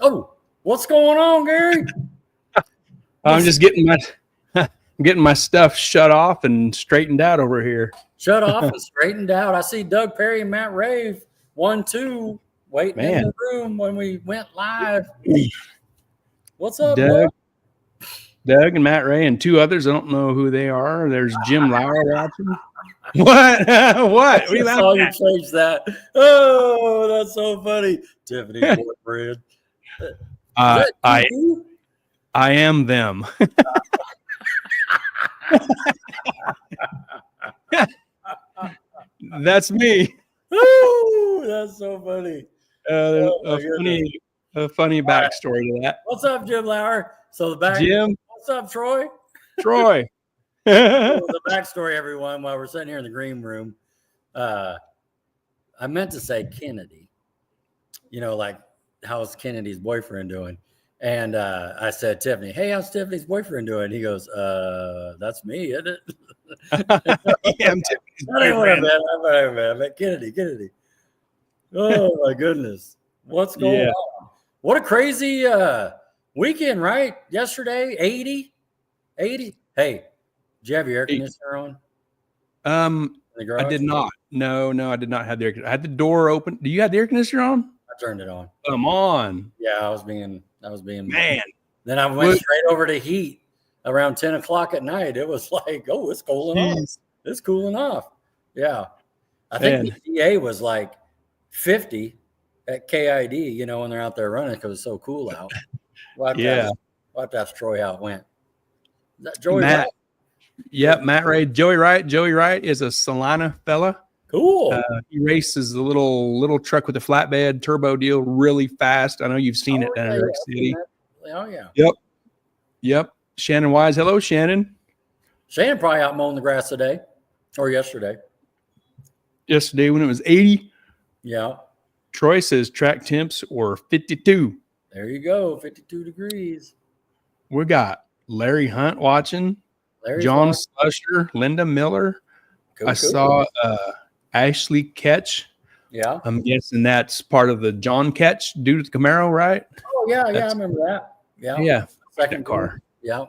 Oh, what's going on, Gary? I'm just getting my stuff shut off and straightened out over here. Shut off and straightened out. I see Doug Perry and Matt Rave 1-2 waiting in the room when we went live. What's up, Doug? Doug and Matt Ray and two others. I don't know who they are. There's Jim Lauer watching. What? What? I saw you change that. Oh, that's so funny. Tiffany's boyfriend. I am them. That's me. Ooh, that's so funny. A funny backstory to that. What's up, Jim Lauer? So the back. Jim. What's up, Troy? Troy. The backstory, everyone. While we're sitting here in the green room, I meant to say Kennedy. You know, like how's Kennedy's boyfriend doing? And I said, Tiffany, hey, how's Tiffany's boyfriend doing? He goes, that's me, isn't it? I'm Tiffany's boyfriend. I meant Kennedy. Oh my goodness. What's going on? What a crazy weekend, right? Yesterday, 80. Hey, did you have your air conditioner on? I did not. No, I did not have the air conditioner. I had the door open. Do you have the air conditioner on? I turned it on. Come on. Yeah, I was being man. Then I went straight over to heat around 10 o'clock at night. It was like, oh, it's cooling off. It's cooling off. Yeah. I think the DA was like 50 at KID, you know, when they're out there running because it's so cool out. We'll have to ask Troy how it went. Is that Joey Wright? Yep, Matt Ray. Joey Wright. Joey Wright is a Salina fella. Cool. He races the little truck with the flatbed turbo deal really fast. I know you've seen it down in New York City. Oh, yeah. Yep. Shannon Wise. Hello, Shannon. Shannon probably out mowing the grass today or yesterday. Yesterday when it was 80. Yeah. Troy says track temps were 52. There you go, 52 degrees. We got Larry Hunt watching. John Slusher, Linda Miller. I saw Ashley Ketch. Yeah. I'm guessing that's part of the John Ketch dude with the Camaro, right? Oh, yeah, I remember that. Yeah. Yeah. Second car. Yeah.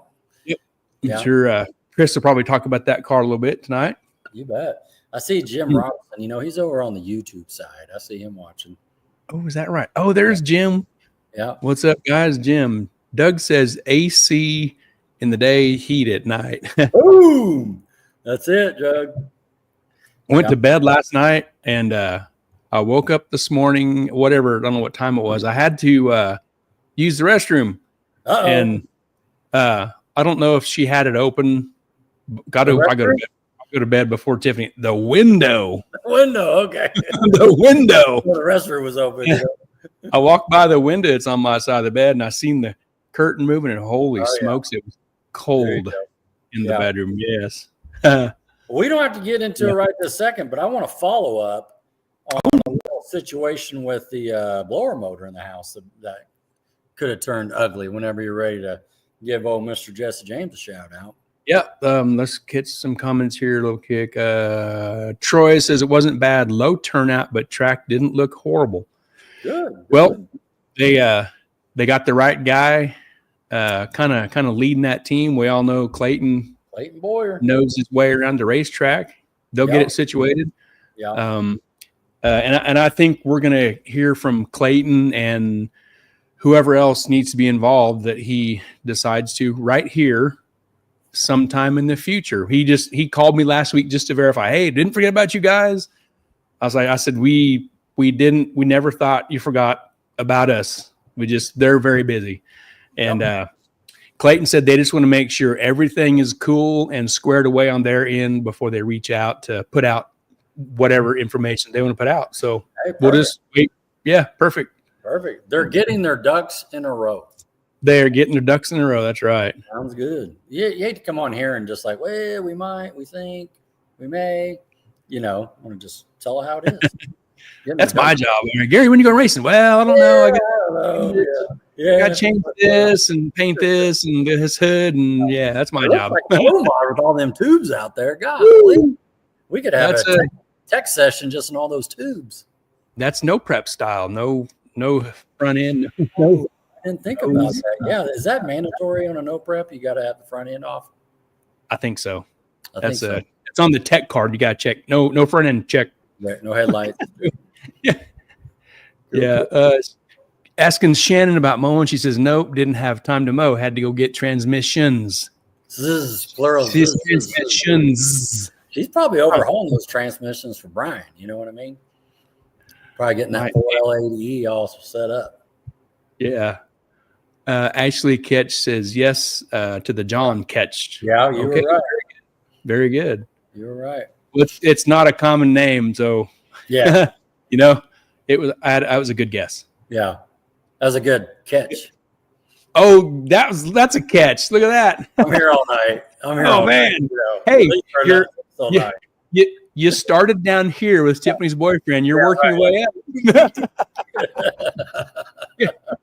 Yep. I'm sure Chris will probably talk about that car a little bit tonight. You bet. I see Jim Robinson. You know, he's over on the YouTube side. I see him watching. Oh, is that right? Oh, there's Jim. Yeah. What's up, guys? Jim. Doug says AC in the day, heat at night. Boom. That's it, Doug. Went to bed last night and I woke up this morning, whatever, I don't know what time it was. I had to use the restroom. And I don't know if she had it open. I go to bed before Tiffany. The window. Okay. The window. Well, the restroom was open. You know? I walked by the window. It's on my side of the bed, and I seen the curtain moving, and holy smokes, it was cold in the bedroom. Yes. We don't have to get into it right this second, but I want to follow up on the little situation with the blower motor in the house that could have turned ugly whenever you're ready to give old Mr. Jesse James a shout out. Yep. Let's get some comments here. A little kick. Troy says it wasn't bad. Low turnout, but track didn't look horrible. Good. Well, they got the right guy, kind of leading that team. We all know Clayton Boyer knows his way around the racetrack. They'll get it situated. Yeah. And I think we're gonna hear from Clayton and whoever else needs to be involved that he decides to right here sometime in the future. He called me last week just to verify, hey, didn't forget about you guys. I said, we never thought you forgot about us. They're very busy. And Clayton said they just want to make sure everything is cool and squared away on their end before they reach out to put out whatever information they want to put out. So we'll just wait. Yeah, perfect. Perfect. They're getting their ducks in a row. They're getting their ducks in a row. That's right. Sounds good. You hate to come on here and just like, well, we might, we think, we may, I want to just tell her how it is. That's my job. Gary, when you go racing? Well, I don't know. I got to change this and paint this and get his hood. And that's my job. Like with all them tubes out there. God, we could have a tech session just in all those tubes. That's no prep style. No front end. No. didn't think about that. Yeah, is that mandatory on a no prep? You got to have the front end off. I think so. I think so. It's on the tech card. You got to check. No front end check. Right, no headlights. Yeah. Asking Shannon about mowing. She says, nope, didn't have time to mow. Had to go get transmissions. Plural. Transmissions. She's probably overhauling those transmissions for Brian. You know what I mean? Probably getting that 4L80E all set up. Yeah. Ashley Ketch says yes to the John Ketch. Yeah, you were right. Very good. You were right. It's not a common name, so yeah, it was. I was a good guess. Yeah, that was a good catch. Oh, that's a catch. Look at that. I'm here all night. Man. Hey, you started down here with Tiffany's boyfriend. You're working your way up.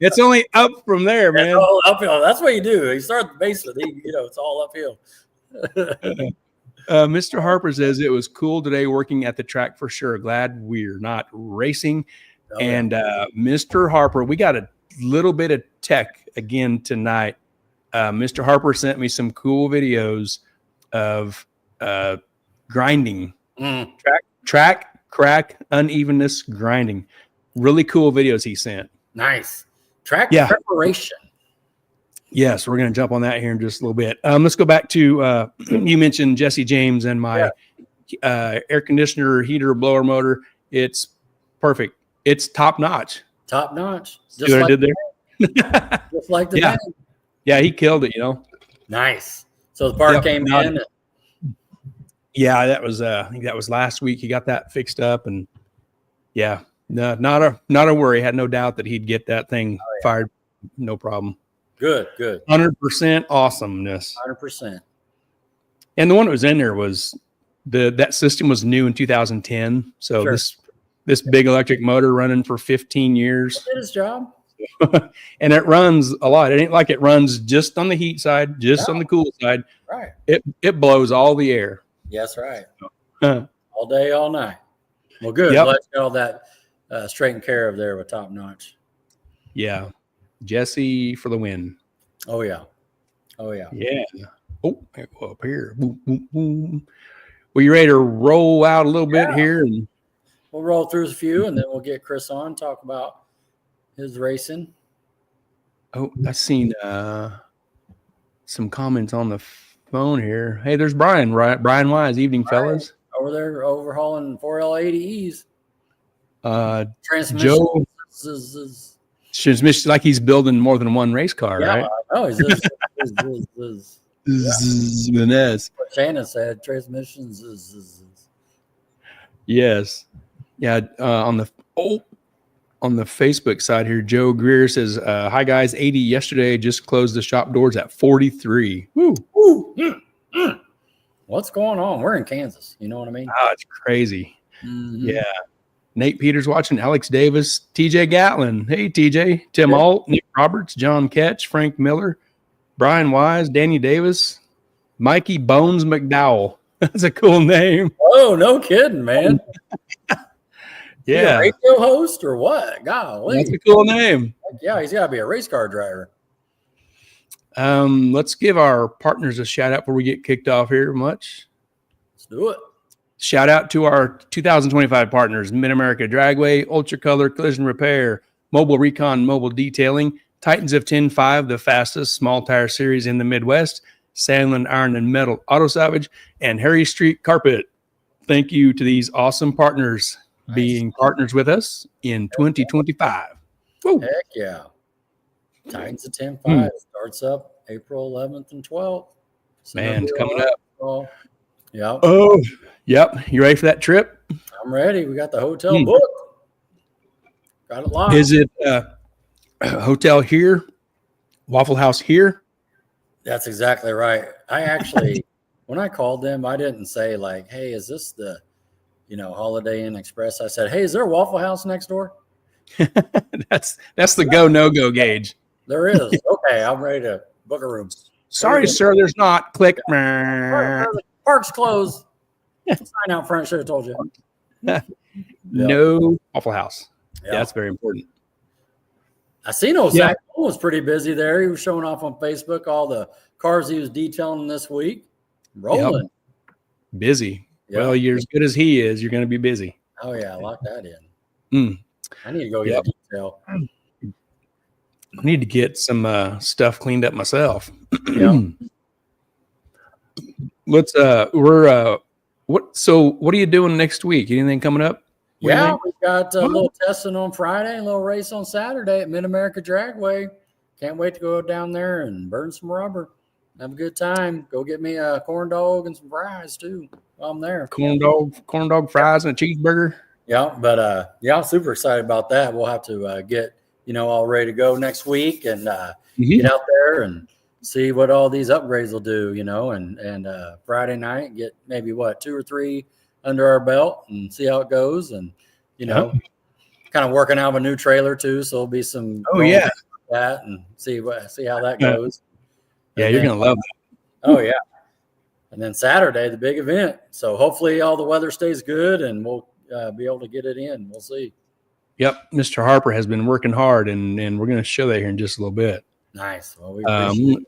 It's only up from there, man. It's all uphill. That's what you do. You start at the basement. It's all uphill. Mr. Harper says it was cool today working at the track for sure. Glad we're not racing. And Mr. Harper, we got a little bit of tech again tonight. Mr. Harper sent me some cool videos of grinding, track, crack, unevenness, grinding. Really cool videos he sent. Nice. Track preparation. Yes, we're going to jump on that here in just a little bit. Let's go back to you mentioned Jesse James and my air conditioner, heater, blower motor. It's perfect. It's top notch. Top notch. Just see what I did there? Just like the name. Yeah, he killed it, Nice. So the part came in. Yeah, that was I think that was last week. He got that fixed up, and not a worry. Had no doubt that he'd get that thing fired, no problem. Good. 100% awesomeness. 100%. And the one that was in there was that system was new in 2010. So this big electric motor running for 15 years. It did his job. And it runs a lot. It ain't like it runs just on the heat side, just on the cool side. Right. It blows all the air. Yes, right. All day, all night. Well, good. Yep. Let's get all that straightened care of there with Top Notch. Yeah. Jesse for the win. Oh, yeah. Yeah. Oh, up here. Boom, boom, boom. Well, you ready to roll out a little bit here? And we'll roll through a few, and then we'll get Chris on, talk about his racing. Oh, I've seen some comments on the phone here. Hey, there's Brian. Brian Wise. Evening, fellas. Over there overhauling 4L80Es. Joe. Transmission, like he's building more than one race car, right? Oh, he's what Shannon said, transmissions. Yes. Yeah. On the Facebook side here, Joe Greer says, hi guys, 80 yesterday, just closed the shop doors at 43. Woo. What's going on? We're in Kansas. You know what I mean? Oh, it's crazy. Mm-hmm. Yeah. Nate Peters watching, Alex Davis, TJ Gatlin. Hey, TJ. Tim Alt, Nick Roberts, John Ketch, Frank Miller, Brian Wise, Danny Davis, Mikey Bones McDowell. That's a cool name. Oh, no kidding, man. Yeah. A radio host or what? Golly. That's a cool name. Yeah, he's got to be a race car driver. Let's give our partners a shout out before we get kicked off here much. Let's do it. Shout out to our 2025 partners, Mid-America Dragway, Ultra Color Collision Repair, Mobile Recon Mobile Detailing, Titans of 10.5, the fastest small tire series in the Midwest, Sandland Iron and Metal Auto Salvage, and Harry Street Carpet. Thank you to these awesome partners being partners with us in 2025. Woo. Heck yeah. Titans of 10.5 starts up April 11th and 12th. Man, it's coming up. Oh, yeah. Oh, yep. You ready for that trip? I'm ready. We got the hotel booked. Got it locked. Is it hotel here? Waffle House here? That's exactly right. I actually, when I called them, I didn't say like, hey, is this the, Holiday Inn Express? I said, hey, is there a Waffle House next door? That's the go, no-go gauge. There is. Okay, I'm ready to book a room. Sorry, sir, there's not. Click. Park's closed. Sign out front. Should have told you. No Waffle House. Yeah, that's very important. I seen old Zach was pretty busy there. He was showing off on Facebook all the cars he was detailing this week. Rolling. Yep. Busy. Yep. Well, you're as good as he is. You're going to be busy. Oh, yeah. Lock that in. I need to go get a detail. I need to get some stuff cleaned up myself. Yeah. What are you doing next week? Anything coming up? Yeah, we got a little testing on Friday, a little race on Saturday at Mid-America Dragway. Can't wait to go down there and burn some rubber. Have a good time. Go get me a corn dog and some fries too while I'm there. Corn dog fries and a cheeseburger. Yeah, but I'm super excited about that. We'll have to get all ready to go next week and get out there and see what all these upgrades will do. And Friday night get maybe 2 or 3 under our belt and see how it goes. And kind of working out a new trailer too, so there'll be some that and see how that goes. Yeah, you're gonna love it. Oh yeah. And then Saturday, the big event. So hopefully all the weather stays good and we'll be able to get it in. We'll see. Yep, Mr. Harper has been working hard, and we're going to show that here in just a little bit. Nice. Well, we appreciate it.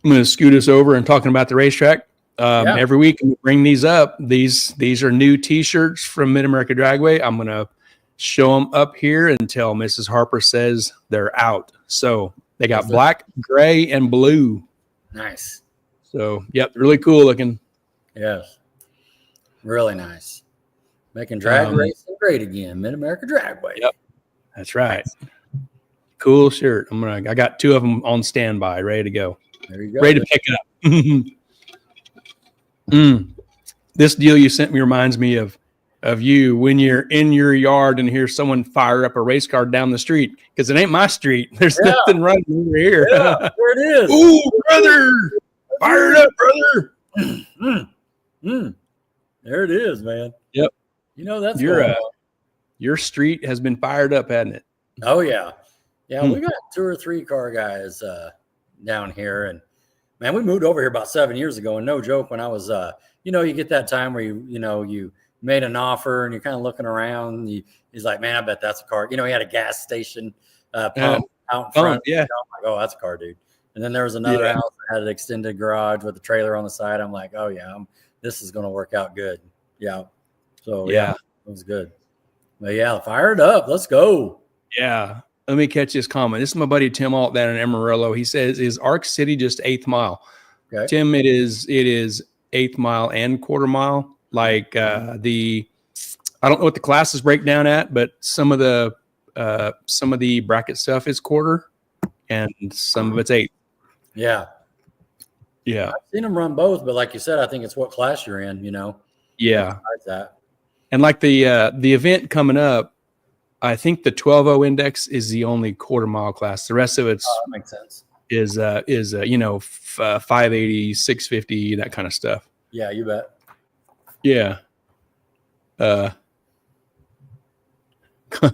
I'm going to scoot us over and talking about the racetrack. Every week we bring these up. These are new T-shirts from Mid-America Dragway. I'm going to show them up here until Mrs. Harper says they're out. So they got black, gray, and blue. Nice. So, yep, really cool looking. Yes. Really nice. Making drag racing great again. Mid-America Dragway. Yep. That's right. Cool shirt. I got 2 of them on standby, ready to go. There you go. Ready to pick up. This deal you sent me reminds me of you when you're in your yard and hear someone fire up a race car down the street, because it ain't my street. There's nothing running over here. Yeah, there it is. Ooh, brother. Fire it up, brother. There it is, man. Yep. That's your street has been fired up, hasn't it? Oh yeah. Yeah, we got 2 or 3 car guys down here, and man, we moved over here about 7 years ago, and no joke, when I was you get that time where you made an offer and you're kind of looking around, he's like, man, I bet that's a car. He had a gas station pump out in front. Yeah. I'm like, oh, that's a car, dude. And then there was another house that had an extended garage with a trailer on the side. I'm like, oh yeah, this is going to work out good. Yeah. So it was good. But yeah, fire it up. Let's go. Yeah. Let me catch this comment. This is my buddy Tim Alt down in Amarillo. He says, "Is Arc City just 8th mile?" Okay. Tim, it is 8th mile and quarter mile. Like I don't know what the classes break down at, but some of the bracket stuff is quarter, and some of it's 8. Yeah. Yeah. I've seen them run both, but like you said, I think it's what class you're in. Yeah. Besides that. And like the event coming up, I think the 12.0 index is the only quarter mile class. The rest of it's that makes sense. Is 580, 650, that kind of stuff. Yeah, you bet. Yeah.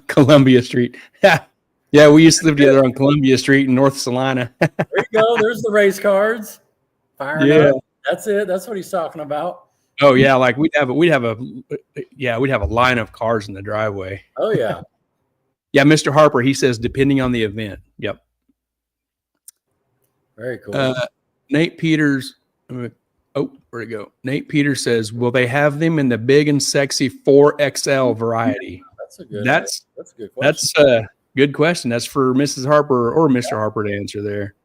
Columbia Street. Yeah, we used to live together on Columbia Street in North Salina. There you go. There's the race cards. Firing up. That's it. That's what he's talking about. Oh yeah, like we'd have a line of cars in the driveway. Oh yeah. Yeah, Mr. Harper, he says depending on the event. Yep. Very cool. Nate Peters. Where'd it go? Nate Peters says, will they have them in the big and sexy 4XL variety? That's a good question. That's a good question. That's for Mrs. Harper or Mr. Harper to answer there.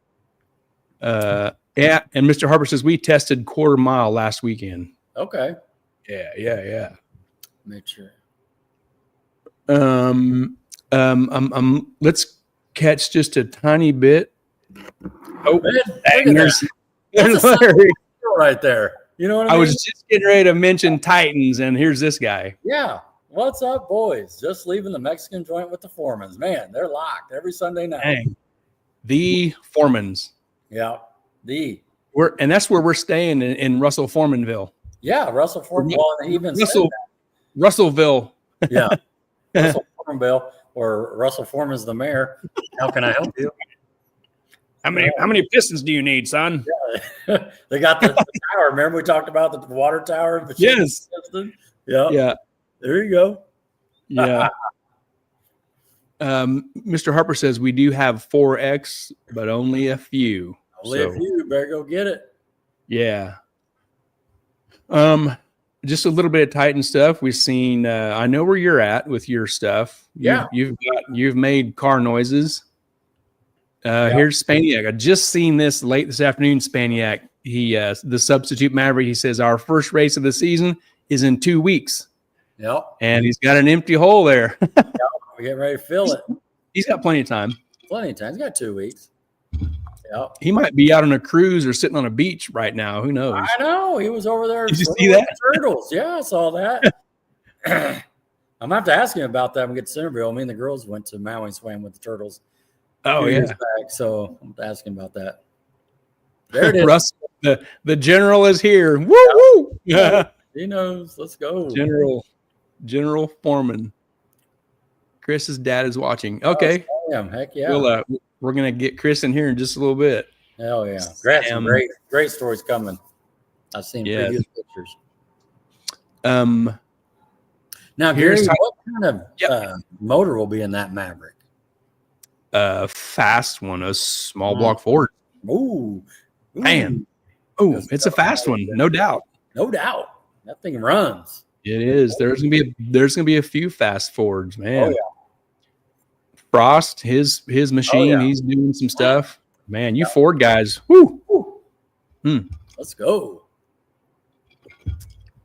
Yeah, and Mr. Harper says we tested quarter mile last weekend. Okay. Yeah. Make sure. Let's catch just a tiny bit. Oh, man, there's right there. You know what I mean? I was just getting ready to mention Titans, and here's this guy. Yeah. What's up, boys? Just leaving the Mexican joint with the Foremans. Man, they're locked every Sunday night. Dang. The Foremans. Yeah. And that's where we're staying in Russell Foremanville. Yeah, Russell Foreman. Russellville. Yeah. Russell Foremanville, or Russell Foreman's the mayor. How can I help you? How many pistons do you need, son? Yeah. They got the tower. Remember we talked about the water tower? Yes. Yeah. There you go. Yeah. Mr. Harper says we do have 4X, but only a few. Only a few. Better go get it. Yeah. Just a little bit of Titan stuff. We've seen. I know where you're at with your stuff. You've made car noises. Here's Spaniac. I just seen this late this afternoon. Spaniac. He the substitute Maverick. He says our first race of the season is in 2 weeks. Yep. And he's got an empty hole there. Yep. We're getting ready to fill it. He's got plenty of time. Plenty of time. He's got 2 weeks. Yep. He might be out on a cruise or sitting on a beach right now. Who knows? I know. He was over there. Did you see that? Turtles. Yeah, I saw that. I'm going to have to ask him about that when we get to Centerville. Me and the girls went to Maui and swam with the turtles. Oh, yeah. Back, so I'm asking about that. There it is. Russ, the general is here. Woo woo. Yeah. He knows. Let's go. General Foreman. Chris's dad is watching. Okay. Oh, heck yeah. We're gonna get Chris in here in just a little bit. Hell yeah. Great stories coming. I've seen previous pictures. Now, Gary, what kind of motor will be in that Maverick? Fast one, a small block Ford. Ooh. Man. Oh, it's a fast one, no doubt. No doubt. That thing runs. It is. There's gonna be a few fast Fords, man. Oh yeah. Frost, his machine, he's doing some stuff. Man, you Ford guys. Woo. Let's go.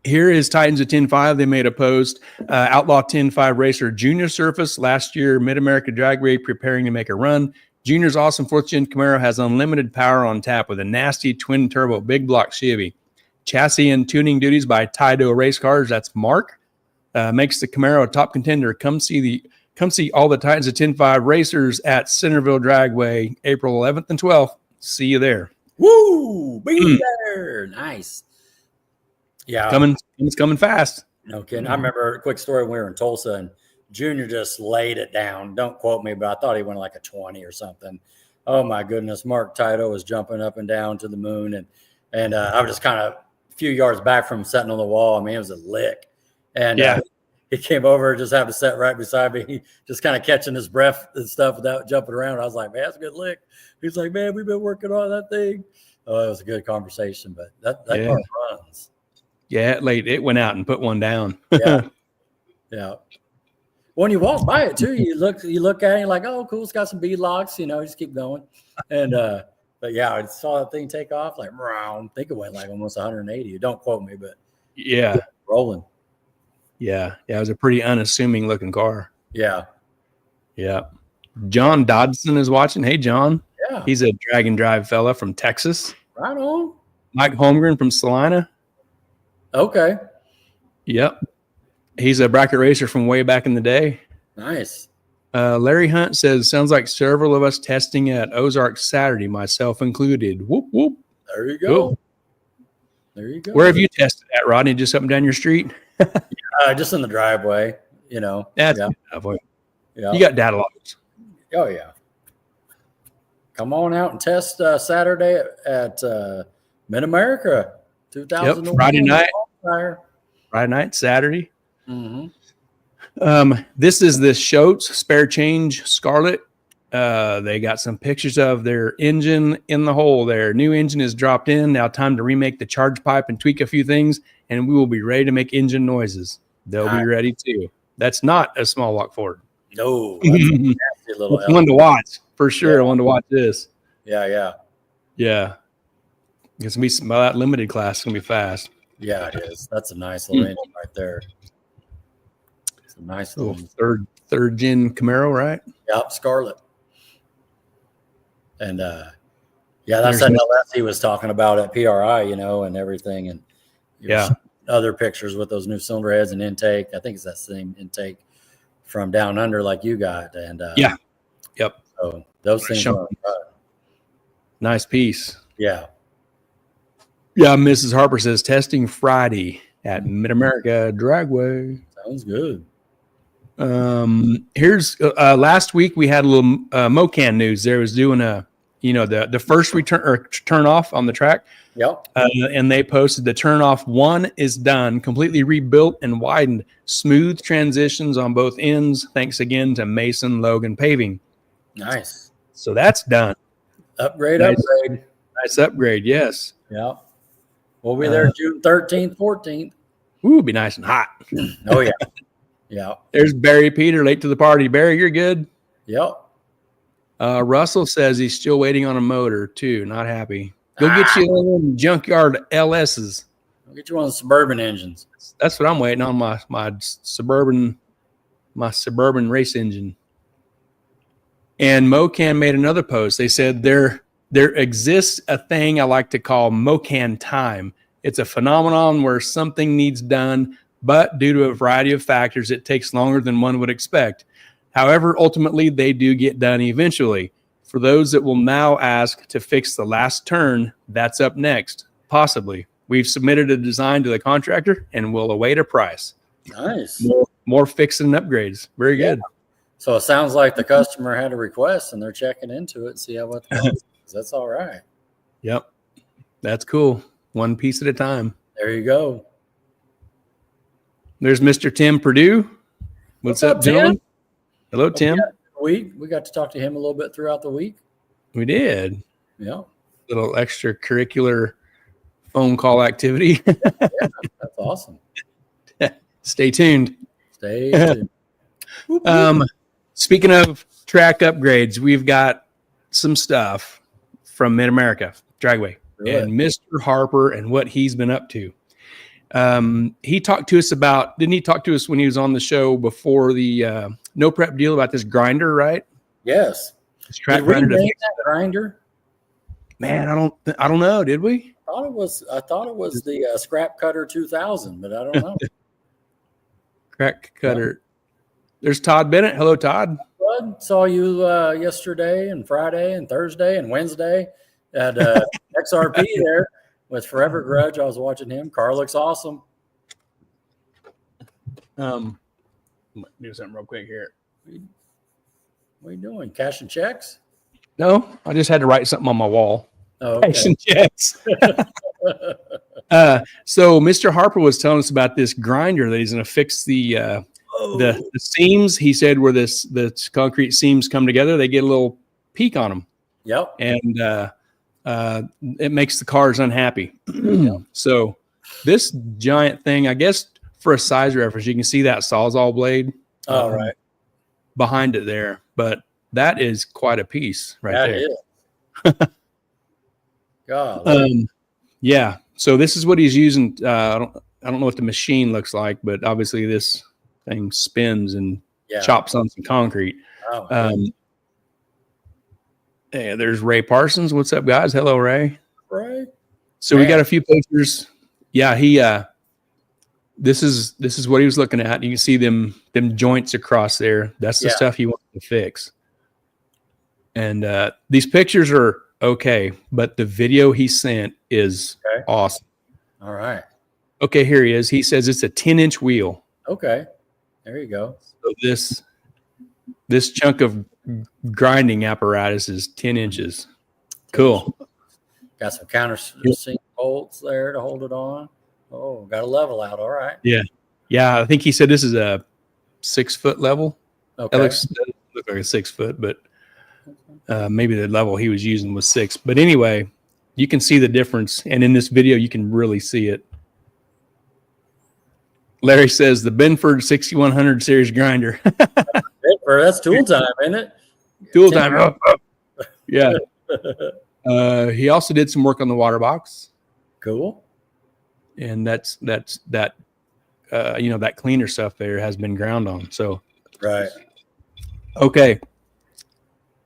Here is Titans at 10.5. They made a post. Outlaw 10.5 racer Junior Surface last year, Mid-America Dragway preparing to make a run. Junior's awesome 4th gen Camaro has unlimited power on tap with a nasty twin turbo big block Chevy. Chassis and tuning duties by Tido Race Cars. That's Mark. Makes the Camaro a top contender. Come see all the Titans at 10.5 racers at Centerville Dragway, April 11th and 12th. See you there. Woo! Be there. Nice. Yeah. It's coming fast. No kidding. I remember a quick story when we were in Tulsa and Junior just laid it down. Don't quote me, but I thought he went like a 20 or something. Oh my goodness. Mark Tido was jumping up and down to the moon. And I was just kind of a few yards back from sitting on the wall. I mean, it was a lick. And he came over, just happened to sit right beside me. He just kind of catching his breath and stuff without jumping around. I was like, man, that's a good lick. He's like, man, we've been working on that thing. Oh, it was a good conversation, but that car runs. Yeah, it went out and put one down. Yeah. When you walk by it too, you look at it, you're like, oh, cool, it's got some bead locks, just keep going. And but yeah, I saw that thing take off like I think it went like almost 180. Don't quote me, but rolling. Yeah, it was a pretty unassuming looking car. Yeah. John Dodson is watching. Hey, John. Yeah. He's a drag and drive fella from Texas. Right on. Mike Holmgren from Salina. Okay. Yep. He's a bracket racer from way back in the day. Nice. Larry Hunt says, sounds like several of us testing at Ozark Saturday, myself included. Whoop, whoop. There you go. Cool. There you go. Where have you tested at, Rodney? Just up and down your street? Just in the driveway, That's good. Yeah. You got data logs. Oh, yeah. Come on out and test Saturday at Mid-America 2000. Yep, Friday night, Saturday. Mm-hmm. This is the Schultz Spare Change Scarlet. They got some pictures of their engine in the hole there. New engine is dropped in. Now time to remake the charge pipe and tweak a few things, and we will be ready to make engine noises. They'll be ready too. That's not a small block Ford. No. That's a nasty little one to watch for sure. One to watch this. Yeah. It's gonna be that limited class. It's gonna be fast. Yeah, it is. That's a nice little engine right there. It's a nice little third gen Camaro, right? Yep, Scarlet. And that's that LS he was talking about at PRI, and everything. And other pictures with those new cylinder heads and intake. I think it's that same intake from down under like you got. And yep. So those things are nice piece. Yeah. Yeah, Mrs. Harper says testing Friday at Mid-America Dragway. Sounds good. Here's last week we had a little Mocan news. There was doing a the first return or turn off on the track. Yep. And they posted the turn off 1 is done, completely rebuilt and widened, smooth transitions on both ends. Thanks again to Mason Logan Paving. Nice. So that's done. Upgrade. Nice upgrade. Yes. Yeah. We'll be there June 13th, 14th. Ooh, be nice and hot. Oh yeah. Yeah. There's Barry Peter late to the party. Barry, you're good. Yep. Russell says he's still waiting on a motor too. Not happy. Go get you one junkyard LSs. I'll get you one of the Suburban engines. That's what I'm waiting on, my Suburban race engine. And Mocan made another post. They said there exists a thing I like to call Mocan time. It's a phenomenon where something needs done, but due to a variety of factors, it takes longer than one would expect. However, ultimately, they do get done eventually. For those that will now ask to fix the last turn, that's up next, possibly. We've submitted a design to the contractor and will await a price. Nice. More fixing and upgrades. Very good. So it sounds like the customer had a request and they're checking into it and see what the is. That's all right. Yep. That's cool. One piece at a time. There you go. There's Mr. Tim Purdue. What's up, gentlemen? Hello, Tim. We got to talk to him a little bit throughout the week. We did. Yeah. Little extracurricular phone call activity. Yeah, that's awesome. Stay tuned. Stay tuned. Speaking of track upgrades, we've got some stuff from Mid-America Dragway and Mr. Harper and what he's been up to. He talked to us about, didn't he talk to us when he was on the show before the no prep deal about this grinder, right? Yes. This track did we grinder. name that grinder? Man, I don't know. Did we? I thought it was the Scrap Cutter 2000, but I don't know. Crack Cutter. There's Todd Bennett. Hello, Todd. Bud, saw you yesterday and Friday and Thursday and Wednesday at XRP there with Forever Grudge. I was watching him. Car looks awesome. Do something real quick here. What are you doing? Cashing checks? No, I just had to write something on my wall. Oh, okay. Cashing checks. So Mr. Harper was telling us about this grinder that he's going to fix the seams. He said where the concrete seams come together, they get a little peak on them. Yep. And it makes the cars unhappy. So this giant thing, I guess for a size reference, you can see that Sawzall blade right behind it there. But that is quite a piece right there. That is. God. Yeah. So this is what he's using. I don't know what the machine looks like, but obviously this thing spins and chops on some concrete. Oh, yeah, there's Ray Parsons. What's up, guys? Hello, Ray. Ray. So we got a few pictures. Yeah, he this is what he was looking at. You can see them joints across there. That's the stuff he wanted to fix. And these pictures are okay, but the video he sent is awesome. All right. Okay, here he is. He says it's a 10-inch wheel. Okay. There you go. So this chunk of grinding apparatus is 10 inches. Cool. Got some countersink bolts there to hold it on. Oh, got a level out. All right. Yeah. Yeah, I think he said this is a 6-foot level. Okay. That looks like a 6 foot, but maybe the level he was using was 6. But anyway, you can see the difference. And in this video, you can really see it. Larry says the Benford 6100 series grinder. That's tool time, isn't it? Tool time. Yeah. He also did some work on the water box. Cool. And that's that cleaner stuff there has been ground on. So right. Okay.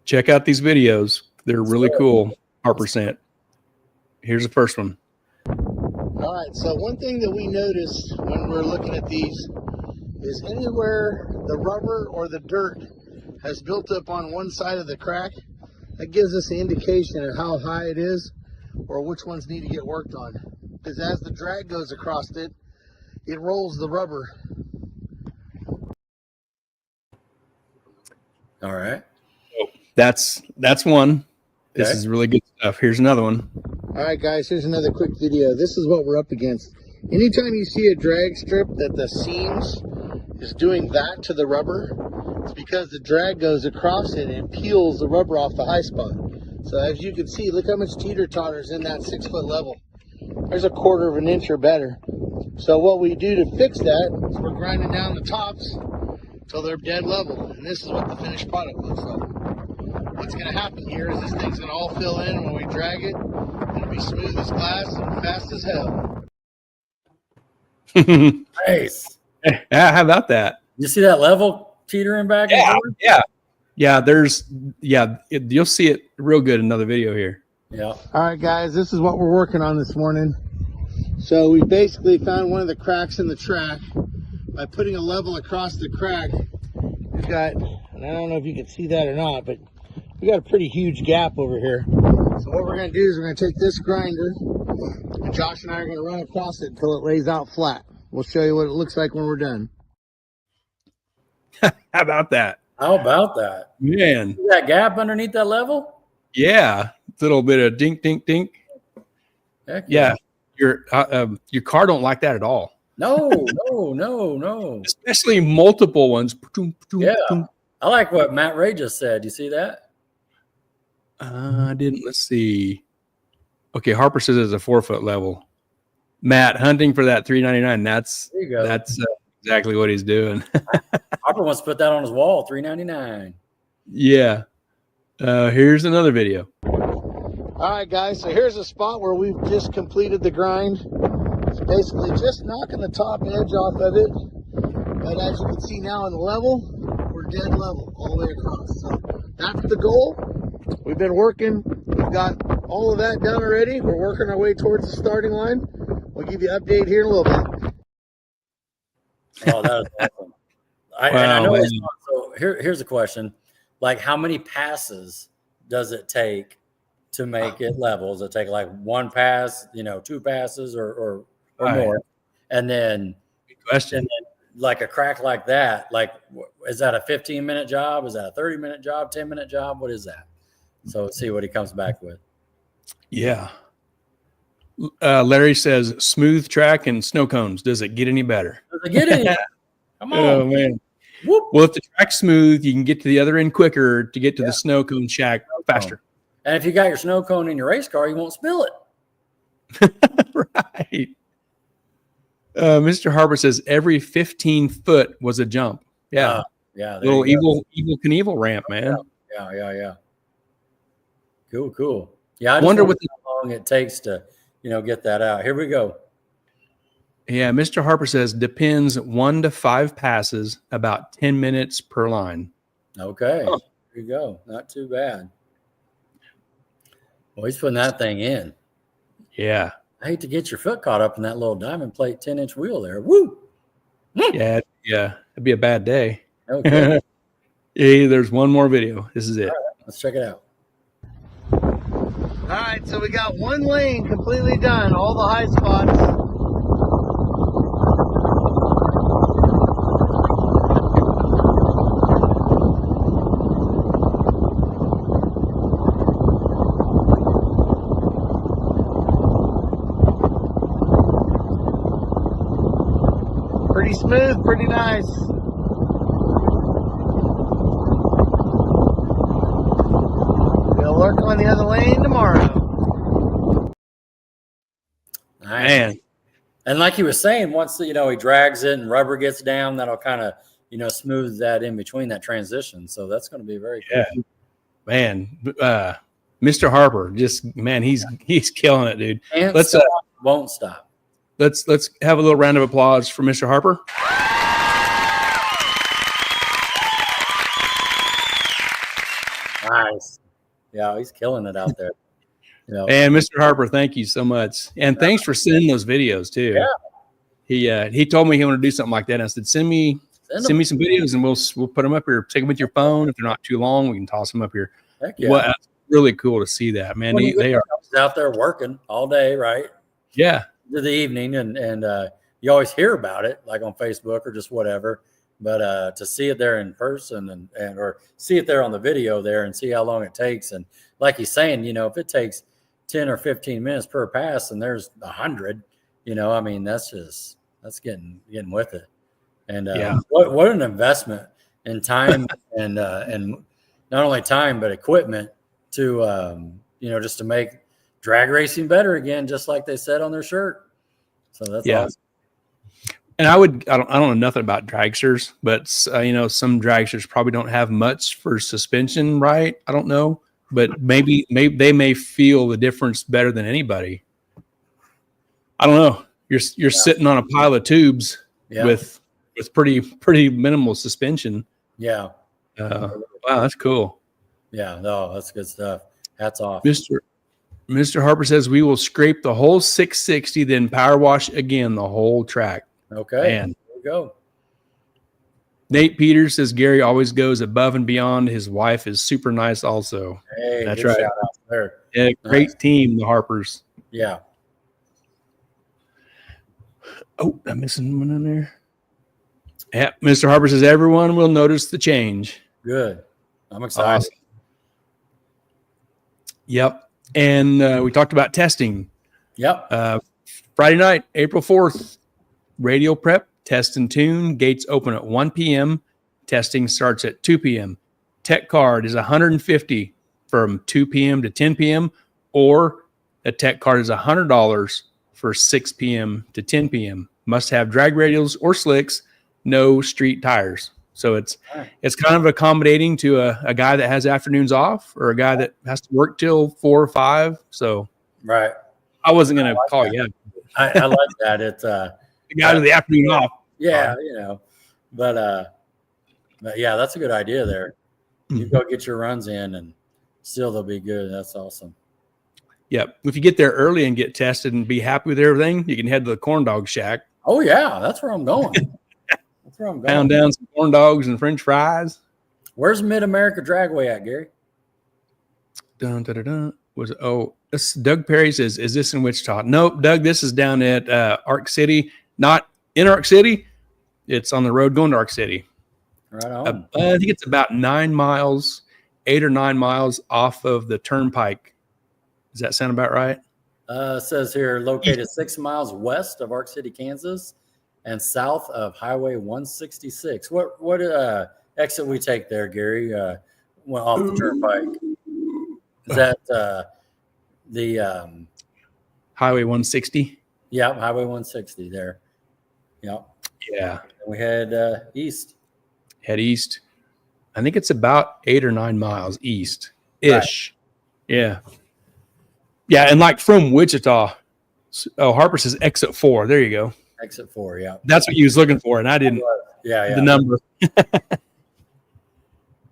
Check out these videos. They're really cool. Harper sent. Here's the first one. All right, so one thing that we notice when we're looking at these is anywhere the rubber or the dirt has built up on one side of the crack, that gives us the indication of how high it is or which ones need to get worked on. Because as the drag goes across it, it rolls the rubber. All right. That's one. This is really good stuff. Here's another one. All right, guys, here's another quick video. This is what we're up against. Anytime you see a drag strip that the seams is doing that to the rubber, it's because the drag goes across it and peels the rubber off the high spot. So as you can see, look how much teeter-totter's in that 6 foot level. There's a 1/4 of an inch or better. So what we do to fix that is we're grinding down the tops until they're dead level. And this is what the finished product looks like. What's going to happen here is this thing's going to all fill in when we drag it. It'll be smooth as glass and fast as hell. Nice. Yeah, how about that? You see that level teetering back? You'll see it real good in another video here. Yeah. All right, guys, this is what we're working on this morning. So we basically found one of the cracks in the track. By putting a level across the crack, we've got, and I don't know if you can see that or not, but we got a pretty huge gap over here. So what we're going to do is we're going to take this grinder, and Josh and I are going to run across it until it lays out flat. We'll show you what it looks like when we're done. How about that? How about that? Man. See that gap underneath that level? Yeah. A little bit of dink, dink, dink. Heck yeah. Your car don't like that at all. No. Especially multiple ones. Yeah. I like what Matt Ray just said. You see that? I didn't. Let's see. Okay, Harper says it's a 4 foot level. Matt, hunting for that $3.99. That's exactly what he's doing. Harper wants to put that on his wall. $3.99. Yeah. Here's another video. All right, guys. So here's a spot where we've just completed the grind. It's basically just knocking the top edge off of it. But as you can see now in the level, we're dead level all the way across. So that's the goal. We've been working. We've got all of that done already. We're working our way towards the starting line. We'll give you an update here in a little bit. Oh, that is awesome. I know it's not, so here's a question. Like, how many passes does it take to make it level? Does it take like one pass, 2 passes or more? And then, good question. And then, like a crack like that, like, is that a 15-minute job? Is that a 30-minute job, 10-minute job? What is that? So let's see what he comes back with. Yeah. Larry says smooth track and snow cones. Does it get any better? Does it get any better? Come on. Oh, man. Whoop. Well, if the track's smooth, you can get to the other end quicker to get to the snow cone shack faster. And if you got your snow cone in your race car, you won't spill it. Right. Mr. Harper says every 15 foot was a jump. Yeah. Little evil Knievel ramp, man. Yeah. Cool. Yeah. I wonder how long it takes to, get that out. Here we go. Yeah. Mr. Harper says depends 1 to 5 passes, about 10 minutes per line. Okay. There you go. Not too bad. Well, he's putting that thing in. Yeah. I hate to get your foot caught up in that little diamond plate 10-inch wheel there. Woo! Yeah. It'd be a bad day. Okay. Hey, there's one more video. This is it. All right, let's check it out. All right, so we got one lane completely done, all the high spots. Pretty smooth, pretty nice. We'll work on the other lane tomorrow. Nice. Man. And like he was saying, once he drags it and rubber gets down, that'll kind of smooth that in between that transition. So that's going to be very cool. Yeah. Man, Mr. Harper, he's killing it, dude. Let's won't stop. Let's have a little round of applause for Mr. Harper. Nice. Yeah, he's killing it out there. And Mr. Harper, thank you so much. And thanks for sending those videos too. Yeah. He told me he wanted to do something like that. And I said, send me some videos and we'll put them up here. Take them with your phone. If they're not too long, we can toss them up here. Heck yeah. Well, it's really cool to see that, man. They are out there working all day, right? Yeah. To the evening, and you always hear about it, like on Facebook or just whatever. but to see it there in person and or see it there on the video there and see how long it takes. And like he's saying, if it takes 10 or 15 minutes per pass and there's 100, I mean, that's getting with it. And what an investment in time and not only time, but equipment to, just to make drag racing better again, just like they said on their shirt. So that's awesome. And I don't know nothing about dragsters, but some dragsters probably don't have much for suspension, right? I don't know, but maybe they may feel the difference better than anybody. I don't know. You're sitting on a pile of tubes with pretty minimal suspension. Yeah. Wow, that's cool. Yeah, no, that's good stuff. Hats off. Mr. Harper says we will scrape the whole 660, then power wash again the whole track. Okay. Man. There we go. Nate Peters says Gary always goes above and beyond. His wife is super nice also. Hey, that's good right. Shout out there. Yeah, great team, the Harpers. Yeah. Oh, I'm missing one in there. Yeah, Mr. Harper says everyone will notice the change. Good. I'm excited. Awesome. Yep. And we talked about testing. Yep. Friday night, April 4th, radio prep, test and tune. Gates open at 1 p.m. Testing starts at 2 p.m. Tech card is $150 from 2 p.m. to 10 p.m. or a tech card is $100 for 6 p.m. to 10 p.m. Must have drag radials or slicks, no street tires. So it's kind of accommodating to a guy that has afternoons off or a guy that has to work till 4 or 5. So right. I wasn't going to call you. I like that. It's the guy with the afternoon off. Yeah, but yeah, that's a good idea there. You go get your runs in and still they'll be good. That's awesome. Yep. If you get there early and get tested and be happy with everything, you can head to the corn dog shack. Oh yeah, that's where I'm going. Pound down some corn dogs and French fries. Where's Mid-America Dragway at, Gary? Dun, dun, dun, dun. Was it? Oh, this Doug Perry says, is this in Wichita? Nope, Doug, this is down at Arc City. Not in Arc City. It's on the road going to Arc City. Right on. I think it's about 9 miles, 8 or 9 miles off of the turnpike. Does that sound about right? It says here, located 6 miles west of Arc City, Kansas, and south of Highway 166. What exit we take there, Gary? Went off the turnpike. Is that the Highway 160? Yeah, Highway 160 there. Yep. Yeah. And we head east. Head east. I think it's about 8 or 9 miles east-ish. Right. Yeah. Yeah, and like from Wichita, Harper says exit 4. There you go. Exit 4, yeah. That's what you was looking for, and I didn't. Yeah. The number.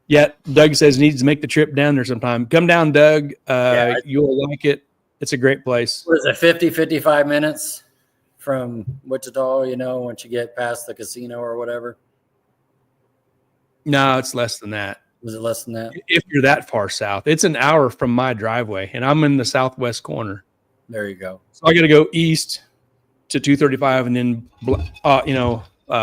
Yeah, Doug says needs to make the trip down there sometime. Come down, Doug. You'll like it. It's a great place. What is it, 50, 55 minutes from Wichita, once you get past the casino or whatever? No, it's less than that. Was it less than that? If you're that far south. It's an hour from my driveway, and I'm in the southwest corner. There you go. So I got to go east to 235, and then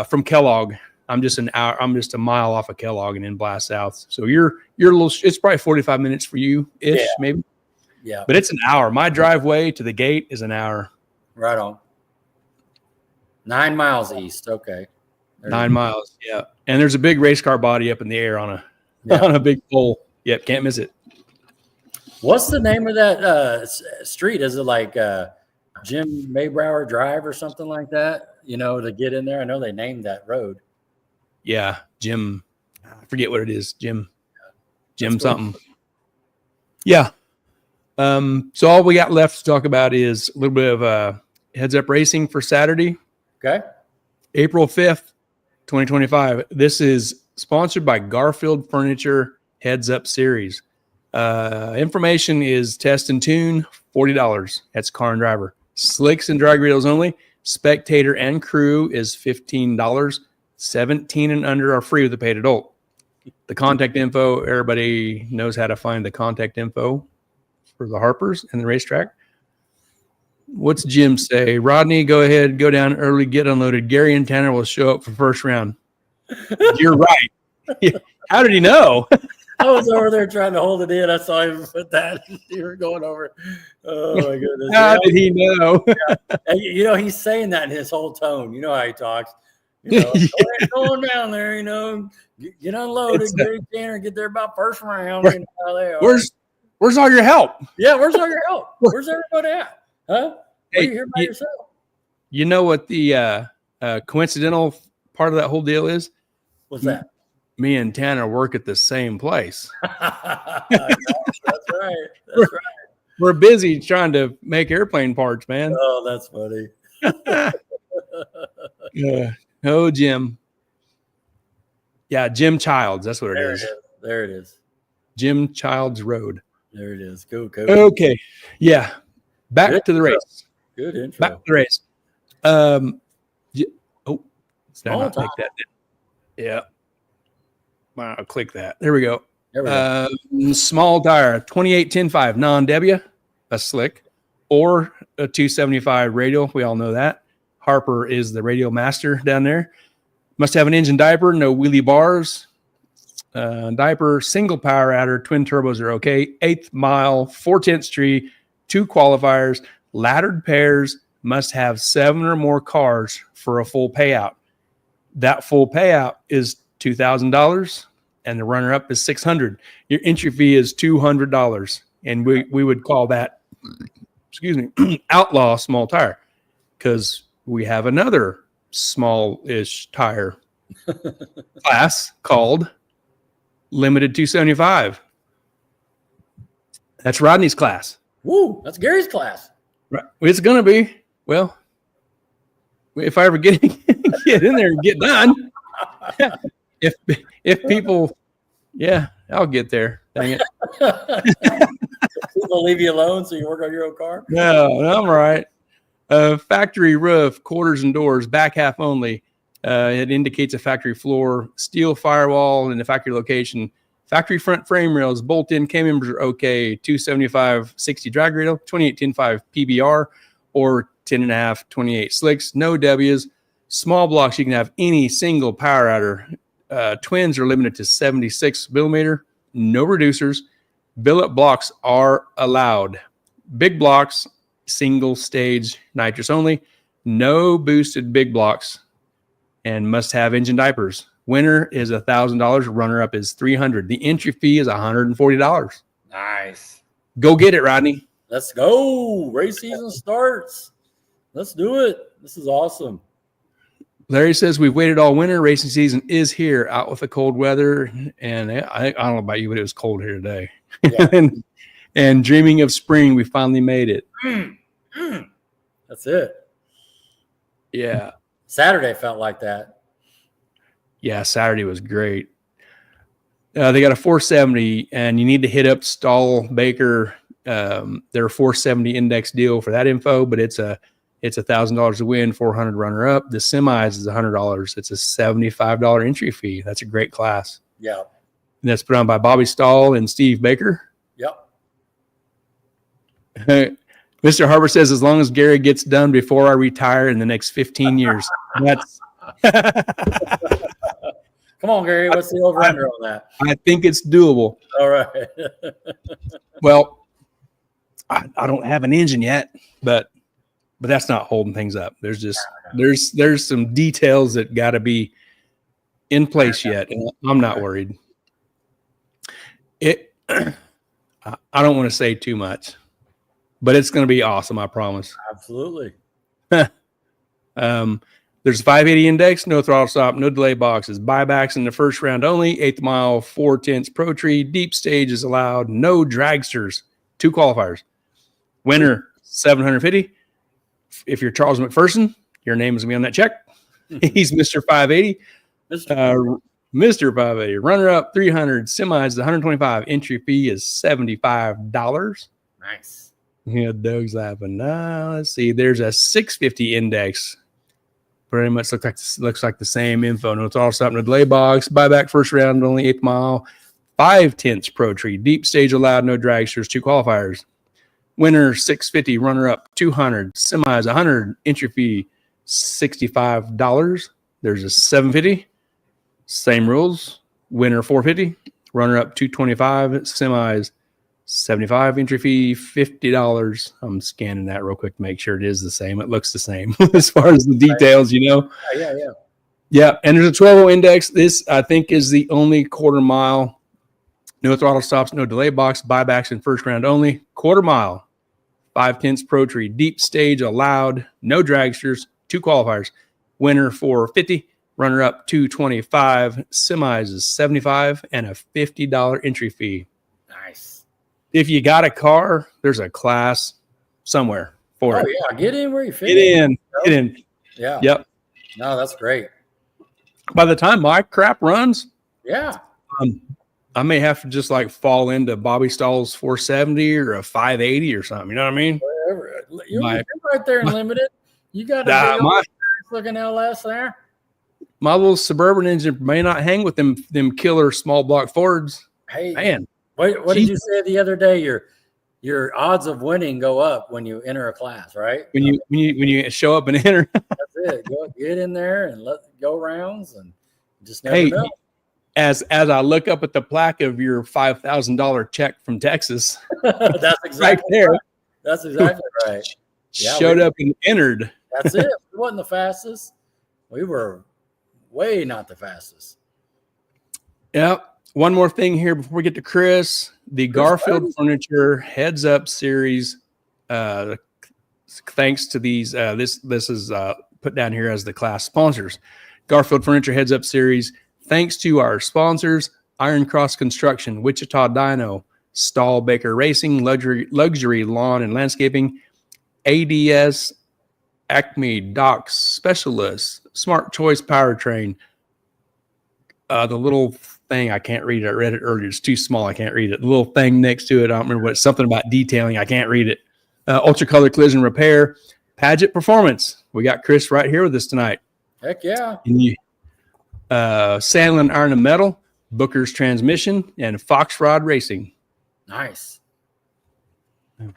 from Kellogg, I'm just an hour. I'm just a mile off of Kellogg, and then blast south. So you're a little. It's probably 45 minutes for you ish, maybe. Yeah, but it's an hour. My driveway to the gate is an hour. Right on. 9 miles east. Okay. 9 miles. Yeah, and there's a big race car body up in the air on a big pole. Yep, can't miss it. What's the name of that street? Is it like Jim Maybrower Drive or something like that? To get in there. I know they named that road. Yeah, Jim. I forget what it is. Jim That's something. Cool. Yeah. So all we got left to talk about is a little bit of heads up racing for Saturday. Okay. April 5th, 2025. This is sponsored by Garfield Furniture Heads Up Series. Information is test and tune, $40. That's car and driver. Slicks and drag rails only. Spectator and crew is $15. 17 and under are free with a paid adult. The contact info, everybody knows how to find the contact info for the Harpers and the racetrack. What's Jim say? Rodney, go ahead, go down early, get unloaded. Gary and Tanner will show up for first round. You're right. How did he know? I was over there trying to hold it in. I saw him put that. You were going over. Oh my goodness! How did he know? And, he's saying that in his whole tone. You know how he talks. Going down there. Get unloaded. Get a canner. Get there about first round. How they are. Where's all your help? Yeah, where's all your help? Where's everybody at? Huh? Are you here by yourself? You know what the coincidental part of that whole deal is? What's that? Me and Tanner work at the same place. That's right. That's right. We're busy trying to make airplane parts, man. Oh, that's funny. Oh, Jim. Yeah, Jim Childs. That's what it is. There it is. Jim Childs Road. There it is. Go. Okay. Yeah. Back to the race. Good intro. Back to the race. Did I not take that? Yeah. I'll click that. There we go. Small tire, 28-10-5 non-W, a slick, or a 275 radial. We all know that. Harper is the radial master down there. Must have an engine diaper, no wheelie bars. Diaper, single power adder, twin turbos are okay. 8th mile, 4/10 tree, 2 qualifiers, laddered pairs, must have 7 or more cars for a full payout. That full payout is $2,000 and the runner-up is $600. Your entry fee is $200, and we would call that, outlaw small tire, because we have another small-ish tire class called Limited 275. That's Rodney's class. Woo! That's Gary's class. Right. It's gonna be, well, if I ever get in there and get done. If people, yeah, I'll get there. Dang it. People leave you alone so you work on your own car? No, I'm all right. Factory roof, quarters and doors, back half only. It indicates a factory floor, steel firewall in the factory location. Factory front frame rails, bolt-in K-members are okay. 275/60 drag radial, 28-10-5 PBR, or 10.5 28 slicks. No W's. Small blocks, you can have any single power adder. Twins are limited to 76 millimeter. No reducers. Billet blocks are allowed. Big blocks, single stage nitrous only. No boosted big blocks, and must have engine diapers. Winner is $1,000. Runner up is $300. The entry fee is $140. Nice. Go get it, Rodney. Let's go. Race season starts. Let's do it. This is awesome. Larry says we've waited all winter. Racing season is here. Out with the cold weather, and I don't know about you, but it was cold here today. Yeah. and dreaming of spring, we finally made it. That's it. Yeah. Saturday felt like that. Yeah, Saturday was great. They got a 470, and you need to hit up Stahl Baker. Their 470 index deal for that info, but it's $1,000 to win, $400 runner up. The semis is $100. It's a $75 entry fee. That's a great class. Yeah. And that's put on by Bobby Stahl and Steve Baker. Yep. Mr. Harper says, as long as Gary gets done before I retire in the next 15 years. That's Come on, Gary. What's the over-under on that? I think it's doable. All right. Well, I don't have an engine yet, but that's not holding things up. There's just there's some details that got to be in place yet, and I'm not worried. I don't want to say too much, but it's going to be awesome. I promise. Absolutely. There's a 580 index, no throttle stop, no delay boxes, buybacks in the first round only, 8th mile, 4/10 pro tree, deep stage is allowed, no dragsters, 2 qualifiers. Winner, $750. If you're Charles McPherson, your name is going to be on that check. He's Mr. 580. Mr. 580. Runner up, $300. Semis is $125. Entry fee is $75. Nice. Yeah, Doug's laughing. Let's see. There's a 650 index. Pretty much looks like the same info. No throttle stop, no delay box. Buyback first round, only 8th mile. 5/10 pro tree. Deep stage allowed, no dragsters, 2 qualifiers. Winner, $650. Runner up, $200. Semis, $100. Entry fee, $65. There's a $750. Same rules. Winner 450, runner up 225, semis 75, entry fee $50. I'm scanning that real quick to make sure it is the same. It looks the same as far as the details, Yeah. Yeah, and there's a 12 index. This, I think, is the only quarter mile. No throttle stops, no delay box, buybacks in first round only. Quarter mile, 5/10 Pro Tree, deep stage allowed, no dragsters, 2 qualifiers. Winner 450, runner up 225, semis is 75, and a $50 entry fee. Nice. If you got a car, there's a class somewhere for it. Yeah, get in where you fit. Get in. Yeah. Yep. No, that's great. By the time my crap runs, yeah, I may have to just like fall into Bobby Stahl's 470 or a 580 or something. You know what I mean? Whatever. You're right there in limited. You got a looking LS there. My little Suburban engine may not hang with them killer small block Fords. Hey, man, what did you say the other day? Your odds of winning go up when you enter a class, right? When you show up and enter. That's it. Go get in there and go rounds and just never know. As I look up at the plaque of your $5,000 check from Texas, that's exactly right. That's exactly right. Yeah, showed up and entered. That's it. We wasn't the fastest. We were way not the fastest. Yeah. One more thing here before we get to Chris. The Garfield Furniture Heads Up Series. Thanks to these, this is put down here as the class sponsors. Garfield Furniture Heads Up Series. Thanks to our sponsors, Iron Cross Construction, Wichita Dyno, Stahl Baker Racing, Luxury Lawn and Landscaping, ADS, Acme Docks Specialists, Smart Choice Powertrain. The little thing, I can't read it. I read it earlier. It's too small. I can't read it. The little thing next to it, I don't remember what. Something about detailing. I can't read it. Ultra Color Collision Repair, Padgett Performance. We got Chris right here with us tonight. Heck yeah. Sandlin Iron and Metal, Booker's Transmission, and Fox Rod Racing. Nice.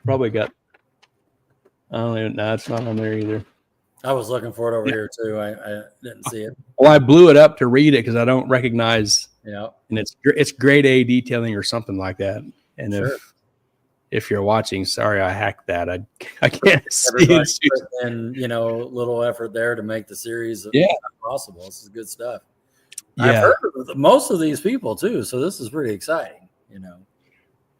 Probably got. I don't even know. It's not on there either. I was looking for it over here too. I didn't see it. Well, I blew it up to read it because I don't recognize. Yeah. And it's grade A detailing or something like that. And if you're watching, sorry, I hacked that. I can't see it. And little effort there to make the series possible. This is good stuff. Yeah. I've heard of most of these people too, so this is pretty exciting.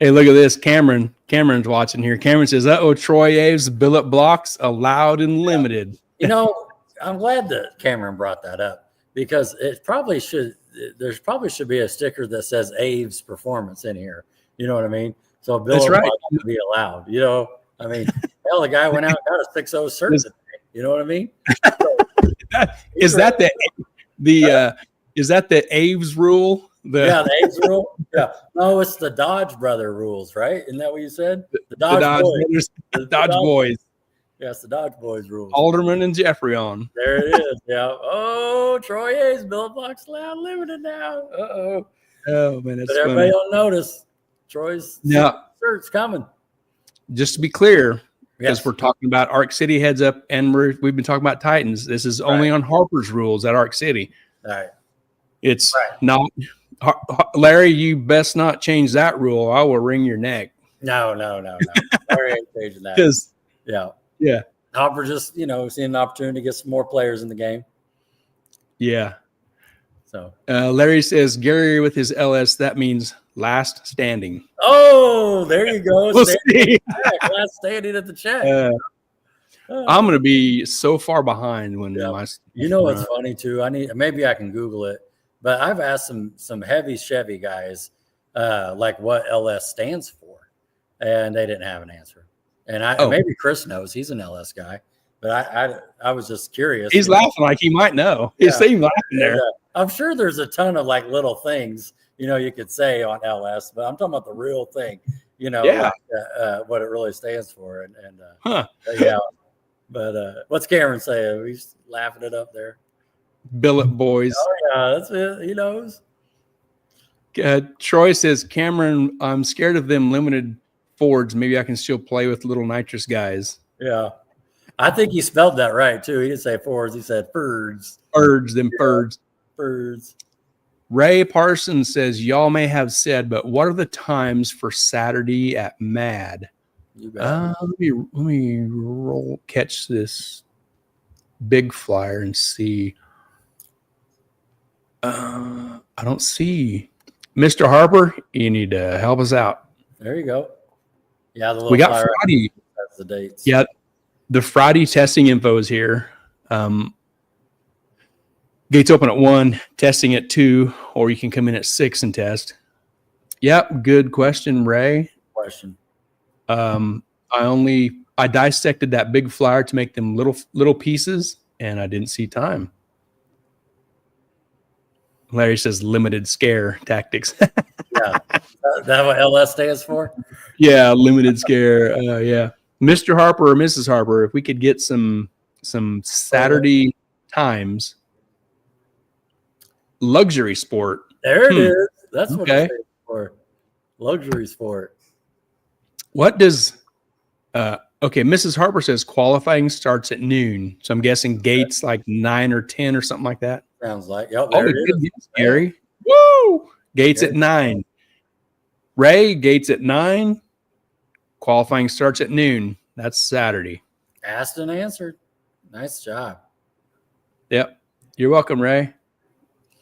Hey, look at this. Cameron's watching here. Cameron says, Troy Aves billet blocks allowed and limited. I'm glad that Cameron brought that up because it probably should. There's probably should be a sticker that says Aves Performance in here. You know what I mean? So billet blocks should be allowed. Hell, the guy went out and got a 6.0 cert today. You know what I mean? Is that the Aves rule? The Aves rule. Yeah. No, it's the Dodge brother rules, right? Isn't that what you said? The Dodge boys. The Dodge boys. Yes, the Dodge boys rules. Alderman and Jeffrey on. There it is. Yeah. Oh, Troy A's billet blocks allowed limited now. Uh-oh. Oh, man. But everybody don't notice. Troy's shirt's coming. Just to be clear, because we're talking about Arc City Heads Up and we've been talking about Titans. This is only on Harper's rules at Arc City. All right. It's not. Larry, you best not change that rule. I will wring your neck. No. Larry ain't changing that. Yeah. Hopper just, seeing an opportunity to get some more players in the game. Yeah. So Larry says Gary with his LS, that means last standing. Oh, there you go. We'll see. Last standing at the check. I'm going to be so far behind when what's funny too. Maybe I can Google it. But I've asked some heavy Chevy guys like what LS stands for, and they didn't have an answer. And maybe Chris knows. He's an LS guy, but I was just curious. He's laughing like he might know. He seemed laughing there. I'm sure there's a ton of like little things you could say on LS, but I'm talking about the real thing. What it really stands for, But what's Cameron saying? He's laughing it up there. Billet boys. Oh yeah, that's it. He knows. Troy says, Cameron, I'm scared of them limited Fords. Maybe I can still play with little nitrous guys. Yeah, I think he spelled that right too. He didn't say Fords. He said Fords. Fords. Fords. Ray Parsons says, y'all may have said, but what are the times for Saturday at Mad? You bet. Let me catch this big flyer and see. I don't see. Mr. Harper, you need to help us out. There you go. Yeah, the little We got flyer Friday. has the dates. Yeah, the Friday testing info is here. Gates open at 1, testing at 2, or you can come in at 6 and test. Yep, good question, Ray. I dissected that big flyer to make them little pieces, and I didn't see time. Larry says limited scare tactics. Yeah, is that what LS stands for? Yeah, limited scare. Yeah, Mr. Harper or Mrs. Harper, if we could get some Saturday times. Luxury sport. There it is. That's what it stands for. Luxury sport. What does okay, Mrs. Harper says qualifying starts at noon. So I'm guessing gates like 9 or 10 or something like that. Sounds like. Yep, there it is. Guess, Gary. Woo! Gates at 9. Ray, gates at 9. Qualifying starts at noon. That's Saturday. Asked and answered. Nice job. Yep. You're welcome, Ray.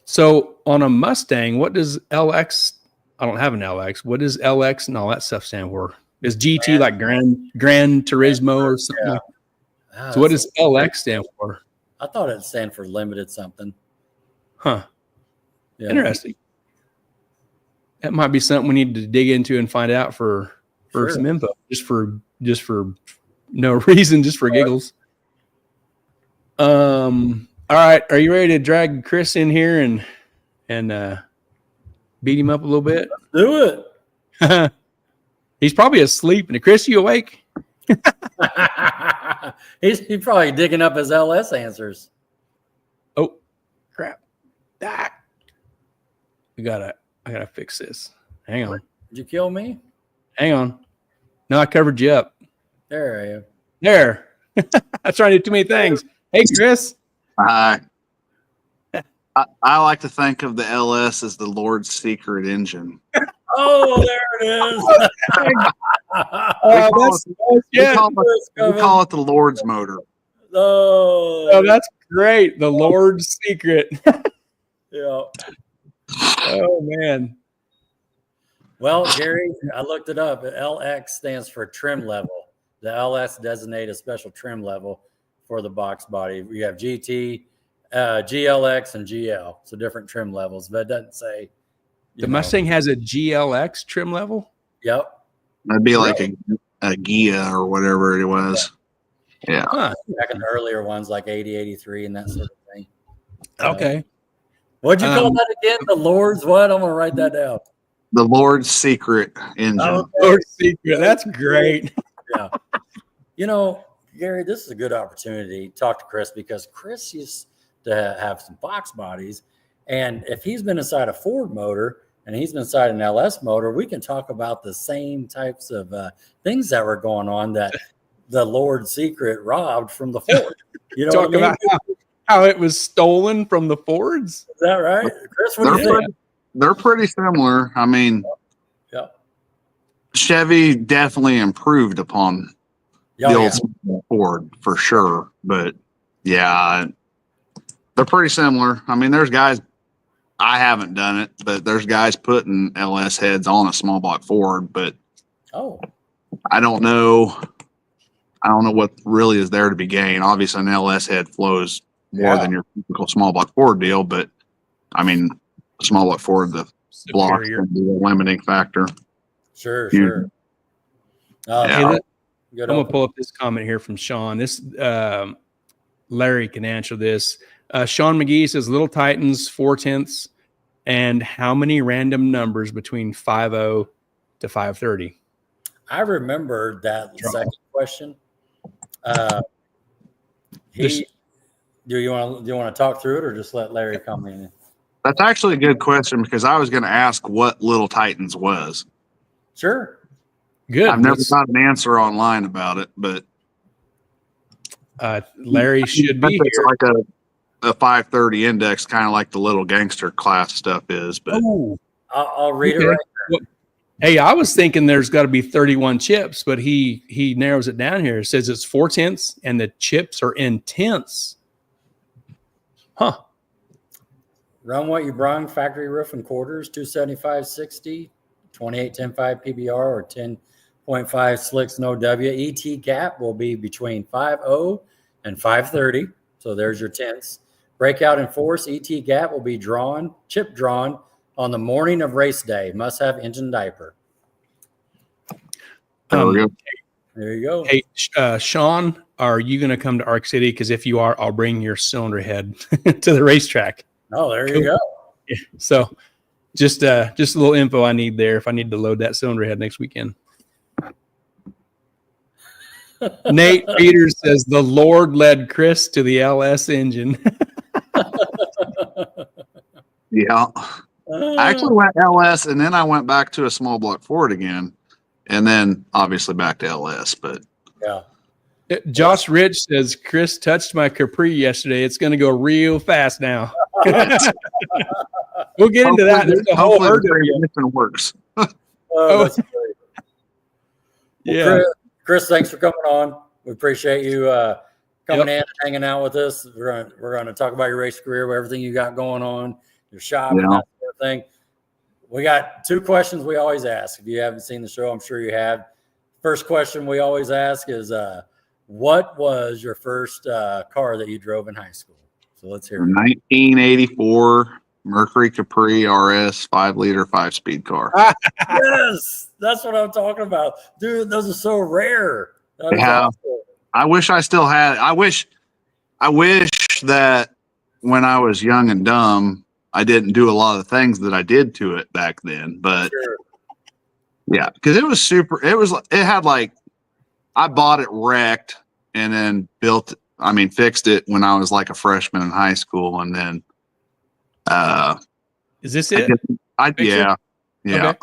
So on a Mustang, what does LX? I don't have an LX. What does LX and all that stuff stand for? Is GT like Gran Turismo or something? Like that? So what does LX stand for? I thought it stand for limited something. Huh. Yeah. Interesting. That might be something we need to dig into and find out for some info, just for no reason, just for giggles. All right, are you ready to drag Chris in here and beat him up a little bit? Let's do it. He's probably asleep. And Chris, you awake? He's probably digging up his LS answers. Oh, crap! I gotta fix this. Hang on. Did you kill me? Hang on. No, I covered you up. There I am. There. I was trying to do too many things. Hey, Chris. Hi. I like to think of the LS as the Lord's secret engine. Oh, there it is. We call it the Lord's motor. Oh, that's great. The Lord's secret. Yeah. Oh, man. Well, Gary, I looked it up. LX stands for trim level. The LS designate a special trim level for the box body. You have GT, GLX, and GL. So different trim levels, but it doesn't say. The Mustang has a GLX trim level? Yep. That'd be like a Gia or whatever it was. Yeah. Huh. Back in the earlier ones, like 80, 83, and that sort of thing. Okay. What'd you call that again? The Lord's what? I'm going to write that down. The Lord's secret engine. Okay. Lord's secret. That's great. Yeah. You know, Gary, this is a good opportunity to talk to Chris because Chris used to have some box bodies. And if he's been inside a Ford motor and he's been inside an LS motor, we can talk about the same types of things that were going on that the Lord's secret robbed from the Ford. You know talk what I mean? About how it was stolen from the Fords? Is that right? Chris, what do you think? They're pretty similar. I mean, yeah. Chevy definitely improved upon the old Ford for sure. But yeah, they're pretty similar. I mean, there's guys, I haven't done it, but there's guys putting LS heads on a small block Ford, but I don't know what really is there to be gained. Obviously an LS head flows more than your typical small block Ford deal, but I mean, small block Ford, the block can be a limiting factor. Sure. Hey, I'm gonna pull up this comment here from Sean. This Larry can answer this. Sean McGee says Little Titans 4/10, and how many random numbers between 50 to 530? I remember that second question. Do you want to talk through it or just let Larry come in? That's actually a good question because I was going to ask what Little Titans was. Sure. Good. I've never got an answer online about it, but Larry should be here. a 530 index, kind of like the little gangster class stuff is. But I'll read it right now. Hey, I was thinking there's got to be 31 chips, but he narrows it down here. It says it's 4/10 and the chips are in tenths. Huh. Run what you brung, factory roof and quarters, 275/60, 28.105 PBR or 10.5 slicks no W. ET gap will be between 5.0 and 5.30. So there's your tenths. Breakout and force, ET gap will be chip drawn on the morning of race day. Must have engine diaper. There we go. There you go. Hey, Sean, are you going to come to Arc City? Because if you are, I'll bring your cylinder head to the racetrack. Oh, there you go. Yeah. So just a little info I need there if I need to load that cylinder head next weekend. Nate Peters says the Lord led Chris to the LS engine. Yeah. I actually went LS and then I went back to a small block Ford again. And then obviously back to LS. But yeah. Josh Rich says Chris touched my Capri yesterday. It's going to go real fast now. We'll get into that. There's a whole herd of works. That's great. Yeah. Well, Chris, thanks for coming on. We appreciate you coming in and hanging out with us. We're going to talk about your race career, everything you got going on, your shop, and that sort of thing. We got 2 questions we always ask. If you haven't seen the show, I'm sure you have. First question we always ask is, what was your first car that you drove in high school? So let's hear it. 1984 Mercury Capri RS 5-liter 5-speed car. Yes, that's what I'm talking about, dude. Those are so rare. Yeah, awesome. I wish I still had. I wish that when I was young and dumb, I didn't do a lot of the things that I did to it back then. But yeah, because it was super. It had like, I bought it wrecked and then fixed it when I was like a freshman in high school, and then. Is this it? Yeah. Okay.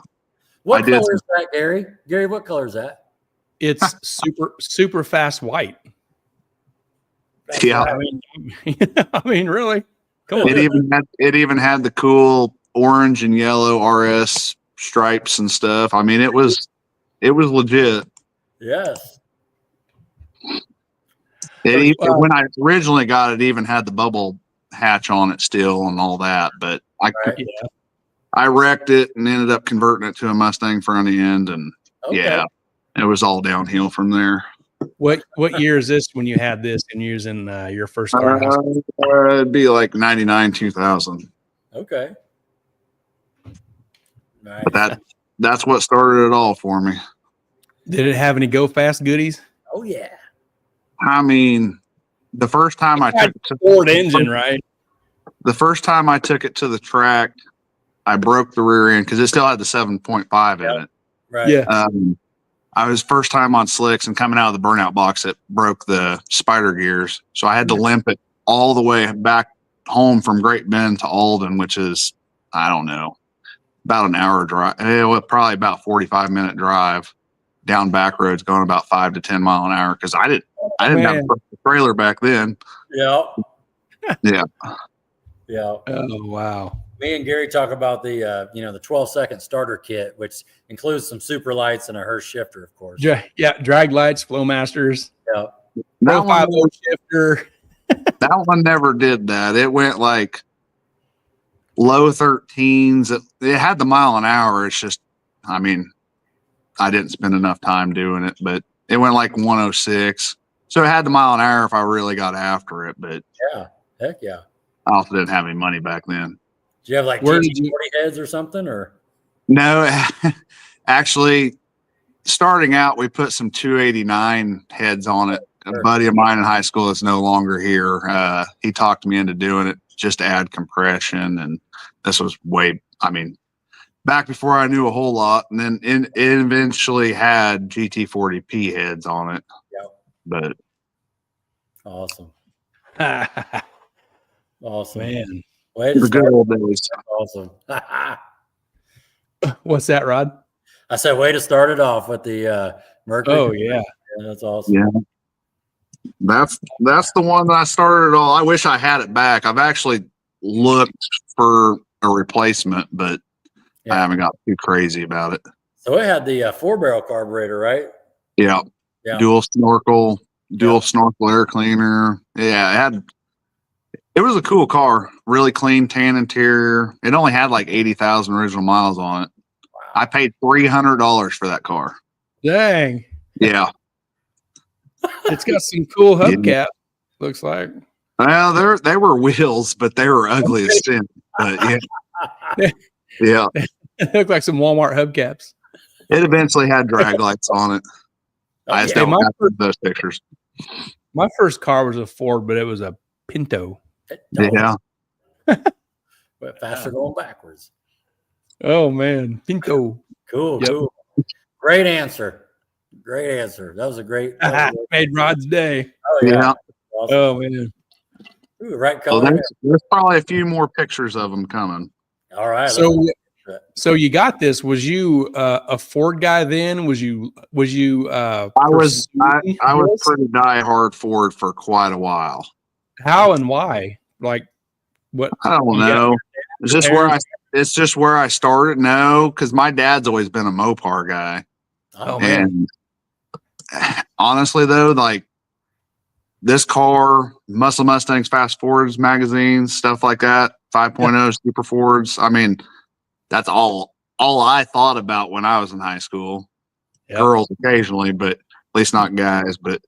What color is that, Gary? Gary, what color is that? It's super fast white. Yeah. I mean, really? Come on. It even had the cool orange and yellow RS stripes and stuff. I mean, it was legit. Yes. When I originally got it, even had the bubble hatch on it still and all that, but I wrecked it and ended up converting it to a Mustang front end, and it was all downhill from there. What year is this when you had this and using your first car? It'd be like 99, 2000. Okay. Nice. That's what started it all for me. Did it have any go fast goodies? Oh yeah. I mean, the first time I took it to Ford engine, right? The first time I took it to the track, I broke the rear end because it still had the 7.5 in it. Right. Yeah. I was first time on slicks and coming out of the burnout box, it broke the spider gears. So I had to limp it all the way back home from Great Bend to Alden, which is, I don't know, about an hour drive. It was probably about 45-minute drive down back roads going about 5 to 10 mile an hour. Cause I didn't have a trailer back then. Yeah. Yeah. Yeah. Oh, wow. Me and Gary talk about the the 12-second starter kit, which includes some super lights and a Hurst shifter, of course. Yeah, drag lights, Flowmasters. Yeah. Profile shifter. That one never did that. It went like low 13s. It had the mile an hour. It's just, I mean, I didn't spend enough time doing it, but it went like 106. So it had the mile an hour if I really got after it. But yeah, heck yeah. I also didn't have any money back then. Do you have like GT40 heads or something, or? No, actually, starting out, we put some 289 heads on it. A buddy of mine in high school that's no longer here, he talked me into doing it just to add compression. And this was back before I knew a whole lot. And then it eventually had GT40P heads on it. Yeah. But awesome. Awesome, man. Way to good old days. Awesome. What's that, Rod? I said, way to start it off with the Mercury. Oh yeah, that's awesome. Yeah. That's the one that I started it all. I wish I had it back. I've actually looked for a replacement, but I haven't got too crazy about it. So it had the 4-barrel carburetor, right? Yeah. Dual snorkel air cleaner. Yeah, it was a cool car. Really clean tan interior. It only had like 80,000 original miles on it. Wow. I paid $300 for that car. Dang. Yeah. It's got some cool hubcap, looks like. Well, they were wheels, but they were ugly as sin. But yeah. Yeah. They look like some Walmart hubcaps. It eventually had drag lights on it. I just don't have those pictures. My first car was a Ford, but it was a Pinto. Yeah. But faster going backwards. Oh, man. Pinto. Cool, cool. Great answer. Great answer. That was a great. Made Rod's day. Oh, yeah. Awesome. Oh, man. Ooh, right color. So there's probably a few more pictures of them coming. All right. So you got this. Was you a Ford guy then? Was you I was pretty diehard Ford for quite a while. How and why? Like what? I don't know. It's just where I started. No, because my dad's always been a Mopar guy. Oh, man. And honestly though, like this car, Muscle Mustangs, Fast Fords magazines, stuff like that, 5.0 Super Fords. I mean, that's all I thought about when I was in high school. Yep. Girls occasionally, but at least not guys. But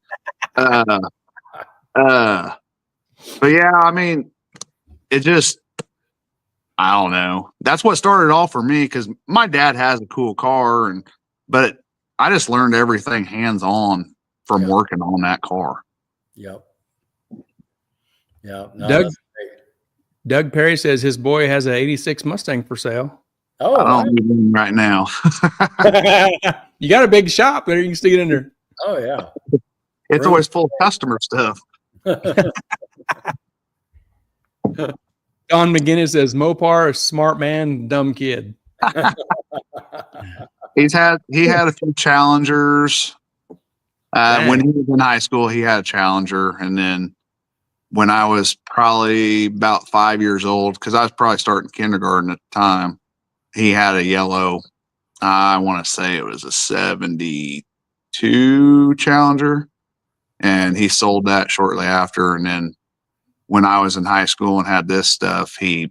but yeah, I mean, it just, I don't know. That's what started it all for me, because my dad has a cool car, but I just learned everything hands on from working on that car. Yep. Yeah. No, Doug Perry says his boy has an '86 Mustang for sale. Oh, I don't need one right now. You got a big shop there. You can stick it in there. Oh, yeah. It's always full of customer stuff. Don McGinnis says Mopar, smart man, dumb kid. He had a few Challengers. When he was in high school, he had a Challenger, and then when I was probably about 5 years old, because I was probably starting kindergarten at the time, he had a yellow. I want to say it was a '72 Challenger, and he sold that shortly after. And then when I was in high school and had this stuff, he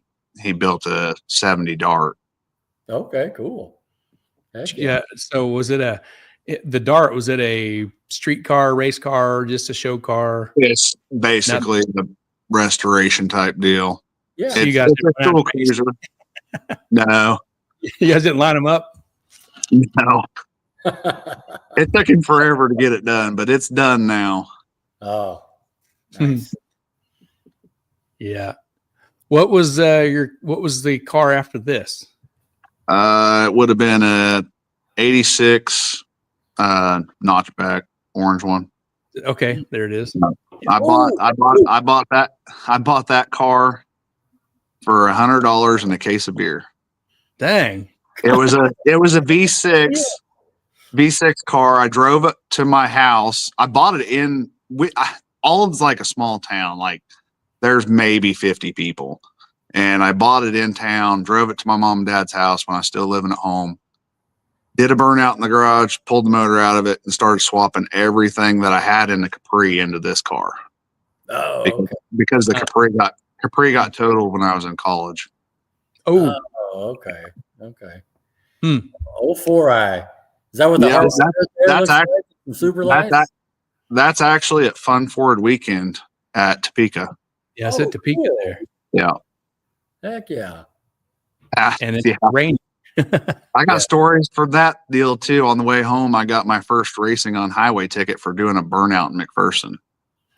built a '70 Dart. Okay, cool. Yeah. So was it the Dart? Was it a street car, race car, just a show car? It's basically the restoration type deal. Yeah. So you guys it's a cool cruiser. No. You guys didn't line them up? No. It took him forever to get it done, but it's done now. Oh, nice. Yeah. What was the car after this? It would have been a '86 notchback orange one. Okay, there it is. I bought that car for $100 and a case of beer. Dang. It was a V6 car. I drove it to my house. I bought it in Ald's like a small town. Like there's maybe 50 people. And I bought it in town, drove it to my mom and dad's house when I was still living at home. Did a burnout in the garage, pulled the motor out of it, and started swapping everything that I had in the Capri into this car. Oh, because the Capri got totaled when I was in college. Oh, okay. Old 4i. Is that what the that's actually super lights? That's actually at Fun Ford Weekend at Topeka. Yeah, it's at Topeka there. Yeah. Heck yeah. And it's raining. I got stories for that deal too. On the way home, I got my first racing on highway ticket for doing a burnout in McPherson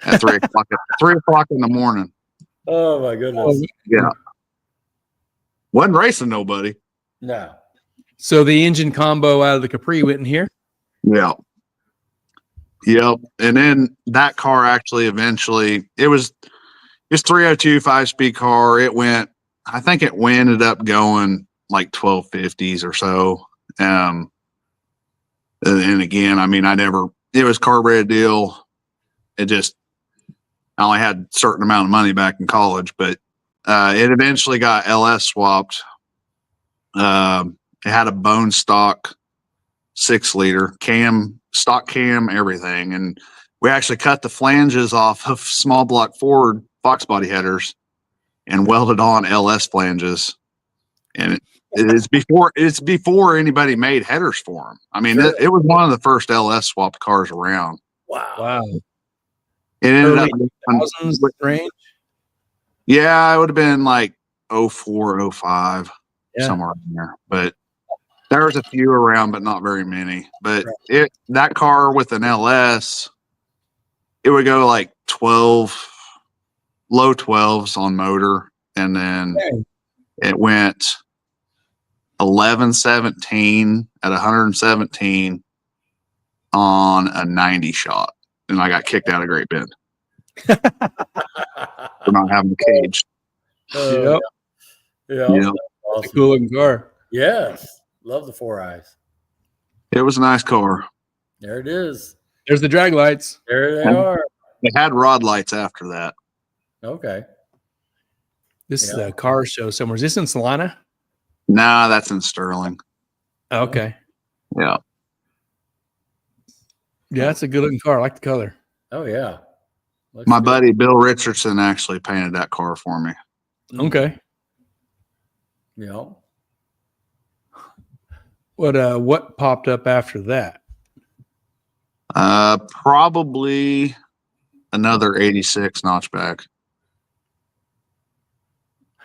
at 3 o'clock. 3 o'clock in the morning. Oh my goodness. Yeah. Wasn't racing nobody. No. So the engine combo out of the Capri went in here? Yeah. Yep. And then that car actually eventually, it's 302 5-speed car. I think it ended up going like 1250s or so. And again, I mean, it was carbureted deal. I only had a certain amount of money back in college, but it eventually got LS swapped. It had a bone stock 6-liter stock cam, everything. And we actually cut the flanges off of small block Ford Fox body headers and welded on LS flanges. And it's before anybody made headers for them. I mean, Sure. it was one of the first LS swapped cars around. Wow. It ended Early up thousands range. Yeah, it would have been like 04, 05, somewhere in there. But there was a few around, but not very many. But that car with an LS, it would go like 12, low 12s on motor, and then it went 11, 17 at 117 on a 90 shot, and I got kicked out of Great Bend for not having a cage. Yep. Yeah. Yep. Awesome. Cool looking car. Yes. Love the 4 eyes. It was a nice car. There it is. There's the drag lights. There they are. It had rod lights after that. Okay. This is a car show somewhere. Is this in Salina? Nah, that's in Sterling. Okay. Yeah. Yeah, that's a good looking car. I like the color. Oh, yeah. Looks My good. buddy Bill Richardson actually painted that car for me. Okay. Yeah. What popped up after that? Probably another 86 notchback.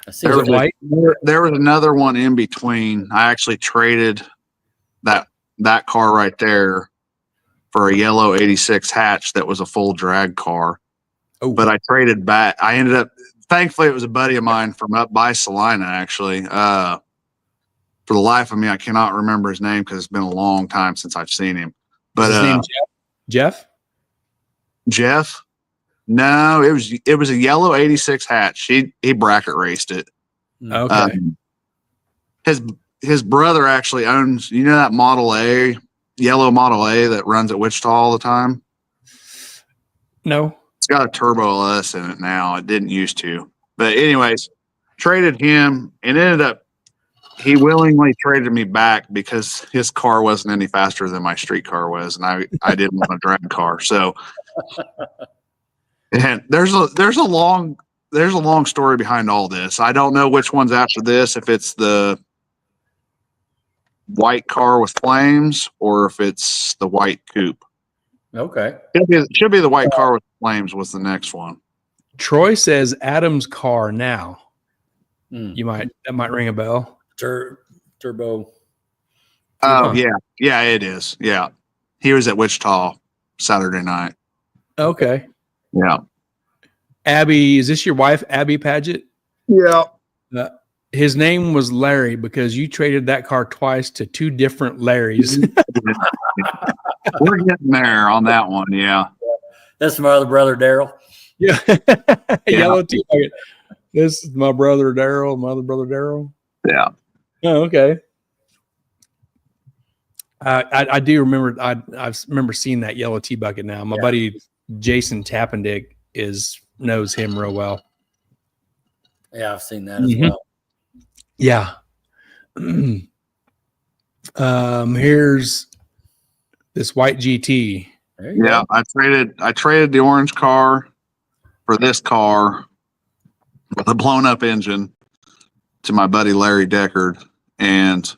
I see. Was it white? There was another one in between. I actually traded that car right there for a yellow 86 hatch that was a full drag car. Oh. But I traded back. I ended up, thankfully, it was a buddy of mine from up by Salina, actually. For the life of me, I cannot remember his name because it's been a long time since I've seen him. But Is his name Jeff? Jeff? No, it was a yellow 86 hatch. He bracket raced it. Okay. His brother actually owns, that Model A, yellow Model A that runs at Wichita all the time? No. It's got a turbo LS in it now. It didn't used to. But anyways, traded him and ended up, he willingly traded me back because his car wasn't any faster than my street car was, and I didn't want a drag car. So, and there's a long story behind all this. I don't know which one's after this, if it's the white car with flames or if it's the white coupe. Okay. It should be the white car with flames was the next one. Troy says Adam's car now. Mm. That might ring a bell. Turbo. Oh, yeah, it is. Yeah. He was at Wichita Saturday night. Okay. Yeah. Abby, is this your wife, Abby Padgett? Yeah. His name was Larry because you traded that car twice to 2 different Larrys. We're getting there on that one. Yeah. That's my other brother, Daryl. Yeah. Yellow T-Bucket. This is my brother, Daryl. My other brother, Daryl. Yeah. Oh, okay. I do remember. I remember seeing that yellow T-Bucket now. My buddy Jason Tappendick knows him real well. Yeah, I've seen that as well. Yeah. Here's this white GT. Yeah, I traded the orange car for this car with a blown up engine to my buddy Larry Deckard, and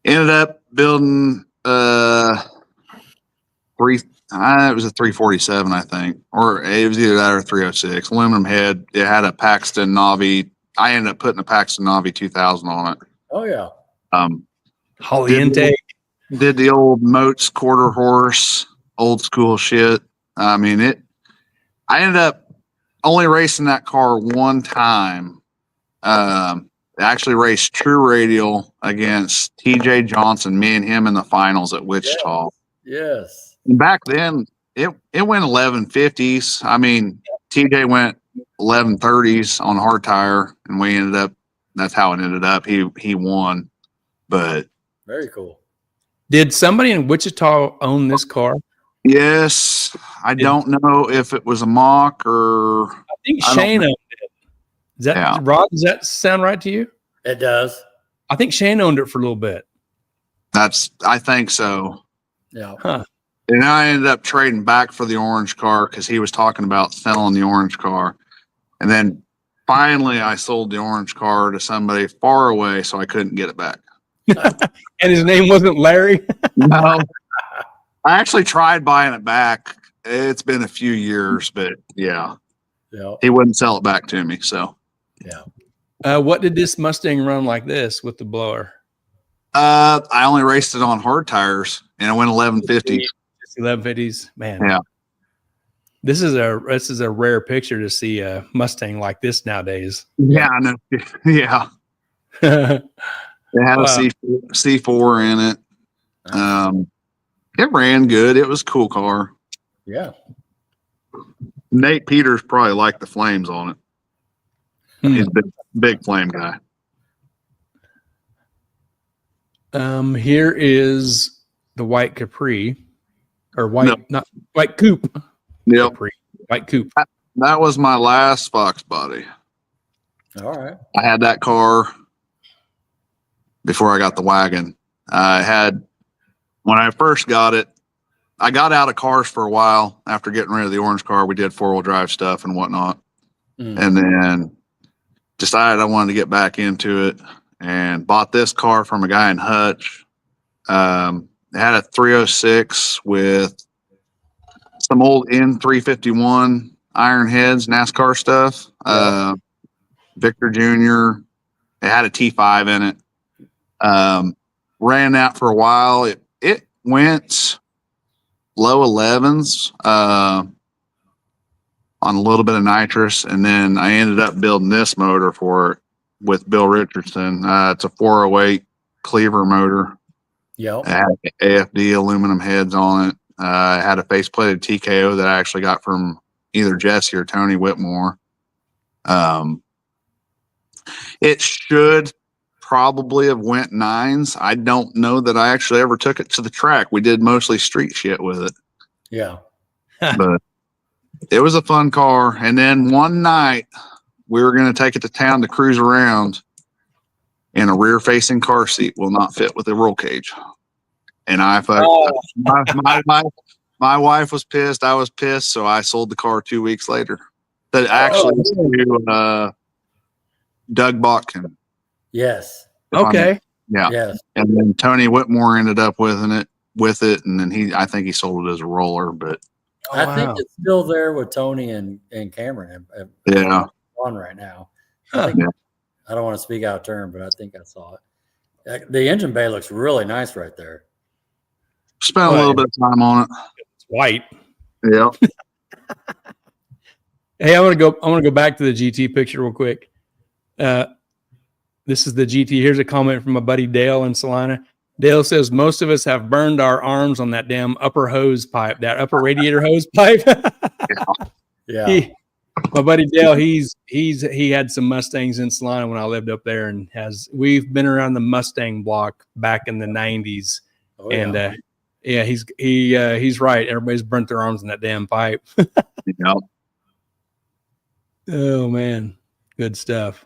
ended up building it was a 347, I think, or it was either that or 306 aluminum head. It had a Paxton Navi. I ended up putting a Paxton Navi 2000 on it. Oh yeah. Holly intake. Did the old Moats quarter horse, old school shit. I mean I ended up only racing that car one time. Actually raced True Radial against TJ Johnson, me and him in the finals at Wichita. Yes. And back then it went 1150s. I mean, TJ went 1130s on hard tire, and that's how it ended up. He won. But very cool. Did somebody in Wichita own this car? Yes. I don't know if it was a mock or. I think Shane owned it. Is that Rod? Does that sound right to you? It does. I think Shane owned it for a little bit. I think so. Yeah. Huh. And I ended up trading back for the orange car because he was talking about selling the orange car. And then finally I sold the orange car to somebody far away, so I couldn't get it back. And his name wasn't Larry? No. I actually tried buying it back. It's been a few years, but yeah. He wouldn't sell it back to me. So yeah. What did this Mustang run like this with the blower? I only raced it on hard tires and it went 1150. 1150s, man. Yeah. This is a rare picture to see a Mustang like this nowadays. Yeah, I know. Yeah. It had a C4 in it. It ran good. It was a cool car. Yeah. Nate Peters probably liked the flames on it. He's a big flame guy. Here is the white Capri, or not white coupe. Yep. Capri, white coupe. That was my last Fox body. All right. I had that car before I got the wagon. When I first got it, I got out of cars for a while after getting rid of the orange car. We did 4-wheel drive stuff and whatnot. And then decided I wanted to get back into it and bought this car from a guy in Hutch. It had a 306 with some old N351 iron heads, NASCAR stuff. Victor Jr. It had a T5 in it. Ran that for a while. It went low 11s on a little bit of nitrous, and then I ended up building this motor for it with Bill Richardson. It's a 408 cleaver motor. Yep. It had AFD aluminum heads on it. It had a faceplated TKO that I actually got from either Jesse or Tony Whitmore. It should probably have went 9s. I don't know that I actually ever took it to the track. We did mostly street shit with it. Yeah. But it was a fun car. And then one night we were going to take it to town to cruise around, and a rear facing car seat will not fit with the roll cage. And my wife was pissed. I was pissed. So I sold the car 2 weeks later. That actually to Doug Botkin. Yes. Okay. Yeah. Yes. And then Tony Whitmore ended up with it. And then I think he sold it as a roller, but I think it's still there with Tony and Cameron. Yeah. On right now. I don't want to speak out of turn, but I think I saw it. The engine bay looks really nice right there. Spent a little bit of time on it. It's white. Yeah. Hey, I want to go back to the GT picture real quick. This is the GT. Here's a comment from my buddy Dale in Salina. Dale says, most of us have burned our arms on that damn upper hose pipe, that upper radiator hose pipe. Yeah. My buddy Dale, he had some Mustangs in Salina when I lived up there, and we've been around the Mustang block back in the 90s. Oh, yeah. And he's right. Everybody's burnt their arms in that damn pipe. Yeah. Oh man, good stuff.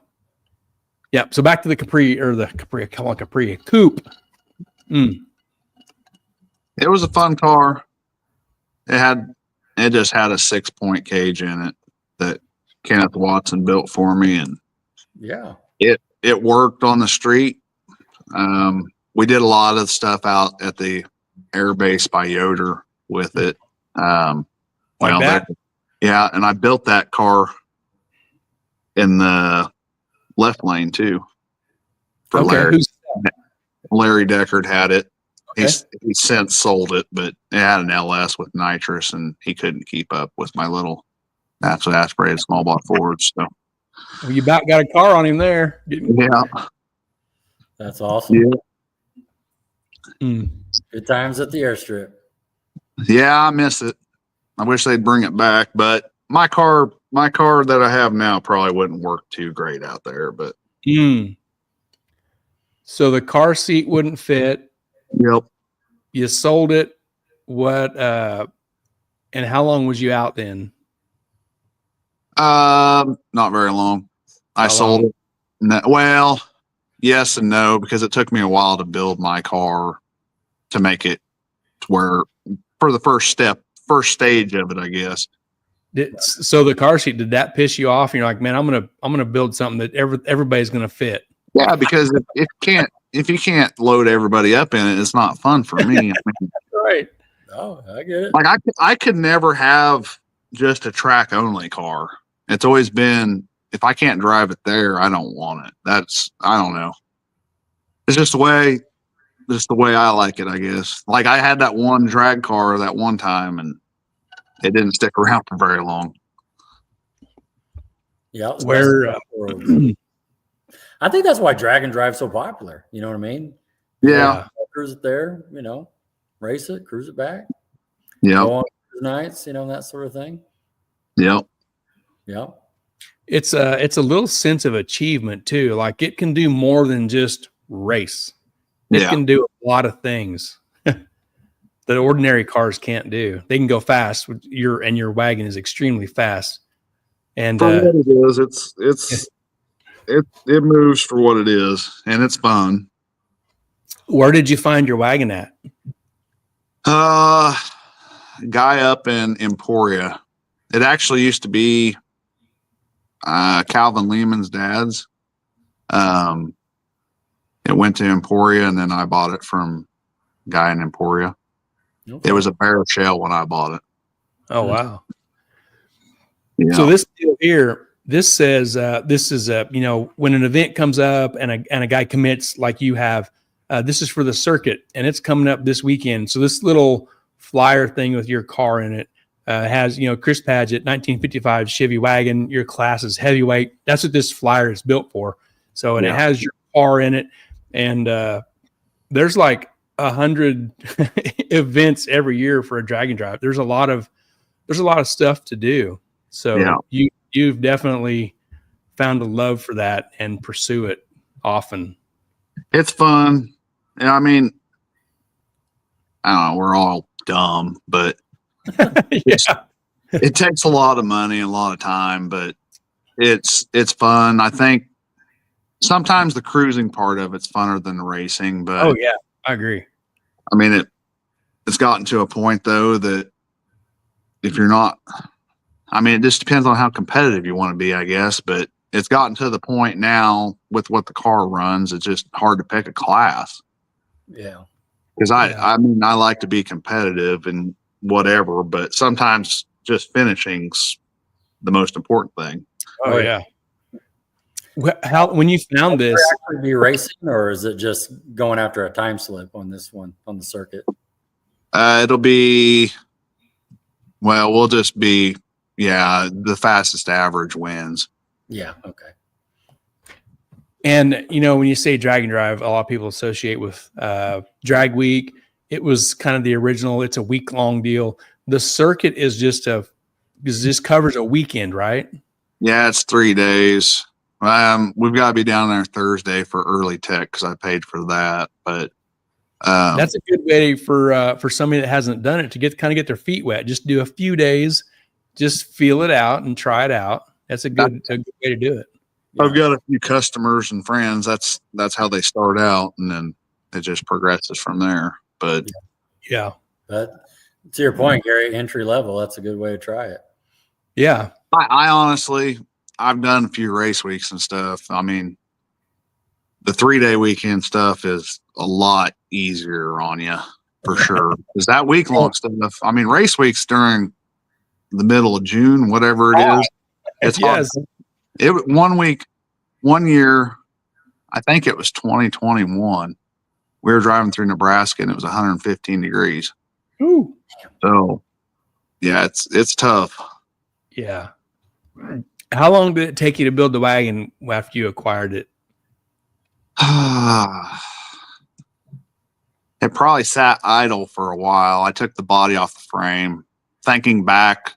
Yeah. So back to the Capri coupe. It was a fun car. It just had a 6-point cage in it that Kenneth Watson built for me, and it worked on the street. We did a lot of stuff out at the air base by Yoder with it. And I built that car in the left lane too for Larry. Larry Deckard had it. Okay. He's since sold it, but it had an LS with nitrous, and he couldn't keep up with my little naturally aspirated small block Fords. So you about got a car on him there. Yeah, that's awesome. Yeah. Good times at the airstrip. Yeah, I miss it. I wish they'd bring it back, but my car that I have now probably wouldn't work too great out there. But so the car seat wouldn't fit. Yep. You sold it. What And how long was you out then? Not very long. I sold it. No, well, yes and no, because it took me a while to build my car to make it to where for the first stage of it, I guess. So the car seat, did that piss you off? And you're like, man, I'm gonna build something that everybody's gonna fit. Yeah, because if you can't load everybody up in it, it's not fun for me. I mean, Right. Oh, I get it. like I could never have just a track only car. It's always been, if I can't drive it there, I don't want it. I don't know. It's just the way I like it, I guess. Like I had that one drag car that one time and it didn't stick around for very long. Yeah. Where I think that's why drag and drive's so popular. You know what I mean? Yeah. Cruise it there, race it, cruise it back. Yeah. Go on cruise nights, that sort of thing. Yep. Yeah. it's a little sense of achievement too. Like it can do more than just race. It can do a lot of things that ordinary cars can't do. They can go fast. Your wagon is extremely fast. And for what it is, it moves for what it is, and it's fun. Where did you find your wagon at? Guy up in Emporia. It actually used to be Calvin Lehman's dad's. It went to Emporia, and then I bought it from a guy in Emporia. Okay. It was a bare shell when I bought it. Oh wow! Yeah. So this deal here, this says this is when an event comes up and a guy commits like you have, this is for the circuit and it's coming up this weekend. So this little flyer thing with your car in it has Chris Padgett 1955 Chevy wagon. Your class is heavyweight. That's what this flyer is built for. So and it has your car in it, and there's like 100 events every year for a drag and drive. There's a lot of stuff to do. So you've definitely found a love for that and pursue it often. It's fun. And I mean, I don't know, we're all dumb, but it takes a lot of money and a lot of time, but it's fun. I think sometimes the cruising part of it's funner than the racing, but oh yeah, I agree. I mean, it's gotten to a point though that if you're not, I mean, it just depends on how competitive you want to be, I guess, but it's gotten to the point now with what the car runs, it's just hard to pick a class. Yeah. Because I mean, I like to be competitive and whatever, but sometimes just finishing's the most important thing. Oh yeah. When you found this, be racing, or is it just going after a time slip on this one on the circuit? It'll be, well, we'll just be, the fastest average wins. Yeah. Okay. And when you say drag and drive, a lot of people associate with drag week. It was kind of the original. It's a week-long deal. The circuit is just this covers a weekend, right? Yeah, it's 3 days. We've got to be down there Thursday for early tech because I paid for that. But that's a good way for somebody that hasn't done it to get their feet wet. Just do a few days, just feel it out and try it out. That's a good way to do it. I've got a few customers and friends. That's how they start out, and then it just progresses from there. But but to your point, Gary, entry level, that's a good way to try it. Yeah, I honestly, I've done a few race weeks and stuff. I mean, the 3-day weekend stuff is a lot easier on you for sure. Because that week long stuff, I mean, race weeks during the middle of June, whatever it is, it's hard. It 1 week, 1 year, I think it was 2021. We were driving through Nebraska and it was 115 degrees. Ooh. So, yeah, it's tough. Yeah. How long did it take you to build the wagon after you acquired it? It probably sat idle for a while. I took the body off the frame. Thinking back,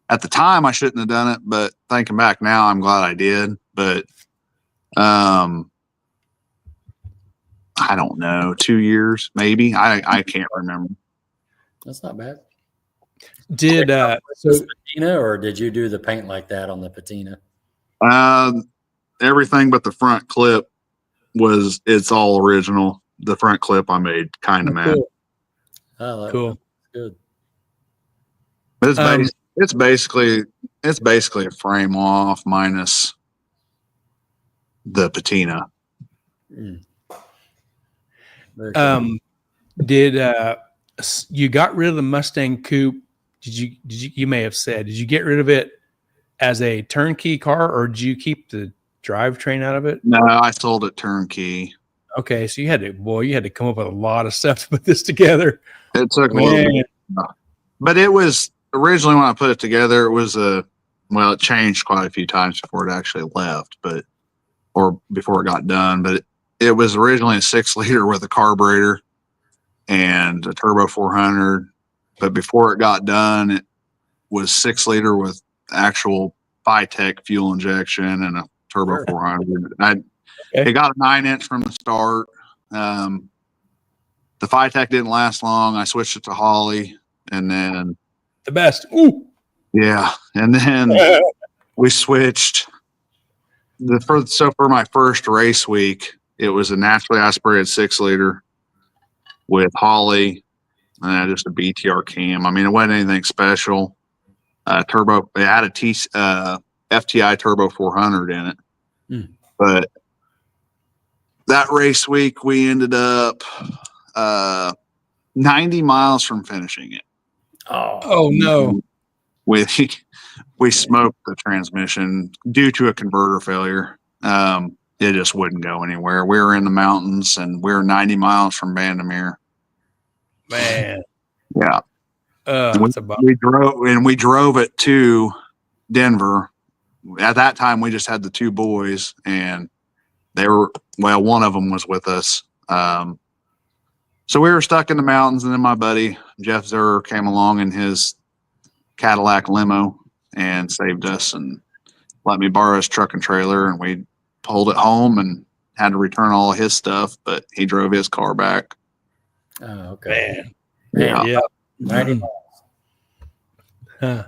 at the time, I shouldn't have done it, but thinking back now, I'm glad I did. But I don't know, 2 years, maybe. I can't remember. That's not bad. Did this patina, or did you do the paint like that on the patina? Everything but the front clip it's all original. The front clip I made kind of mad. Cool. Oh, cool. Good. But it's basically a frame off minus the patina. Cool. Did you got rid of the Mustang Coupe? You may have said, did you get rid of it as a turnkey car, or did you keep the drivetrain out of it? No, I sold it turnkey. Okay, so you had to come up with a lot of stuff to put this together. It took a little bit. But it was originally, when I put it together, it changed quite a few times before it actually left, or before it got done. But it was originally a 6-liter with a carburetor and a turbo 400. But before it got done, it was 6-liter with actual Phytech fuel injection and a turbo 400. It got a 9-inch from the start. The Phytech didn't last long. I switched it to Holly, and then the best. Ooh. Yeah, and then we switched. For my first race week, it was a naturally aspirated 6-liter with Holly and just a BTR cam. I mean, it wasn't anything special. Turbo. It had a FTI Turbo 400 in it, but that race week we ended up 90 miles from finishing it. Oh no. We smoked the transmission due to a converter failure. It just wouldn't go anywhere. We were in the mountains, and we were 90 miles from Vandermeer. Man. Yeah. We drove it to Denver. At that time, we just had the 2 boys, and one of them was with us. So we were stuck in the mountains, and then my buddy Jeff Zerr came along in his Cadillac limo and saved us and let me borrow his truck and trailer, and we pulled it home and had to return all of his stuff, but he drove his car back. Oh, okay. Man. Yeah. 90 miles.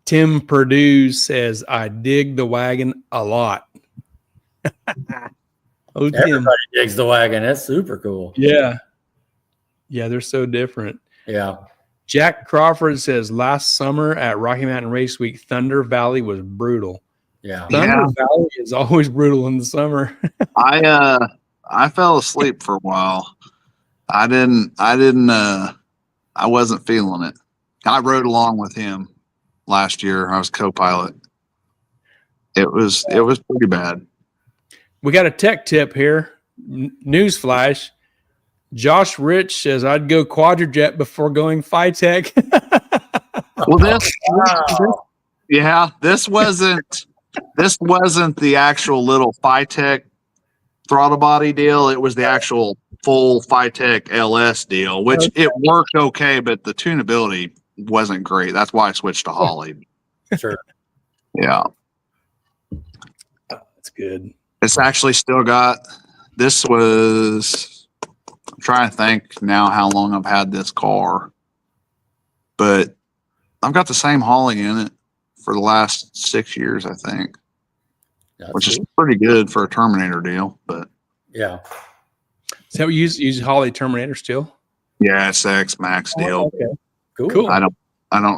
Tim Purdue says, I dig the wagon a lot. Everybody digs the wagon. That's super cool. Yeah. Yeah, they're so different. Yeah. Jack Crawford says, last summer at Rocky Mountain Race Week, Thunder Valley was brutal. Yeah. Thunder Valley is always brutal in the summer. I fell asleep for a while. I wasn't feeling it. I rode along with him last year. I was co-pilot. It was pretty bad. We got a tech tip here. Newsflash. Josh Rich says, I'd go Quadrajet before going Phytech. Well, this wasn't the actual little Phytech throttle body deal. It was the actual full Phytech LS deal, which it worked okay, but the tunability wasn't great. That's why I switched to Holly. Sure. Yeah. That's good. It's actually still got, I'm trying to think now how long I've had this car, but I've got the same Holly in it for the last 6 years, I think. Which is pretty good for a Terminator deal, but yeah. So you use Holly Terminator still? Yeah, it's the X Max deal. Okay. Cool. I don't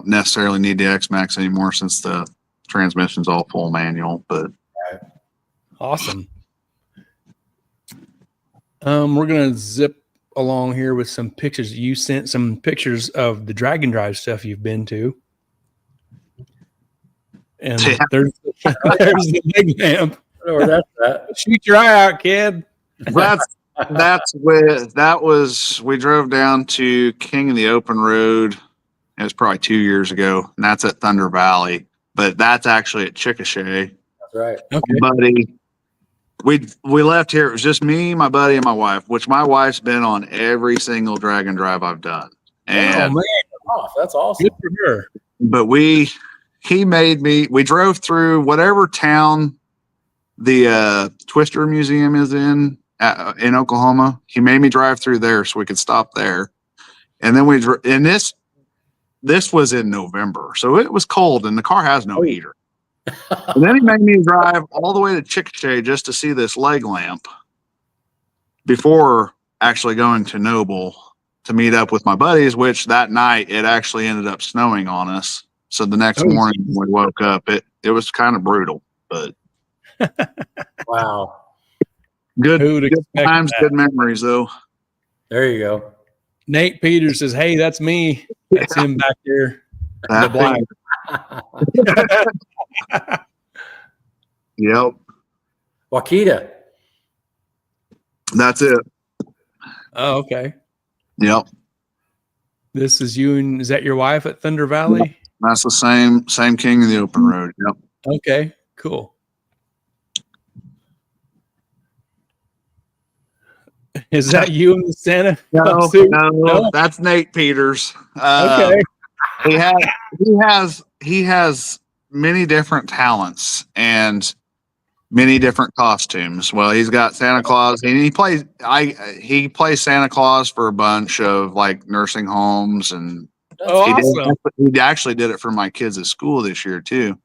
necessarily need the X Max anymore since the transmission's all full manual, but awesome. We're gonna zip along here with some pictures. You sent some pictures of the drag and drive stuff you've been to. And there's the big lamp. Oh, that's that. Shoot your eye out, kid. We drove down to King of the Open Road. It was probably 2 years ago, and that's at Thunder Valley. But that's actually at Chickasha. That's right. Okay. Buddy, we left here. It was just me, my buddy, and my wife. Which my wife's been on every single drag and drive I've done. And that's awesome. Good for her. But we drove through whatever town the Twister Museum is in Oklahoma. He made me drive through there so we could stop there. And then this this was in November, so it was cold, and the car has no heater. And then he made me drive all the way to Chickasha just to see this leg lamp before actually going to Noble to meet up with my buddies, which that night it actually ended up snowing on us. So the next morning when we woke up, it was kind of brutal, but wow. Good times, good memories though. There you go. Nate Peters says, "Hey, that's me. That's him back there." The black. Yep. Wakita. That's it. Oh, okay. Yep. This is you, and is that your wife at Thunder Valley? Yep. That's the same King of the Open Road. Yep. Okay, cool. Is that you in the Santa? No, that's Nate Peters. Okay. He has many different talents and many different costumes. Well, he's got Santa Claus, and he plays Santa Claus for a bunch of like nursing homes, and he actually did it for my kids at school this year too.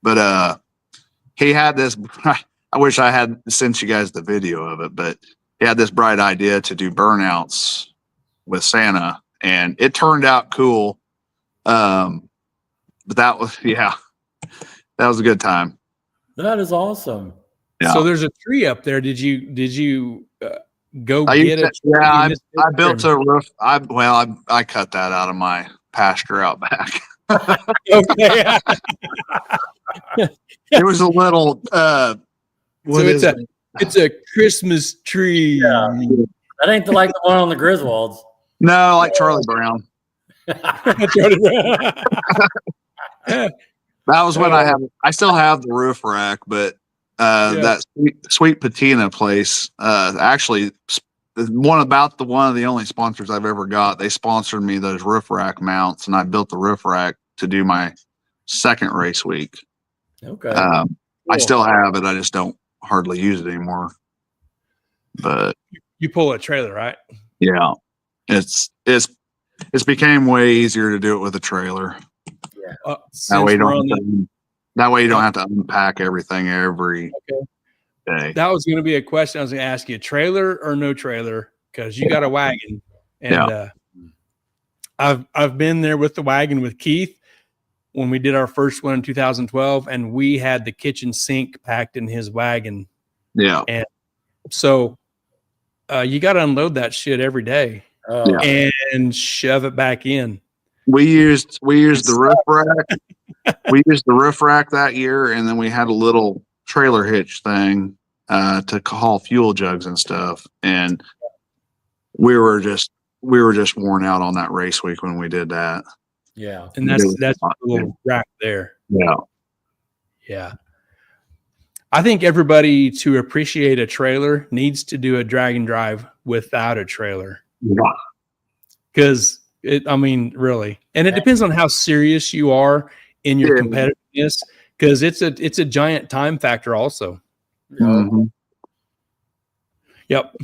But he had this. I wish I had sent you guys the video of it, but he had this bright idea to do burnouts with Santa, and it turned out cool. But that was that was a good time. That is awesome. Yeah. So there's a tree up there. Did you go get it? Yeah, I built a roof. I cut that out of my pasture out back. Okay. It was a little. It's a Christmas tree. Yeah. That ain't like the one on the Griswolds. No, like Charlie Brown. That was when I still have the roof rack, but that sweet patina place, actually one of the only sponsors I've ever got. They sponsored me those roof rack mounts, and I built the roof rack to do my second race week. Okay. Cool. I still have it. I just don't hardly use it anymore. But you pull a trailer, right? Yeah, it's became way easier to do it with a trailer. Yeah. That way you don't have to unpack everything every day. That was going to be a question I was going to ask you: trailer or no trailer? Because you got a wagon, and I've been there with the wagon with Keith when we did our first one in 2012, and we had the kitchen sink packed in his wagon. Yeah, and so you got to unload that shit every day and shove it back in. We used the roof rack. We used the roof rack that year, and then we had a little trailer hitch thing to haul fuel jugs and stuff. And we were just worn out on that race week when we did that. Yeah, and that's a little rack there. Yeah. I think everybody, to appreciate a trailer, needs to do a drag and drive without a trailer. Yeah, because really, and it depends on how serious you are in your competitiveness, because it's a giant time factor also. Mm-hmm. Yep.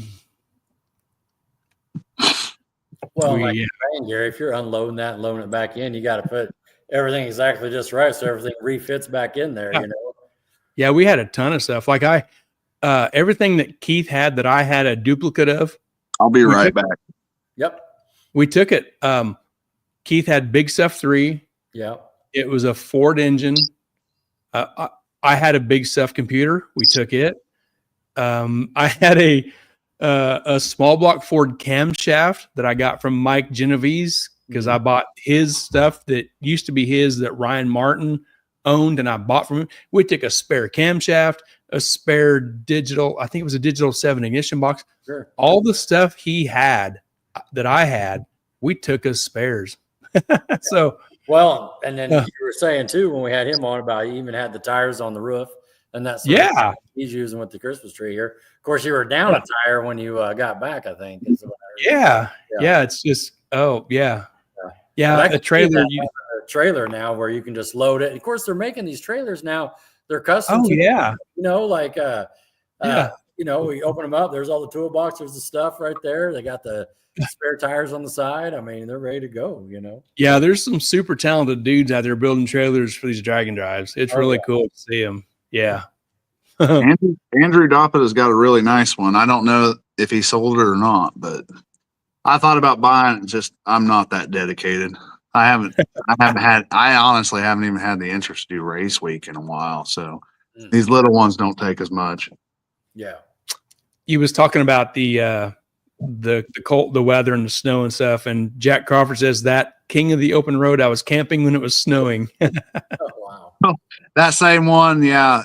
Well, like you're saying, Gary, if you're unloading that and loading it back in, you got to put everything exactly just right so everything refits back in there. You know. Yeah, we had a ton of stuff. Like everything that Keith had that I had a duplicate of. I'll be right back. Yep. We took it. Keith had Big Stuff 3. Yeah. It was a Ford engine. I had a Big Stuff computer. We took it. I had a small block Ford camshaft that I got from Mike Genovese because I bought his stuff that used to be his that Ryan Martin owned, and I bought from him. We took a spare camshaft, a spare digital, I think it was a digital 7 ignition box. Sure. All the stuff he had that I had, we took as spares. So well, and then you were saying too when we had him on about he even had the tires on the roof, and that's he's using with the Christmas tree here. Of course, you were down a tire when you got back, I think. Yeah. It's just a trailer. A trailer now where you can just load it. Of course, they're making these trailers now. They're custom. Oh, yeah. You know, like you know, we open them up. There's all the toolbox. There's the stuff right there. They got the spare tires on the side. I mean, they're ready to go, you know. Yeah, there's some super talented dudes out there building trailers for these dragon drives. It's really cool to see them. Yeah. Andrew Doppett has got a really nice one. I don't know if he sold it or not, but I thought about buying it. Just I'm not that dedicated. I honestly haven't even had the interest to do race week in a while. So these little ones don't take as much. Yeah. He was talking about the cold, the weather and the snow and stuff. And Jack Crawford says that king of the open road, I was camping when it was snowing. Oh, wow. That same one. Yeah.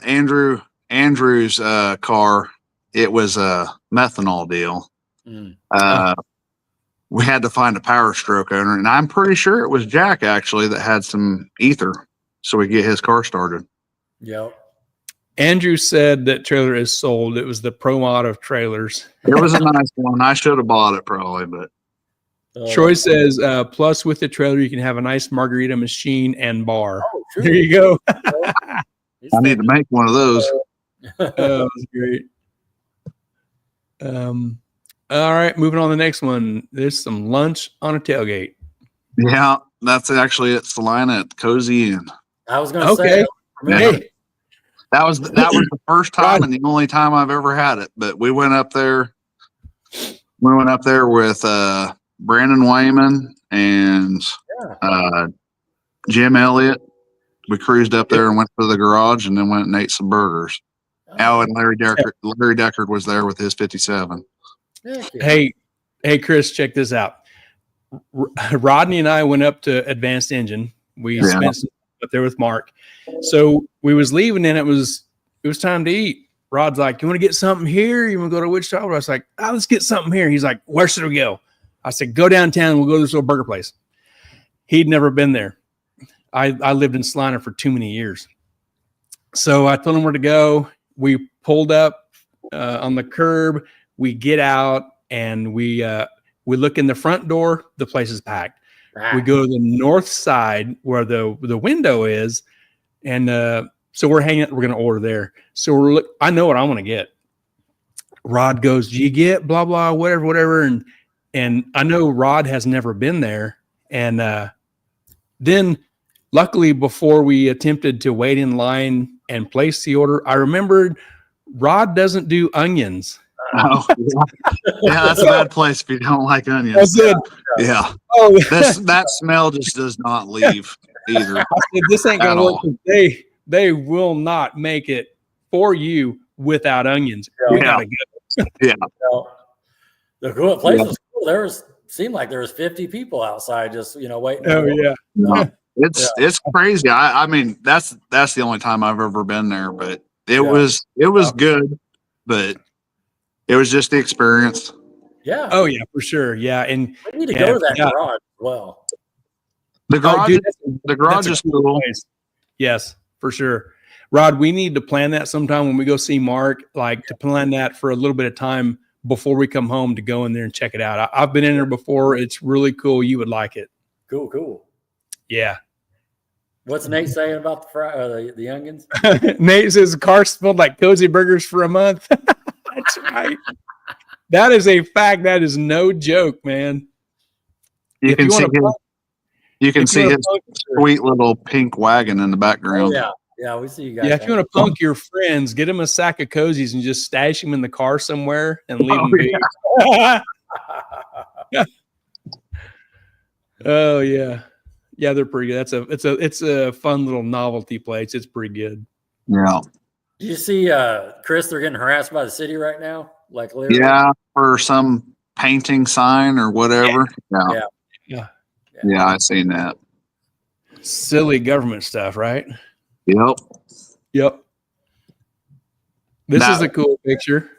Andrew's car, it was a methanol deal. We had to find a Power Stroke owner, and I'm pretty sure it was Jack actually that had some ether so we get his car started. Yep. Andrew said that trailer is sold. It was the Pro Mod of trailers. It was a nice one. I should have bought it probably, but Troy says, plus with the trailer, you can have a nice margarita machine and bar. Oh, true. There you go. I need to make one of those. That was great. All right, moving on to the next one. There's some lunch on a tailgate. Yeah, that's actually at Salina at Cozy Inn. I was going to say. Hey. That was the first time and the only time I've ever had it. But we went up there. We went up there with Brandon Wayman and Jim Elliott. We cruised up there and went to the garage and then went and ate some burgers. Oh, and Larry Deckard was there with his 57. Hey, Chris, check this out. Rodney and I went up to Advanced Engine. We spent some up there with Mark. So we was leaving and it was time to eat. Rod's like, you want to get something here? You want to go to Wichita? I was like, let's get something here. He's like, where should we go? I said, go downtown. We'll go to this little burger place. He'd never been there. I lived in Salina for too many years. So I told him where to go. We pulled up on the curb. We get out and we look in the front door. The place is packed. We go to the north side where the window is. And so we're hanging out. We're going to order there. So I know what I want to get. Rod goes, do you get blah, blah, whatever. And I know Rod has never been there. And then luckily before we attempted to wait in line and place the order, I remembered Rod doesn't do onions. Oh, yeah, that's a bad place if you don't like onions. Yeah. Oh, that smell just does not leave either. I said, this ain't gonna work. They will not make it for you without onions. We gotta go. Yeah. The cool place was cool. Seemed like there was 50 people outside just waiting. Oh yeah. No, it's crazy. I mean that's the only time I've ever been there, but it was good, but it was just the experience. Yeah. Oh yeah, for sure. Yeah, and we need to go to that garage as well. The garage is cool. Yes, for sure. Rod, we need to plan that sometime when we go see Mark, like to plan that for a little bit of time before we come home to go in there and check it out. I've been in there before. It's really cool. You would like it. Cool. Yeah. What's Nate saying about the onions? Nate says the car smelled like Cozy Burgers for a month. That's right. That is a fact. That is no joke, man. You can see his sweet little pink wagon in the background. Oh, yeah, we see you guys. Yeah, if you want to punk your friends, get them a sack of Cozies and just stash them in the car somewhere and leave them be. Oh yeah. Yeah, they're pretty good. It's a fun little novelty place. It's pretty good. Yeah. Do you see Chris, they're getting harassed by the city right now? Like literally? Yeah, for some painting sign or whatever. Yeah, I've seen that. Silly government stuff, right? Yep. This is a cool picture.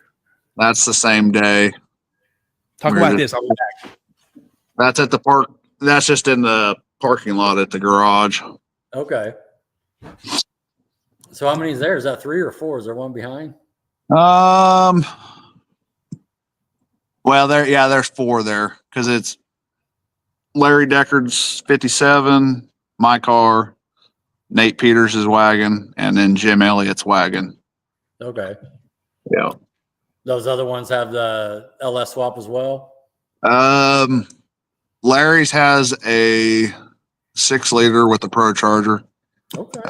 That's the same day. Talk about this. I'll be back. That's at the park. That's just in the parking lot at the garage. Okay. So how many is there? Is that 3 or 4? Is there one behind? Well, there's 4 there because it's Larry Deckard's 57, my car, Nate Peters' wagon, and then Jim Elliott's wagon. Okay. Yeah. Those other ones have the LS swap as well? Larry's has a 6-liter with the Pro Charger. Okay.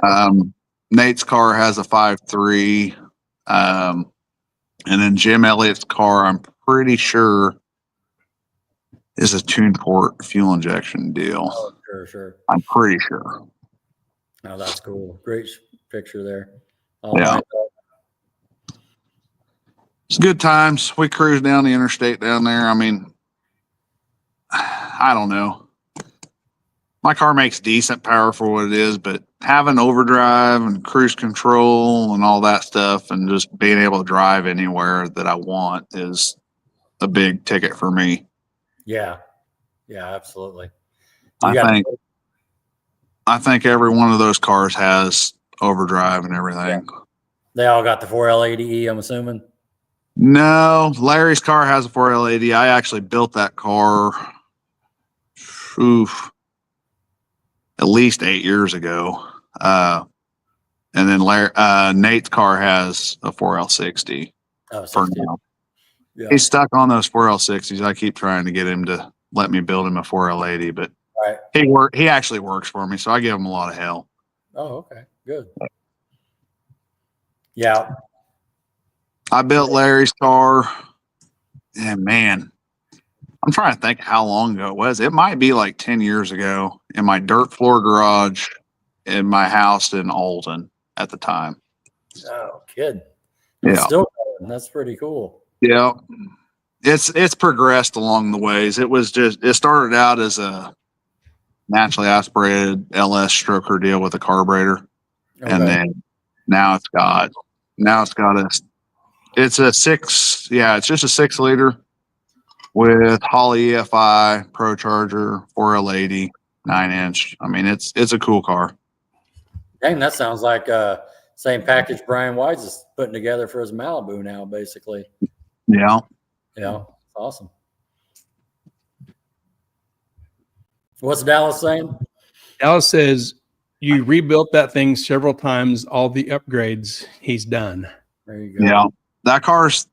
Nate's car has a 5.3. And then Jim Elliott's car, I'm pretty sure, is a tune port fuel injection deal. Oh, sure. I'm pretty sure. Oh, that's cool. Great picture there. Yeah. It's good times. We cruise down the interstate down there. I mean, I don't know. My car makes decent power for what it is, but having overdrive and cruise control and all that stuff and just being able to drive anywhere that I want is a big ticket for me. Yeah. Yeah, absolutely. I think every one of those cars has overdrive and everything. Yeah. They all got the 4L80E, I'm assuming. No, Larry's car has a 4L80. I actually built that car at least 8 years ago. And then Nate's car has a 4L60. Oh, for now. Yeah. He's stuck on those 4L60s. I keep trying to get him to let me build him a 4L80, but he actually works for me, so I give him a lot of hell. Oh, okay. Good. Yeah. I built Larry's car, and man, I'm trying to think how long ago it was. It might be like 10 years ago in my dirt floor garage in my house in Alton at the time. Oh, kid. Yeah. Still going. That's pretty cool. Yeah. It's progressed along the ways. It started out as a naturally aspirated LS stroker deal with a carburetor. Okay. And then now it's got it's just a 6-liter with Holley EFI, Pro Charger, 4L80, 9-inch. I mean, it's a cool car. Dang, that sounds like same package Brian Wise is putting together for his Malibu now, basically. Yeah. Yeah, awesome. What's Dallas saying? Dallas says you rebuilt that thing several times, all the upgrades he's done. There you go. Yeah. That car's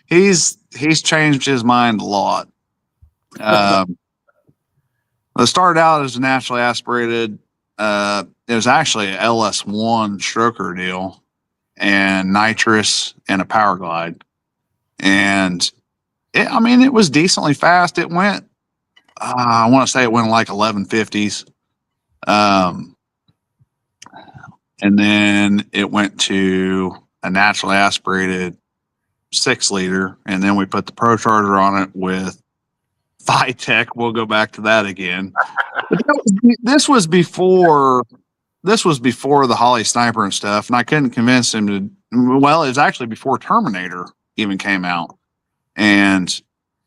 he's changed his mind a lot. It started out as a naturally aspirated. It was actually a LS1 stroker deal and nitrous and a power glide. And it was decently fast. It went, I want to say it went like 1150s. And then it went to a naturally aspirated 6-liter, and then we put the Pro Charger on it with Vitec. We'll go back to that again. But this was before the Holley Sniper and stuff, and I couldn't convince him to. Well, it was actually before Terminator even came out, and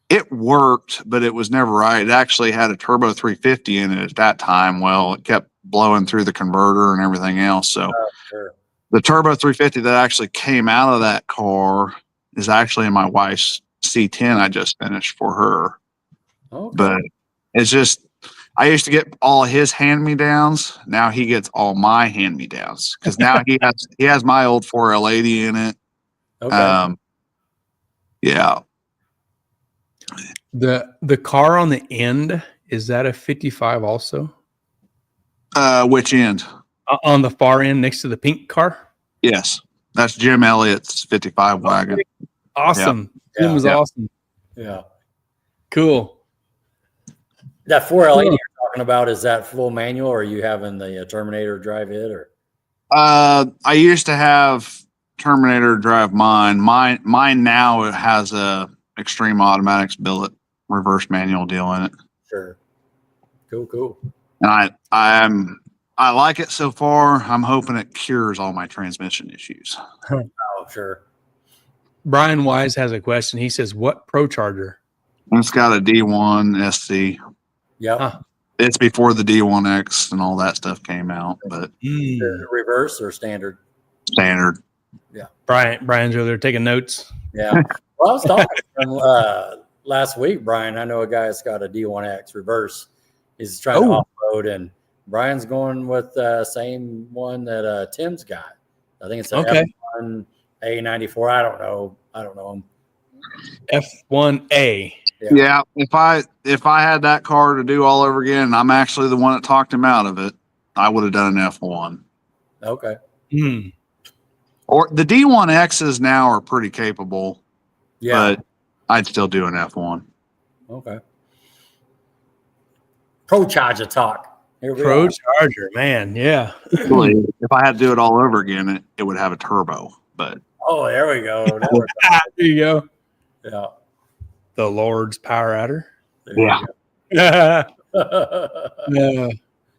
it worked, but it was never right. It actually had a turbo 350 in it at that time. Well, it kept blowing through the converter and everything else. So sure. The turbo 350 that actually came out of that car is actually in my wife's C10 I just finished for her. Okay. But it's just, I used to get all his hand-me-downs. Now he gets all my hand-me-downs because now he has my old 4L80 in it. Okay. Yeah. The car on the end, is that a 55 also? Which end? On the far end next to the pink car? Yes. That's Jim Elliott's 55 wagon. Awesome. Yeah. Jim was awesome. Yeah. Cool. That 4L80 you're talking about, is that full manual, or are you having the Terminator drive it? Or I used to have Terminator drive mine. Mine now it has a Extreme Automatics billet reverse manual deal in it. Sure. Cool. And I like it so far. I'm hoping it cures all my transmission issues. Oh, sure. Brian Wise has a question. He says, what Pro Charger? It's got a D1 SC. Yeah. Huh. It's before the D1X and all that stuff came out, but reverse or standard? Standard. Yeah. Brian's over there taking notes. Yeah. Well, I was talking to him last week, Brian. I know a guy that's got a D1X reverse. He's trying to off-road, and Brian's going with the same one that Tim's got. I think it's an F1 A94. I don't know. I don't know him. F1A. Yeah. If I had that car to do all over again, and I'm actually the one that talked him out of it, I would have done an F1. Okay. Or the D1Xs now are pretty capable. Yeah. But I'd still do an F1. Okay. Pro Charger talk. Pro Charger, man. Yeah. If I had to do it all over again, it would have a turbo. But there we go. There you go. Yeah. The Lord's Power Adder. Yeah.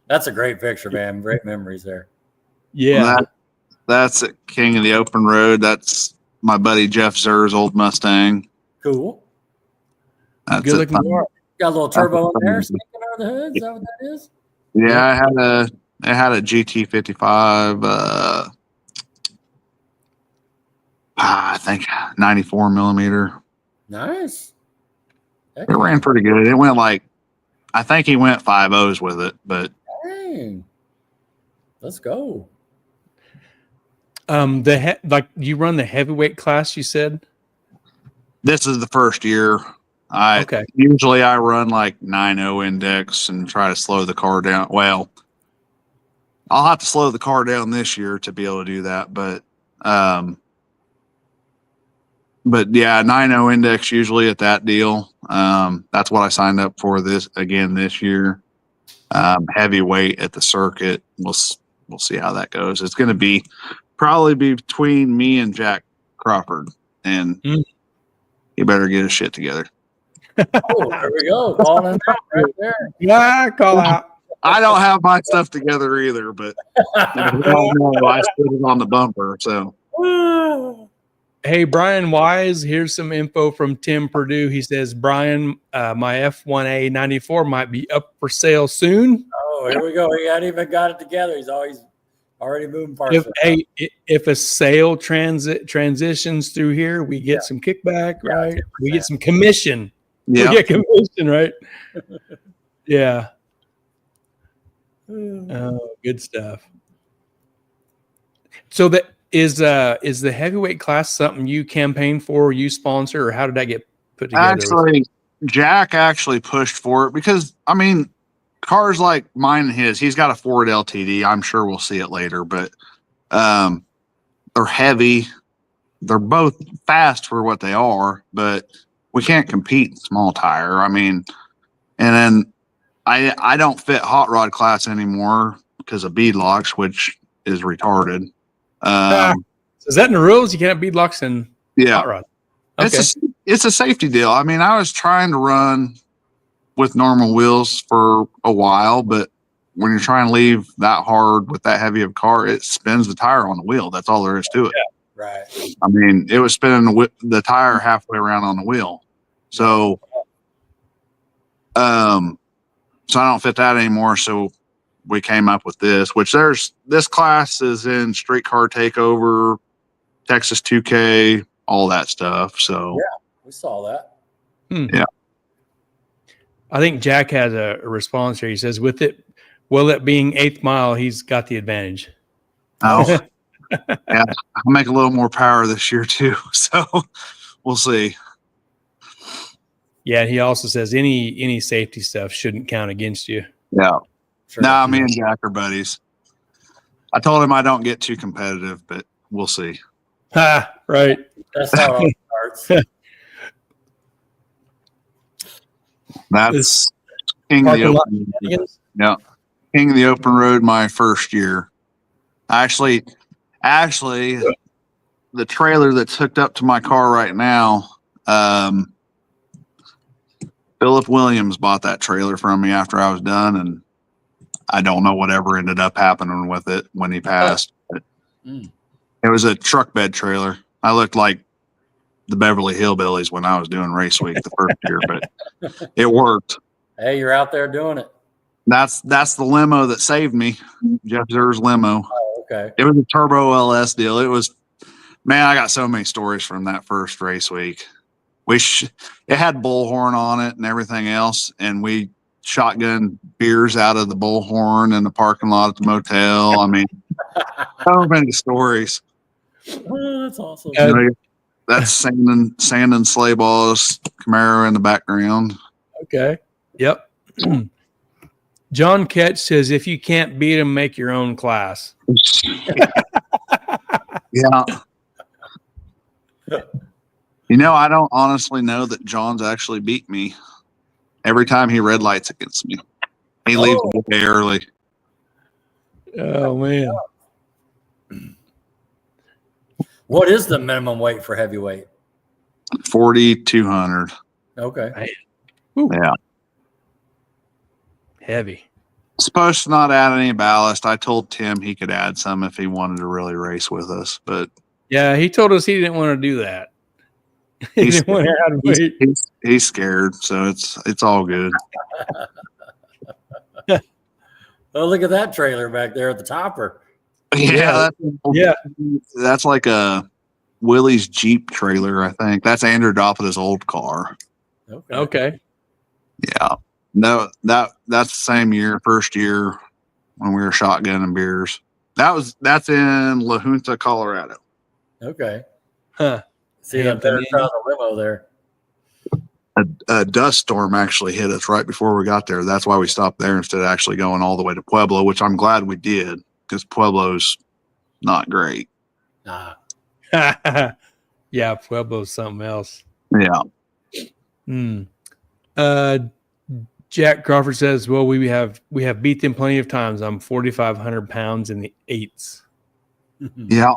That's a great picture, man. Great memories there. Yeah. That's at King of the Open Road. That's my buddy Jeff Zer's old Mustang. Cool. That's good looking car. Got a little turbo in there sticking out of the hood. Is that what that is? Yeah, I had a GT55. I think 94 millimeter. Nice. It ran pretty good. It went I think he went 5.0s with it, but dang. Let's go. You run the heavyweight class, you said? This is the first year. Usually I run 9.0 index and try to slow the car down. Well, I'll have to slow the car down this year to be able to do that, but yeah, 9.0 index usually at that deal. That's what I signed up for this year. Heavyweight at the circuit. We'll see how that goes. It's going to probably be between me and Jack Crawford, and he better get his shit together. There we go. Calling out right there. Yeah, call out. I don't have my stuff together either, but I put it on the bumper. So, hey, Brian Wise, here's some info from Tim Purdue. He says, Brian, my F1A 94 might be up for sale soon. Oh, here we go. He hadn't even got it together. He's already moving parts. If a sale transitions through here, we get some kickback, right? 10%. We get some commission. Yeah, we get commission, right? Yeah. Oh, good stuff. So that is the heavyweight class something you campaign for, you sponsor, or how did that get put together? Actually, Jack actually pushed for it because cars like mine and he's got a Ford LTD. I'm sure we'll see it later, but they're heavy. They're both fast for what they are, but we can't compete in small tire. And then I don't fit hot rod class anymore because of bead locks, which is retarded. Is that in the rules? You can't bead locks in hot rod. Okay. It's a safety deal. I was trying to run with normal wheels for a while, but when you're trying to leave that hard with that heavy of a car, it spins the tire on the wheel. That's all there is to it. Yeah, right. It was spinning the tire halfway around on the wheel. So, so I don't fit that anymore. So we came up with this, which this class is in Street Car Takeover, Texas 2K, all that stuff. So yeah, we saw that. Yeah. I think Jack has a response here. He says, with it being 8th mile, he's got the advantage. Oh, yeah. I'll make a little more power this year too. So we'll see. Yeah. He also says any safety stuff shouldn't count against you. Yeah. Sure. No, me and Jack are buddies. I told him I don't get too competitive, but we'll see. Right. That's how it all starts. That's King of the Open Road. Yeah. King of the Open Road my first year. Actually, the trailer that's hooked up to my car right now, Philip Williams bought that trailer from me after I was done, and I don't know whatever ended up happening with it when he passed. But it was a truck bed trailer. I looked like the Beverly Hillbillies when I was doing race week the first year, but it worked. Hey, you're out there doing it. That's the limo that saved me. Jeff Zer's limo. Oh, okay. It was a turbo LS deal. It was, man, I got so many stories from that first race week. It had bullhorn on it and everything else, and we shotgun beers out of the bullhorn in the parking lot at the motel. So many stories. Oh, that's awesome. That's sand and sleigh balls, Camaro in the background. Okay. Yep. John Ketch says, if you can't beat them, make your own class. Yeah. You know, I don't honestly know that John's actually beat me. Every time he red lights against me, he leaves the day early. Oh, man. What is the minimum weight for heavyweight? 4,200. Okay. Yeah. Heavy. Supposed to not add any ballast. I told Tim he could add some if he wanted to really race with us, but yeah, he told us he didn't want to do that. He didn't want to add weight. He's scared, so it's all good. Oh, look at that trailer back there at the topper. Yeah. That's like a Willie's Jeep trailer, I think. That's Andrew Doppada's old car. Okay. Yeah. No, that's the same year, first year when we were shotgunning beers. That's in La Junta, Colorado. Okay. Huh. See that there crowd of limo there. A dust storm actually hit us right before we got there. That's why we stopped there instead of actually going all the way to Pueblo, which I'm glad we did because Pueblo's not great. Nah. Yeah, Pueblo's something else. Yeah. Jack Crawford says, well, we have beat them plenty of times. I'm 4,500 pounds in the 8s. Yeah.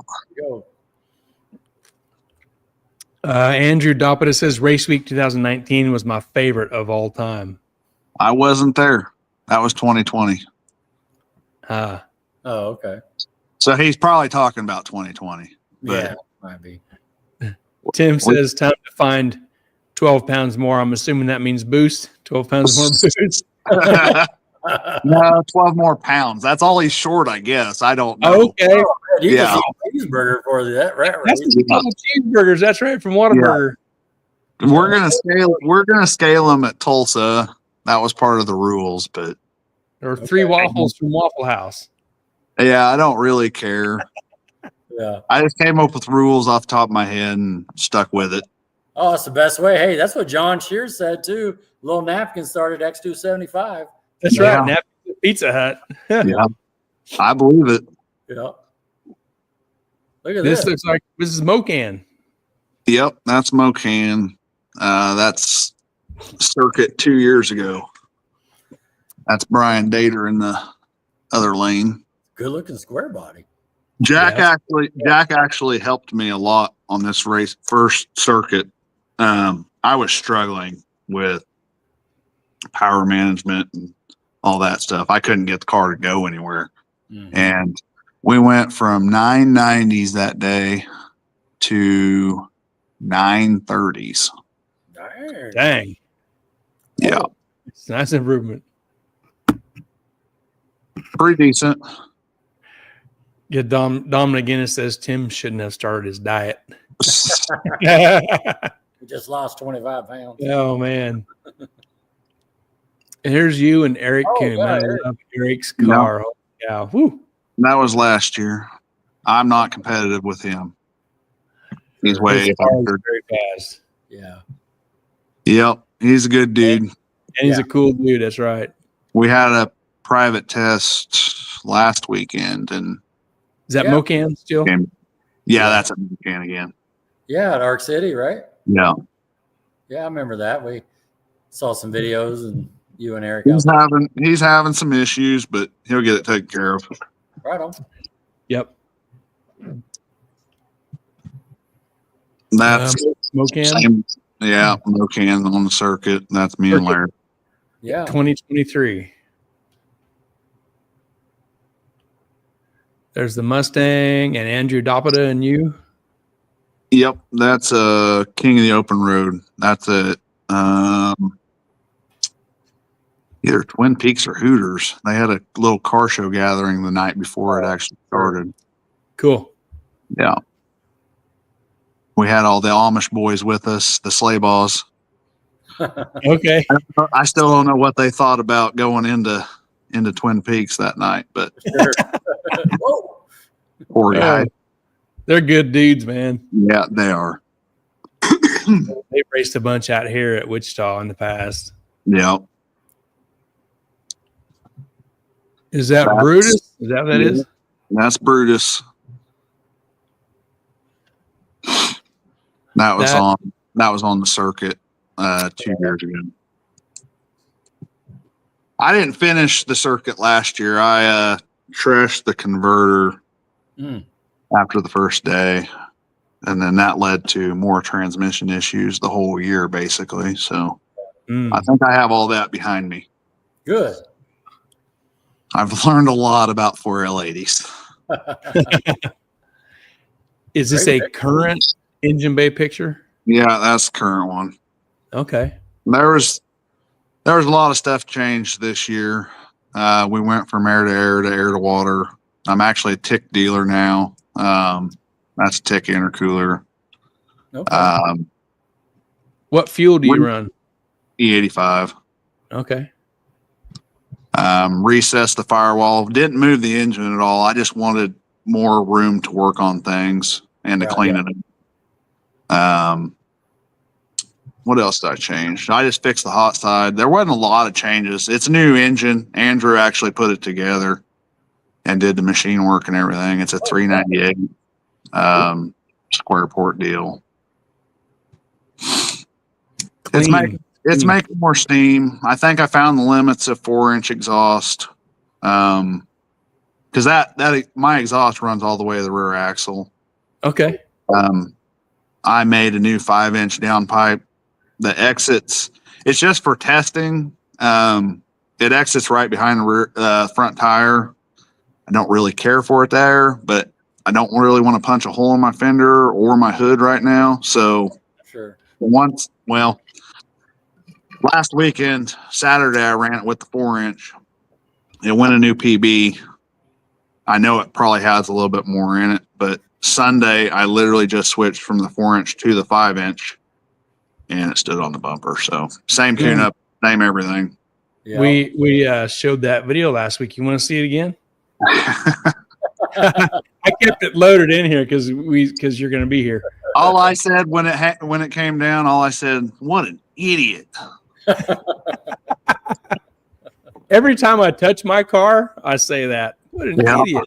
Andrew Doppada says Race Week 2019 was my favorite of all time. I wasn't there. That was 2020. Oh, okay. So he's probably talking about 2020. Yeah, might be. Tim says time to find 12 pounds more. I'm assuming that means boost. 12 pounds more boost. No, 12 more pounds. That's all he's short, I guess. I don't know. Okay. Oh, man, you Yeah. can see a cheeseburger for that, right? That's the couple cheeseburgers. That's right, from Whataburger. Yeah. We're gonna scale them at Tulsa. That was part of the rules, but Or 3 waffles from Waffle House. yeah, I don't really care. Yeah. I just came up with rules off the top of my head and stuck with it. Oh, that's the best way. Hey, that's what John Shears said too. Little napkin started X275. That's right. Napkins at Pizza Hut. Yeah, I believe it. Yeah. Look at This looks like this is Mocan. Yep, that's Mocan. That's circuit 2 years ago. That's Brian Dater in the other lane. Good looking square body. Jack actually helped me a lot on this race first circuit. I was struggling with power management and all that stuff. I couldn't get the car to go anywhere. Mm-hmm. And we went from 990s that day to 930s. Dang. Yeah. It's a nice improvement. Pretty decent. Yeah, Dominic Guinness says Tim shouldn't have started his diet. He just lost 25 pounds. Oh, man. And here's you and Eric Coon. I love Eric's car. No. Oh, yeah. Woo. That was last year. I'm not competitive with him. He's way very fast. Yeah. Yep. He's a good dude. And he's a cool dude. That's right. We had a private last weekend, and is that Mocan still? Yeah, that's a Mocan again. Yeah, at Arc City, right? Yeah. Yeah, I remember that. We saw some videos, and you and Eric. He's having some issues, but he'll get it taken care of. Right on. Yep. That's Mocan. Yeah, Mocan on the circuit. That's me and Larry. Yeah. 2023. There's the Mustang and Andrew Doppada and you. Yep, that's King of the Open Road. That's it. Either Twin Peaks or Hooters. They had a little car show gathering the night before it actually started. Cool. Yeah. We had all the Amish boys with us, the sleigh balls. Okay. I still don't know what they thought about going into Twin Peaks that night, but poor guy. They're good dudes, man. Yeah, they are. They've raced a bunch out here at Wichita in the past. Yeah. Is that Brutus? Is that what that is? That's Brutus. That was on the circuit 2 years ago. I didn't finish the circuit last year. I trashed the converter after the first day, and then that led to more transmission issues the whole year, basically. So I think I have all that behind me. Good. I've learned a lot about 4L80s. Is this a current engine bay picture? Yeah, that's the current one. Okay. There was a lot of stuff changed this year. We went from air to air to water. I'm actually a tick dealer now. That's a tick intercooler. Okay. What fuel do you run? E85. Okay. Recessed the firewall. Didn't move the engine at all. I just wanted more room to work on things and to clean it up. What else did I change? I just fixed the hot side. There wasn't a lot of changes. It's a new engine. Andrew actually put it together and did the machine work and everything. It's a 398 square port deal. It's making more steam. I think I found the limits of 4-inch exhaust. Because my exhaust runs all the way to the rear axle. Okay. I made a new 5-inch downpipe that exits. It's just for testing. It exits right behind the rear front tire. I don't really care for it there, but I don't really want to punch a hole in my fender or my hood right now. So last weekend, Saturday, I ran it with the 4-inch. It went a new PB. I know it probably has a little bit more in it, but Sunday, I literally just switched from the 4-inch to the 5-inch, and it stood on the bumper. So same tune-up, same everything. Yeah. We showed that video last week. You want to see it again? I kept it loaded in here because you're going to be here. All I said when it came down, all I said, "What an idiot!" Every time I touch my car, I say that. What an idiot!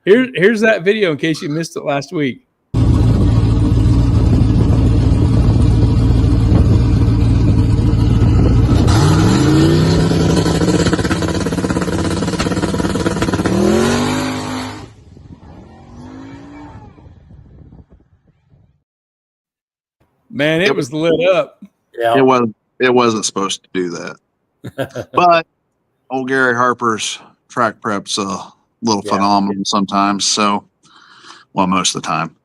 Here's that video in case you missed it last week. Man, it was lit up. Yeah, it wasn't supposed to do that. But old Gary Harper's track prep's a little phenomenal sometimes. So, well, most of the time.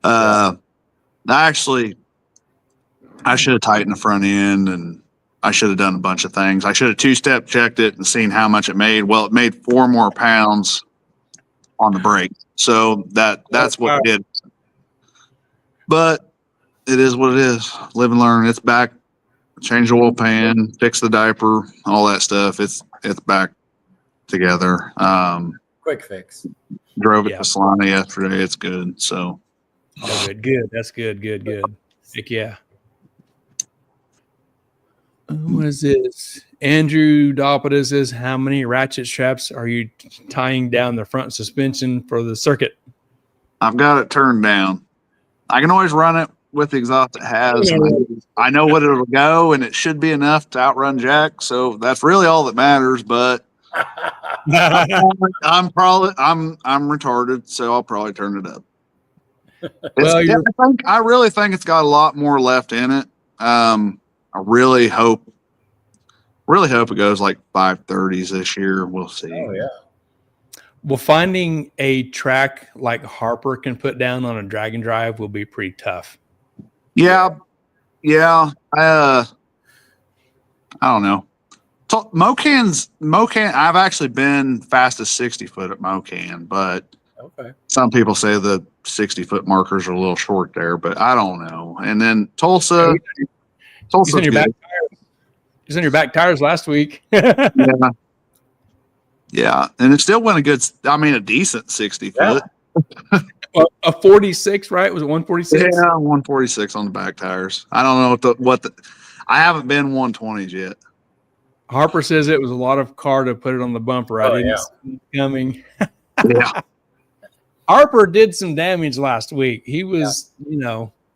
I should have tightened the front end, and I should have done a bunch of things. I should have two-step checked it and seen how much it made. Well, it made 4 more pounds on the brake. So that's what it did. But it is what it is. Live and learn. It's back. Change the oil pan, fix the diaper, all that stuff. It's back together. Quick fix. Drove it to Solana yesterday. It's good. So. Oh, good. That's good. Heck yeah. What is this? Andrew Dopita says, how many ratchet straps are you tying down the front suspension for the circuit? I've got it turned down. I can always run it with the exhaust it has. I know what it'll go, and it should be enough to outrun Jack. So that's really all that matters. But I'm retarded, so I'll probably turn it up. I really think it's got a lot more left in it. I really hope it goes like 530s this year. We'll see. Oh yeah. Well, finding a track like Harper can put down on a drag and drive will be pretty tough. Yeah. I don't know. So Mocan. I've actually been fastest 60 foot at Mocan, but some people say the 60-foot markers are a little short there, but I don't know. And then Tulsa. He's on your back tires last week. Yeah. Yeah, and it still went a decent 60 foot. A 46, right? Was it 146? Yeah, 146 on the back tires. I don't know what the I haven't been 120s yet. Harper says it was a lot of car to put it on the bumper. I didn't see it coming. Yeah. Harper did some damage last week. He was,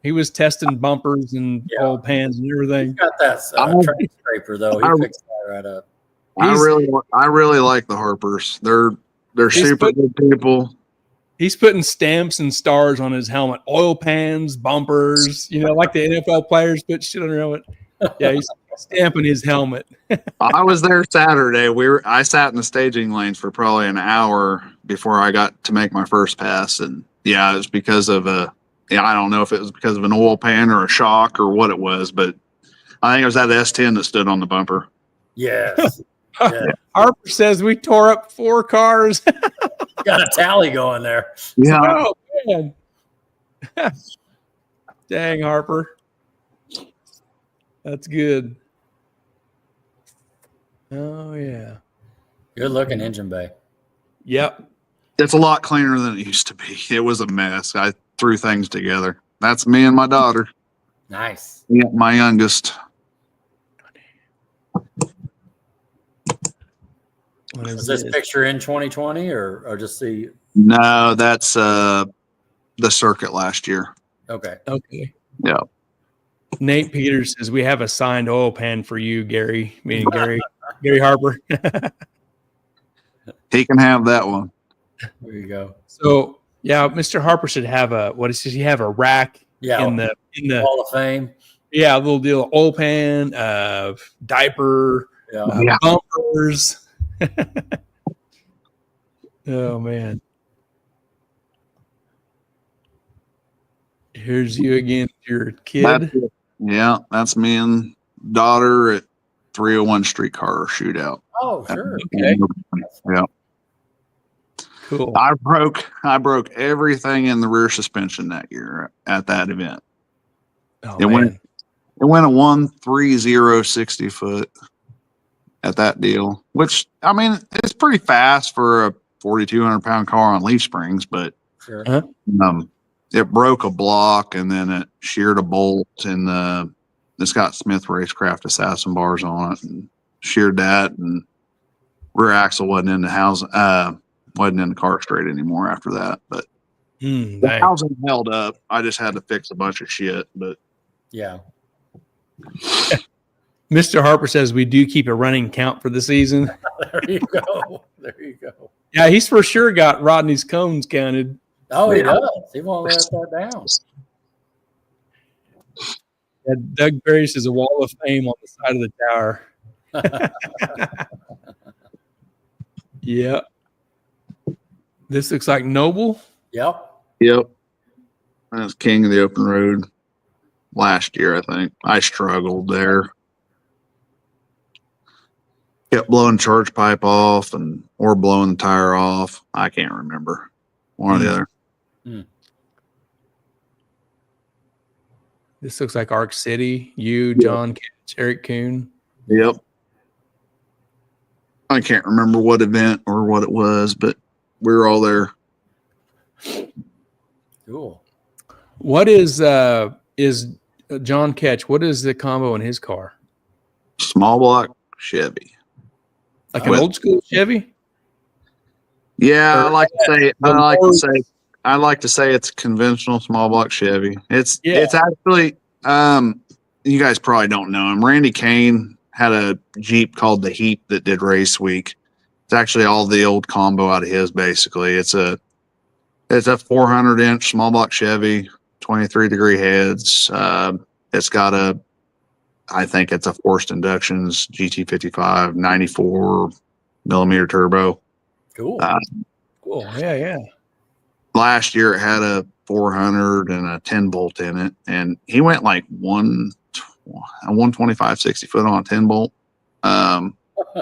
he was testing bumpers and oil pans and everything. He's got that track scraper though. He fixed that right up. I really like the Harpers. They're super good people. He's putting stamps and stars on his helmet, oil pans, bumpers, like the NFL players put shit on their helmet. Yeah, he's stamping his helmet. I was there Saturday. I sat in the staging lanes for probably an hour before I got to make my first pass. And it was because of I don't know if it was because of an oil pan or a shock or what it was, but I think it was that S10 that stood on the bumper. Yes. Harper says we tore up 4 cars. Got a tally going there. Yeah. Oh, man. Dang, Harper. That's good. Oh, yeah. Good looking engine bay. Yep. It's a lot cleaner than it used to be. It was a mess. I threw things together. That's me and my daughter. Nice. Yeah, my youngest. Is this picture in 2020 or just see? No, that's the circuit last year. Okay. Yeah. Nate Peters says we have a signed oil pan for you, Gary. Meaning Gary Harper. He can have that one. There you go. So Mr. Harper should have he have a rack in the Hall of Fame. Yeah, a little deal of oil pan, diaper, bumpers. Oh man. Here's you again, your kid. That's me and daughter at 301 streetcar shootout. Oh, sure. Okay. Yeah. Cool. I broke everything in the rear suspension that year at that event. Oh, it went a 130 60 foot at that deal, which it's pretty fast for a 4,200 pound car on leaf springs, but sure. It broke a block and then it sheared a bolt and it's got Smith Racecraft assassin bars on it and sheared that, and rear axle wasn't in the house, wasn't in the car straight anymore after that. But the housing held up. I just had to fix a bunch of shit. But yeah. Mr. Harper says we do keep a running count for the season. There you go. There you go. Yeah, he's for sure got Rodney's cones counted. Oh, he does. He won't let that down. Yeah, Doug Berry says a wall of fame on the side of the tower. Yeah. This looks like Noble. Yep. I was king of the open road last year, I think. I struggled there. Kept blowing charge pipe off or blowing the tire off. I can't remember. One or the other. This looks like Arc City. You, John Ketch, Eric Kuhn. Yep. I can't remember what event or what it was, but we were all there. Cool. What is John Ketch? What is the combo in his car? Small block Chevy. Like an old school Chevy? Yeah, I like to say it's a conventional small block Chevy. It's actually you guys probably don't know him. Randy Kane had a Jeep called the Heat that did race week. It's actually all the old combo out of his basically. It's a 400-inch small block Chevy, 23-degree heads. It's got I think it's a forced inductions GT55 94 millimeter turbo. Cool. Cool. Yeah. Last year it had a 400 and a 10 bolt in it, and he went like 125 60 foot on a 10 bolt.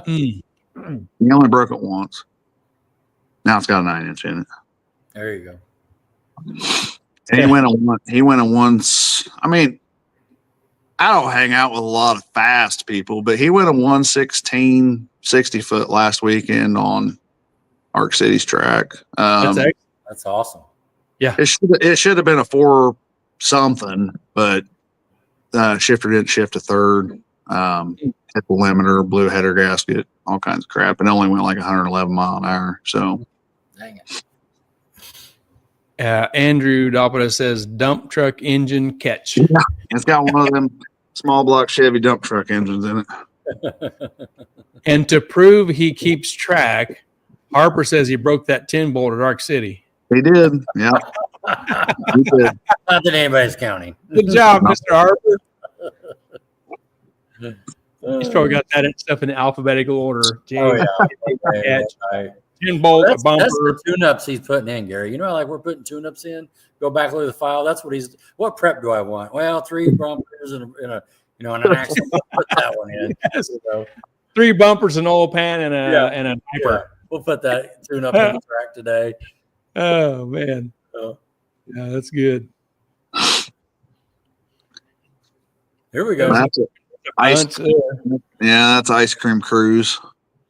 He only broke it once. Now it's got a 9-inch in it. There you go. And he went a once. I don't hang out with a lot of fast people, but he went a 116 60 foot last weekend on Arc City's track. That's awesome. Yeah. It should have been a 4 something, but shifter didn't shift to third. Hit the limiter, blew a header gasket, all kinds of crap. It only went like 111 mile an hour. So, dang it. Andrew Dopita says dump truck engine catch. Yeah, it's got one of them small block Chevy dump truck engines in it. And to prove he keeps track, Harper says he broke that 10 bolt at Arc City. He did. Yeah. He did. Not that anybody's counting. Good job, Mr. Harper. He's probably got that stuff in alphabetical order. Oh, yeah. Catch, 10 bolt, a bumper. That's the tune-ups he's putting in, Gary. You know, like we're putting tune-ups in. Go back, look at the file. That's what prep do I want? Well, 3 bumpers and an axle. Put that one in. Yes. 3 bumpers, an oil pan, and a diaper. Yeah. We'll put that tune-up in the track today. Oh man. Yeah, that's good. Here we go. That's Ice Cream Cruise.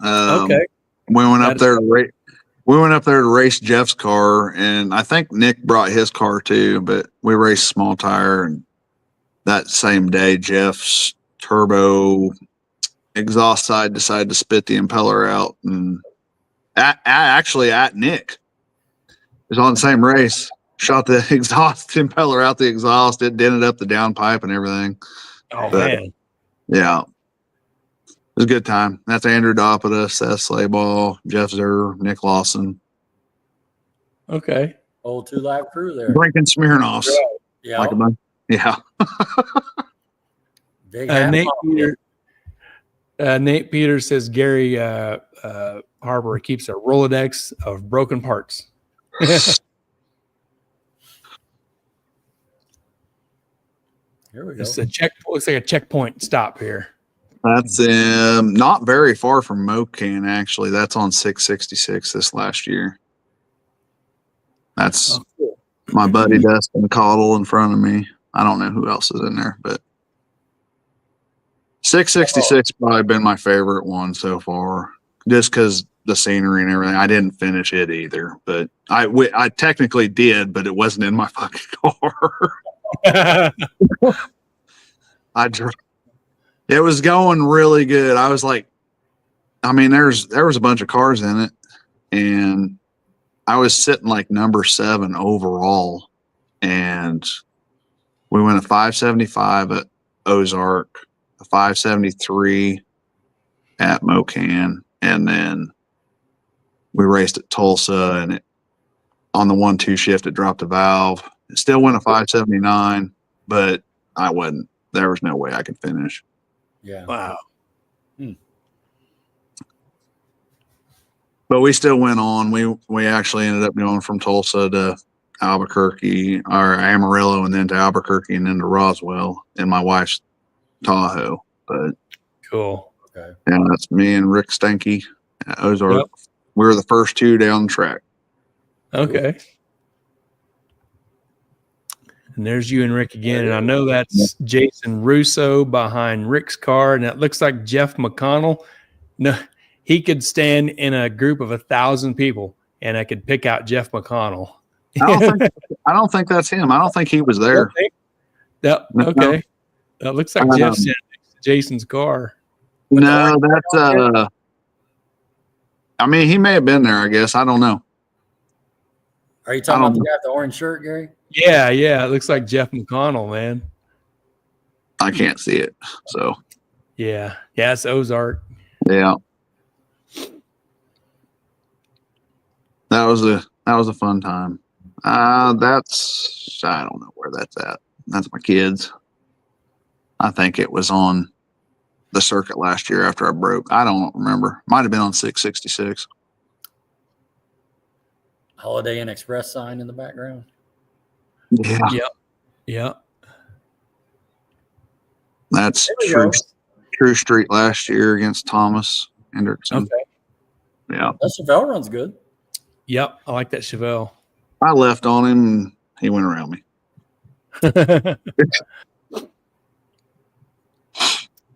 Okay. We went up there to race Jeff's car, and I think Nick brought his car too, but we raced small tire, and that same day Jeff's turbo exhaust side decided to spit the impeller out, and actually at Nick. It was on the same race. Shot the exhaust impeller out the exhaust. It dented up the downpipe and everything. Oh, man. Yeah. It was a good time. That's Andrew Dopita, Seth Slayball, Jeff Zer, Nick Lawson. Okay. Old 2 Live crew there. Drinking Smirnoffs. Yeah. Like a bunch. Yeah. Big Nate Peters says Gary Harper keeps a Rolodex of broken parts. Here we go. It's looks like a checkpoint stop here. That's not very far from Mocan, actually. That's on 666 this last year. That's my buddy Dustin Caudle in front of me. I don't know who else is in there, but 666 probably been my favorite one so far, just because the scenery and everything. I didn't finish it either, but I technically did, but it wasn't in my fucking car. It was going really good. I was like, I mean, there was a bunch of cars in it, and I was sitting like number 7 overall, and we went a 575 at Ozark, a 573 at Mocan, and then we raced at Tulsa, and on the 1-2 shift, it dropped a valve. It still went a 579, but there was no way I could finish. Yeah. Wow. But we still went on. We actually ended up going from Tulsa to Albuquerque or Amarillo, and then to Albuquerque, and then to Roswell in my wife's Tahoe. But cool. Okay. Yeah, that's me and Rick Stanky at Ozark. Yep. We were the first 2 down the track. Okay. And there's you and Rick again. And I know that's Jason Russo behind Rick's car. And that looks like Jeff McConnell. No, he could stand in a group of 1,000 people, and I could pick out Jeff McConnell. I don't think that's him. I don't think he was there. Yep. Okay. That looks like Jeff standing next to Jason's car. No, that's I mean, he may have been there, I guess. I don't know. Are you talking about the guy with the orange shirt, Gary? Yeah. It looks like Jeff McConnell, man. I can't see it. So yeah, it's Ozark. Yeah. That was a fun time. I don't know where that's at. That's my kids. I think it was on the circuit last year after I broke. I don't remember. Might have been on 666. Holiday Inn Express sign in the background. Yeah. Yep. That's True Street last year against Thomas Hendrickson. Okay. Yeah. That Chevelle run's good. Yep. I like that Chevelle. I left on him and he went around me. That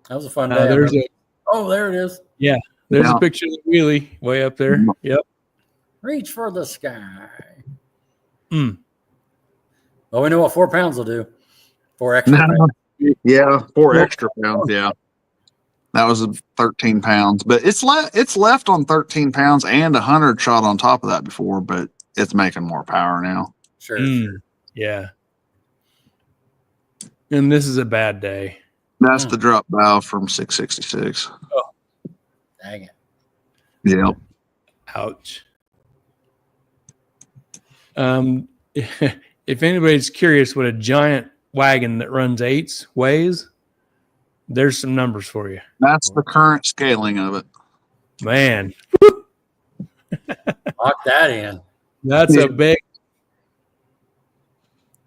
was a fun day. There it is. Yeah. There's a picture of the wheelie way up there. Yep. Reach for the sky. Mm. Well, we know what 4 pounds will do. 4 extra pounds. Yeah, 4 extra pounds. Yeah, that was 13 pounds, but it's left on 13 pounds and 100 shot on top of that before, but it's making more power now. Sure. Yeah. And this is a bad day. That's the drop valve from 666. Oh, dang it. Yep. Ouch. If anybody's curious what a giant wagon that runs 8s weighs, there's some numbers for you. That's the current scaling of it. Man. Lock that in. That's a big.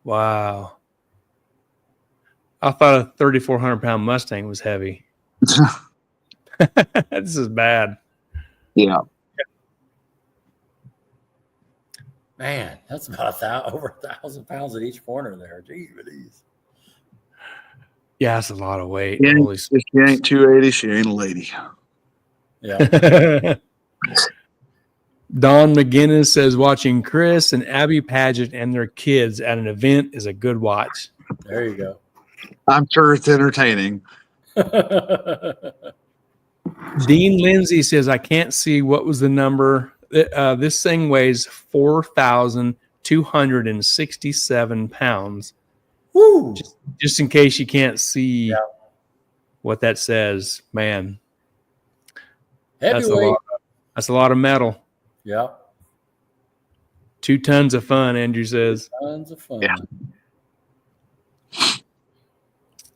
Wow. I thought a 3,400-pound Mustang was heavy. This is bad. Yeah. Man, that's about over 1,000 pounds at each corner there. Jeez, Yeah, that's a lot of weight. If she ain't 280, she ain't a lady. Yeah. Don McGinnis says watching Chris and Abby Padgett and their kids at an event is a good watch. There you go. I'm sure it's entertaining. Dean Lindsay says, I can't see what was the number. This thing weighs 4,267 pounds. Woo! Just in case you can't see what that says, man. That's a lot of metal. Yeah. 2 tons of fun, Andrew says. Tons of fun. Yeah.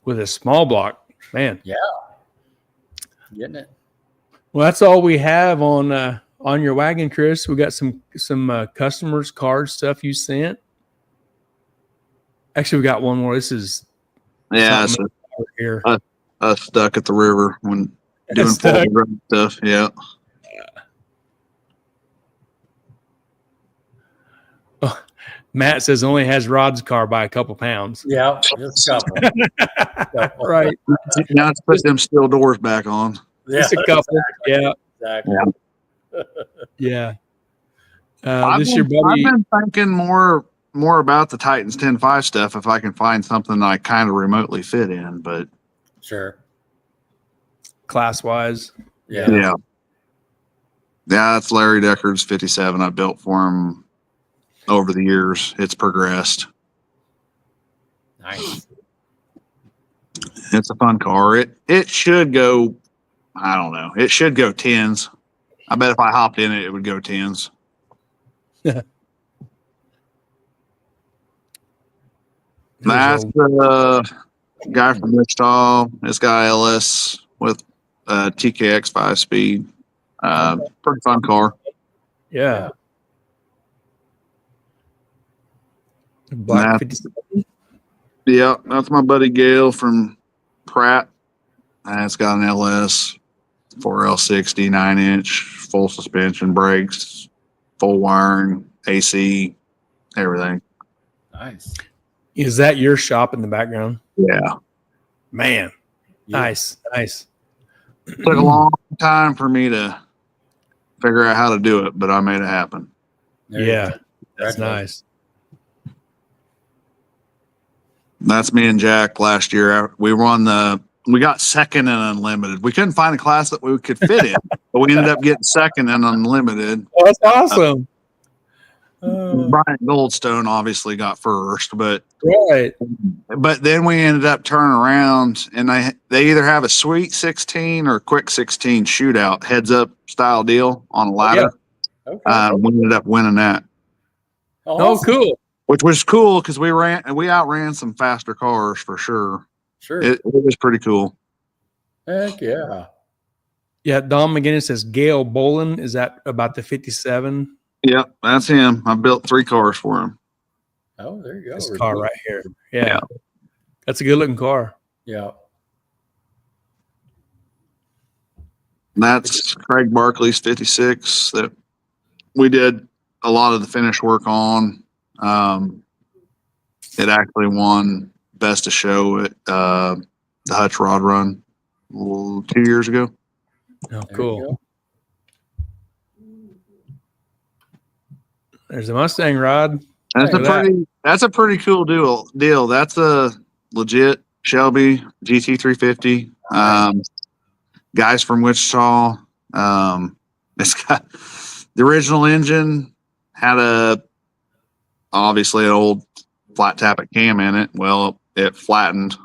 With a small block, man. Yeah. Getting it. Well, that's all we have on your wagon, Chris. We got some customers, card stuff you sent. Actually, we got one more. This is here. Stuck at the river when doing full stuff. Yeah. Oh, Matt says only has Rod's car by a couple pounds. Yeah, just a couple. Right. Now let's put them steel doors back on. Yeah, just a couple. Exactly. Yeah. Yeah. This your buddy. I've been thinking more about the Titans 10.5 stuff if I can find something that I kind of remotely fit in, but sure. Class wise. Yeah, that's Larry Deckard's 57 I built for him over the years. It's progressed. Nice. It's a fun car. It should go, I don't know. It should go 10s. I bet if I hopped in it, it would go 10s. That's the guy from Wichita. This guy LS with TKX 5-speed. Pretty fun car. Yeah. Black 57. Yeah, that's my buddy Gail from Pratt. It's got an LS 4L60, 9-inch, full suspension, brakes, full wiring, AC, everything. Nice. Is that your shop in the background? Yeah. Man. Yeah. Nice. Took a long time for me to figure out how to do it, but I made it happen. Yeah. That's nice. That's me and Jack last year. We got second in Unlimited. We couldn't find a class that we could fit in, but we ended up getting second in Unlimited. Oh, that's awesome. Brian Goldstone obviously got first, but then we ended up turning around and they either have a sweet 16 or quick 16 shootout heads up style deal on a ladder. Yeah. Okay. We ended up winning that. Oh, cool. Which was cool because we outran some faster cars for sure. Sure. It was pretty cool. Heck yeah. Yeah, Don McGinnis says Gail Bolin. Is that about the 57? Yep, that's him. I built 3 cars for him. Oh, there you go. This car right here. Yeah. That's a good looking car. Yeah. That's Craig Barkley's 56 that we did a lot of the finish work on. It actually won Best of Show at the Hutch Rod Run 2 years ago. Oh, cool. There's a Mustang rod. That's a pretty cool deal. That's a legit Shelby GT350. Guys from Wichita. It's got the original engine, had obviously an old flat tappet cam in it. Well, it flattened,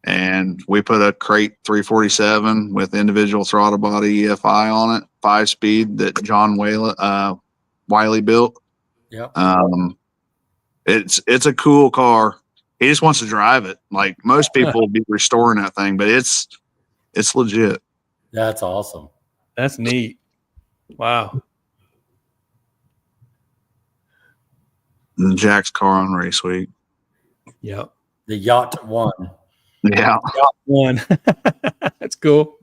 and we put a crate 347 with individual throttle body EFI on it, 5-speed that John Wiley built. Yep. It's a cool car. He just wants to drive it. Like most people will be restoring that thing, but it's legit. That's awesome. That's neat. Wow. And Jack's car on race week. Yep. The Yacht 1. Yeah. Yacht 1. That's cool.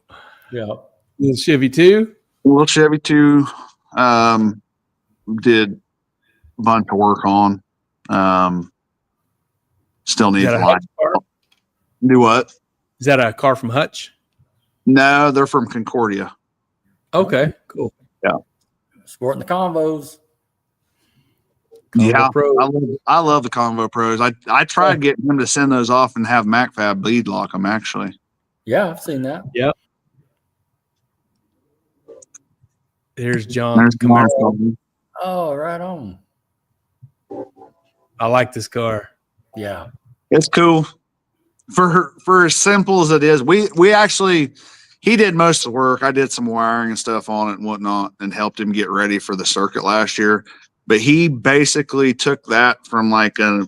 Yeah. Little Chevy 2. Little Chevy 2. Did a bunch of work on. Still needs a line. Do what? Is that a car from Hutch? No, they're from Concordia. Okay, cool. Yeah. Sporting the combos. Yeah, Pro. I love the Convo Pros. I tried getting him to send those off and have MacFab bleed lock them, actually. Yeah, I've seen that. Yep. There's John's Camaro. Oh, right on. I like this car. Yeah. It's cool. For as simple as it is, we actually, he did most of the work. I did some wiring and stuff on it and whatnot and helped him get ready for the circuit last year. But he basically took that from like I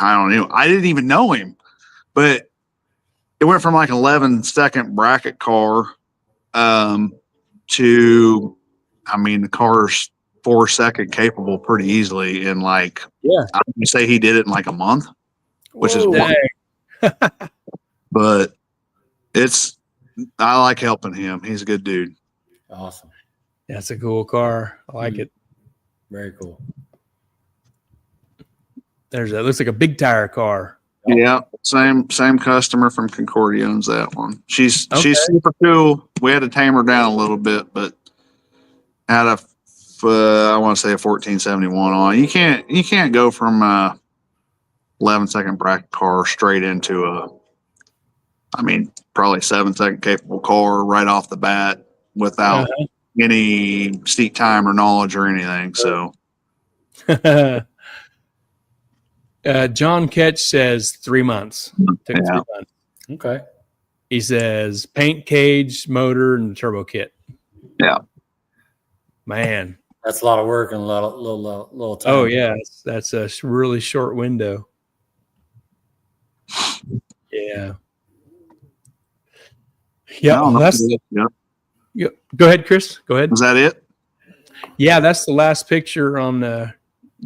don't know. I didn't even know him, but it went from like an 11-second bracket car to, I mean, the car's 4-second capable pretty easily in like, I would say he did it in like a month, which is one. But I like helping him. He's a good dude. Awesome. That's a cool car. I like it. Very cool. It looks like a big tire car. Yeah, same customer from Concordia owns that one. She's super cool. We had to tame her down a little bit, but had I want to say a 1471 on. You can't go from 11-second bracket car straight into probably 7-second capable car right off the bat without any seat time or knowledge or anything. So John Ketch says 3 months. Took 3 months. Okay. He says paint, cage, motor, and turbo kit. Yeah. Man. That's a lot of work and a lot of little time. Oh yeah. That's a really short window. Yeah. Yeah. Go ahead, Chris. Go ahead. Is that it? Yeah, that's the last picture on the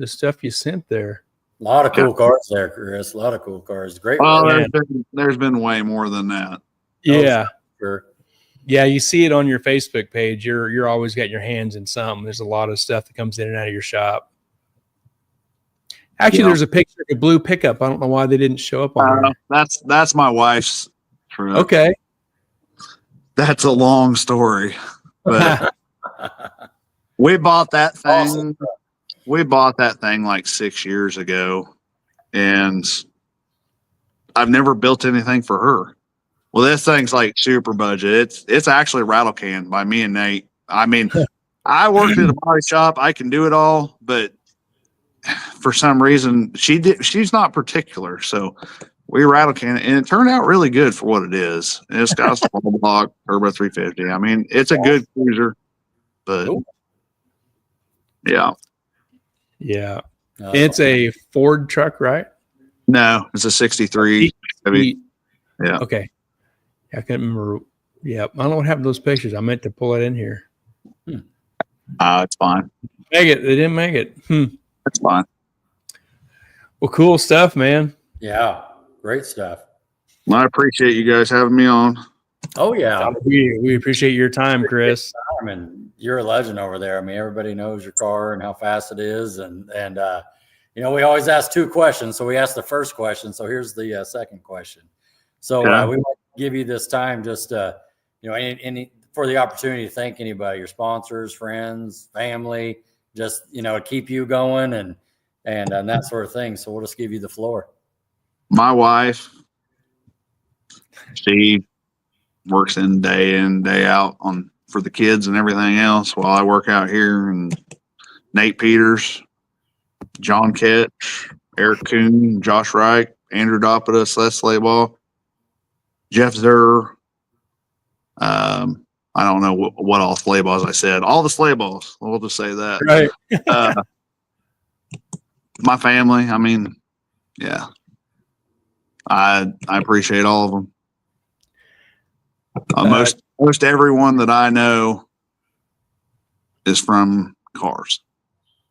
stuff you sent there. A lot of cool cars there, Chris. A lot of cool cars. Great. Well, there's been way more than that. Yeah. Sure. Yeah, you see it on your Facebook page. You're always got your hands in something. There's a lot of stuff that comes in and out of your shop. Actually, there's a picture of a blue pickup. I don't know why they didn't show up on here. That's my wife's truck. Okay. That's a long story. But we bought that thing. Awesome. We bought that thing like 6 years ago, and I've never built anything for her. Well, this thing's like super budget. It's actually rattle canned by me and Nate. I mean, I worked at a body shop. I can do it all, but for some reason she's not particular. So we rattle can it, and it turned out really good for what it is. It's got a small block turbo 350. I mean, it's a good cruiser, but yeah. It's a Ford truck, right? No, it's a 63 heavy. Yeah. Okay. I can't remember. Yeah, I don't know what happened to those pictures. I meant to pull it in here. It's fine. They didn't make it. That's fine. Well, cool stuff, man. Yeah, great stuff. Well, I appreciate you guys having me on. Oh yeah, we appreciate your time, Chris. And you're a legend over there. I mean, everybody knows your car and how fast it is, and we always ask 2 questions. So we asked the first question. So here's the second question. So we want to give you this time just any for the opportunity to thank anybody, your sponsors, friends, family, just, keep you going and that sort of thing. So we'll just give you the floor. My wife, she works in day out for the kids and everything else while I work out here. And Nate Peters, John Ketch, Eric Kuhn, Josh Wright, Andrew Dopita, Seth Slayball, Jeff Zerr. I don't know what all sleigh balls I said. All the sleigh balls. We'll just say that. Right. My family. I mean, yeah. I appreciate all of them. Most everyone that I know is from cars.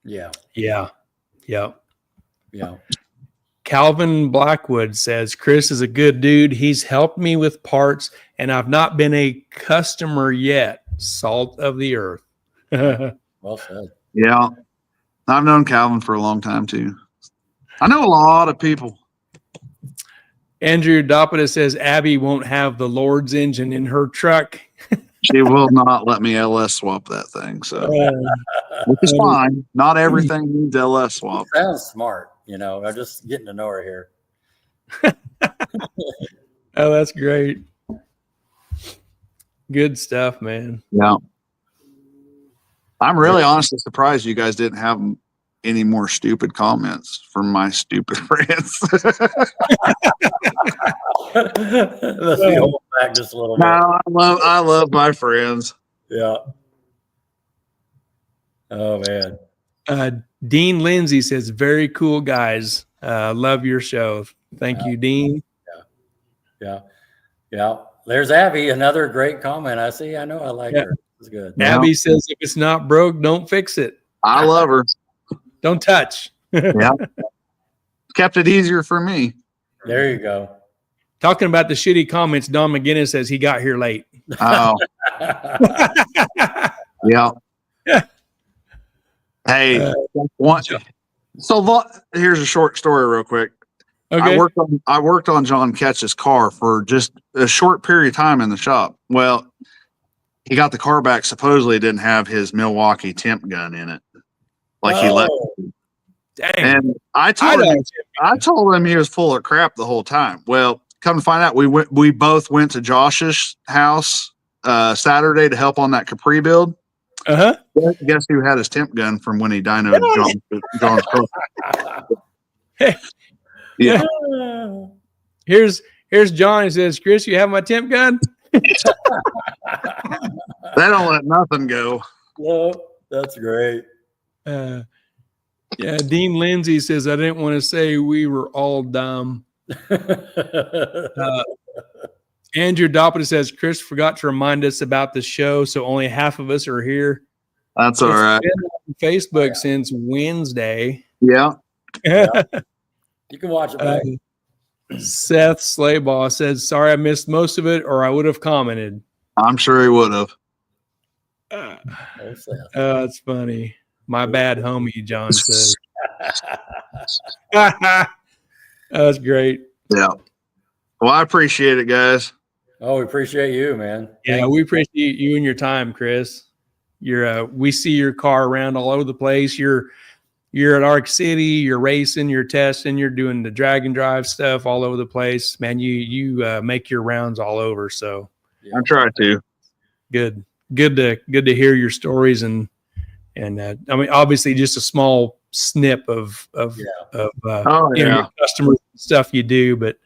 Yeah. Yeah. Yeah. Yeah. Calvin Blackwood says, Chris is a good dude. He's helped me with parts, and I've not been a customer yet. Salt of the earth. Well said. Yeah. I've known Calvin for a long time, too. I know a lot of people. Andrew Dopita says, Abby won't have the Lord's engine in her truck. She will not let me LS swap that thing. So, which is fine. Not everything needs LS swap. Sounds smart. I'm just getting to know her here. Oh, that's great. Good stuff, man. Yeah. I'm really honestly surprised you guys didn't have any more stupid comments from my stupid friends. Let's be holding back just a little bit. No, I love my friends. Yeah. Oh man. Dean Lindsay says, very cool guys. Love your show. Thank you, Dean. Yeah. There's Abby, another great comment. I know I like her. It's good. Abby says, if it's not broke, don't fix it. I love her. Don't touch. Yeah. Kept it easier for me. There you go. Talking about the shitty comments, Don McGinnis says he got here late. Oh. Yeah. Hey, here's a short story real quick. Okay. I worked on John Ketch's car for just a short period of time in the shop. Well, he got the car back. Supposedly didn't have his Milwaukee temp gun in it. He left. Dang. And I told him he was full of crap the whole time. Well, come to find out, we both went to Josh's house Saturday to help on that Capri build. Uh-huh. Guess who had his temp gun from when he dynoed John's car? Yeah. Here's John. He says, Chris, you have my temp gun? They don't let nothing go. Well, that's great. Dean Lindsay says, I didn't want to say we were all dumb. Andrew Dopita says, Chris forgot to remind us about the show, so only half of us are here. That's all right. Been on Facebook since Wednesday. Yeah. You can watch it back. Seth Slaybaugh says, sorry I missed most of it, or I would have commented. I'm sure he would have. That's funny. My bad, homie, John says. That's great. Yeah. Well, I appreciate it, guys. Oh, we appreciate you, man. Yeah, we appreciate you and your time, Chris. We see your car around all over the place. You're at Arc City, you're racing, you're testing, you're doing the drag and drive stuff all over the place. Man, you make your rounds all over. So I try to. Good to hear your stories and I mean, obviously just a small snip of your customer stuff you do, but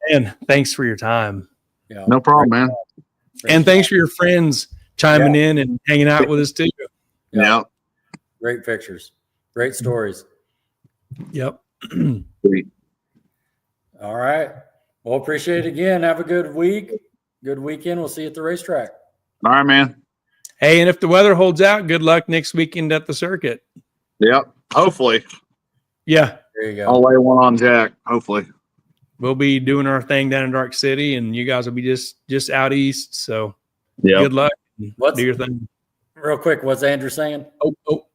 man, thanks for your time. Yeah. No problem, man. And thanks for your friends chiming in and hanging out with us too. Yeah. Great pictures. Great stories. Yep. All right. Well, appreciate it again. Have a good week. Good weekend. We'll see you at the racetrack. All right, man. Hey, and if the weather holds out, good luck next weekend at the circuit. Yep. Hopefully. Yeah. There you go. I'll lay one on Jack. Hopefully. We'll be doing our thing down in Dark City, and you guys will be just out east. So good luck. Do your thing. Real quick, what's Andrew saying? Oh.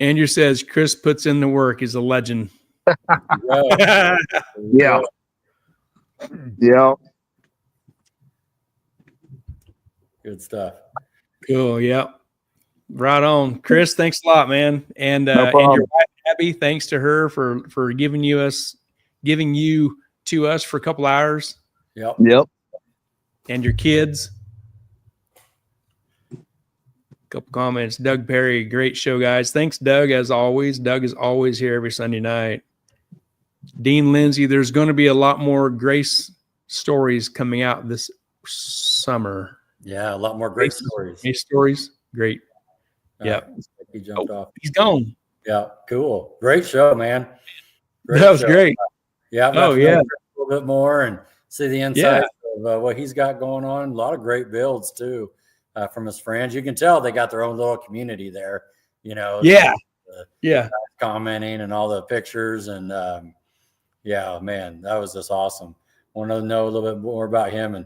Andrew says Chris puts in the work. He's a legend. Yeah. Good stuff. Cool. Yeah. Right on, Chris. Thanks a lot, man. And No and problem. your wife Abby, thanks to her for giving you to us for a couple hours. Yep. And your kids. Couple comments. Doug Perry, great show, guys. Thanks, Doug, as always. Doug is always here every Sunday night. Dean Lindsay, there's going to be a lot more Grace stories coming out this summer. Yeah, a lot more great stories. Grace stories, great. Yep. He jumped off. He's gone. Yeah, cool. Great show, man. That was great. Yeah. Oh, yeah. A little bit more and see the inside of what he's got going on. A lot of great builds, too, from his friends. You can tell they got their own little community there, Yeah. Commenting and all the pictures. And, yeah, man, that was just awesome. Want to know a little bit more about him. And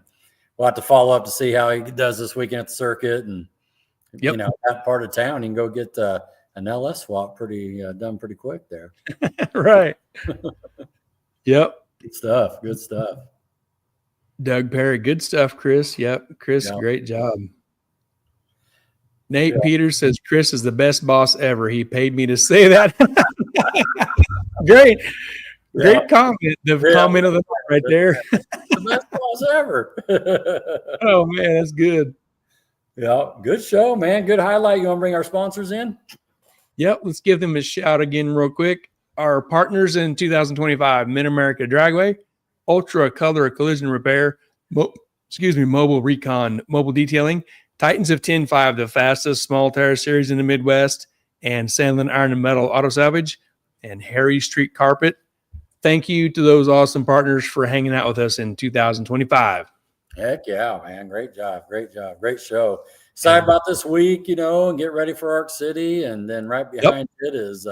we'll have to follow up to see how he does this weekend at the circuit. And, that part of town, you can go get an LS swap done pretty quick there. Right. Yep. Good stuff. Good stuff. Doug Perry, good stuff, Chris. Yep. Chris, great job. Nate Peters says Chris is the best boss ever. He paid me to say that. Great comment. The comment of the night right there. The best boss ever. Oh, man, that's good. Yeah, good show, man. Good highlight. You want to bring our sponsors in? Yep, let's give them a shout again real quick. Our partners in 2025, Mid-America Dragway, Ultra Color Collision Repair, Mobile Recon Mobile Detailing, Titans of 10.5, the fastest small tire series in the Midwest, and Sandlin Iron and Metal Auto Salvage, and Harry Street Carpet. Thank you to those awesome partners for hanging out with us in 2025. Heck yeah, man. Great job. Great job. Great show. Excited about this week, and get ready for Arc City. And then right behind it is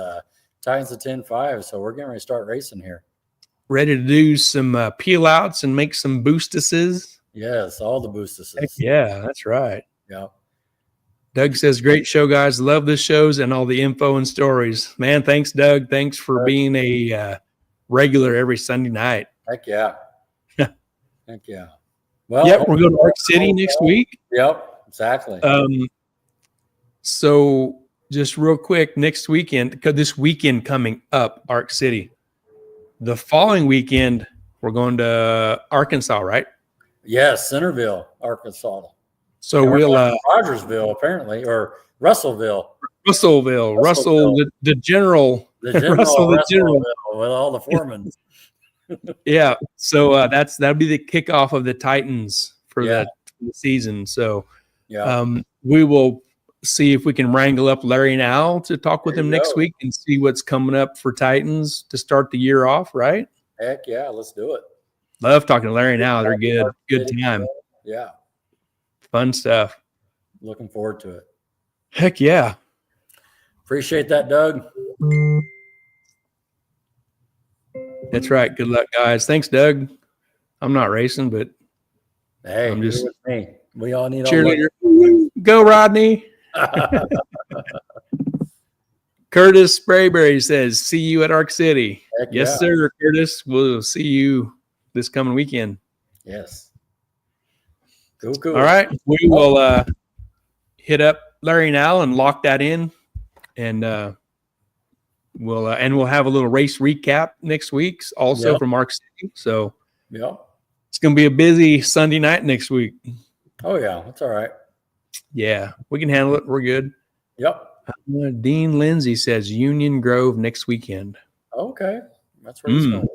Titans of 10.5. So we're getting ready to start racing here. Ready to do some peel outs and make some boostuses. Yes, all the boostuses. Heck yeah, that's right. Yeah. Doug says, great show, guys. Love the shows and all the info and stories. Man, thanks, Doug. Thanks for being a regular every Sunday night. Heck yeah. Heck yeah. Well, we're going to Arc City next week. Yep, exactly. So just real quick, next weekend, because this weekend coming up, Arc City. The following weekend, we're going to Arkansas, right? Yes, Centerville, Arkansas. So we'll Rogersville, apparently, or Russellville. Russell, the general. Russell, the general with all the foremen. Yeah, so that'll be the kickoff of the Titans for the season. So we will see if we can wrangle up Larry and Al to talk with him next week and see what's coming up for Titans to start the year off, right? Heck yeah, let's do it. Love talking to Larry and Al. They're good. Good time. Yeah. Fun stuff. Looking forward to it. Heck yeah. Appreciate that, Doug. That's right. Good luck, guys. Thanks, Doug. I'm not racing, but hey, I'm just with me. We all need cheerleader. Go, Rodney. Curtis Sprayberry says, see you at Arc City. Heck yes, sir, Curtis. We'll see you this coming weekend. Yes. Cool. All right. We will hit up Larry and Al and lock that in. And we'll have a little race recap next week also from Arc City. So it's going to be a busy Sunday night next week. Oh, yeah. That's all right. Yeah, we can handle it. We're good. Yep. Dean Lindsay says Union Grove next weekend. Okay. That's where it's going.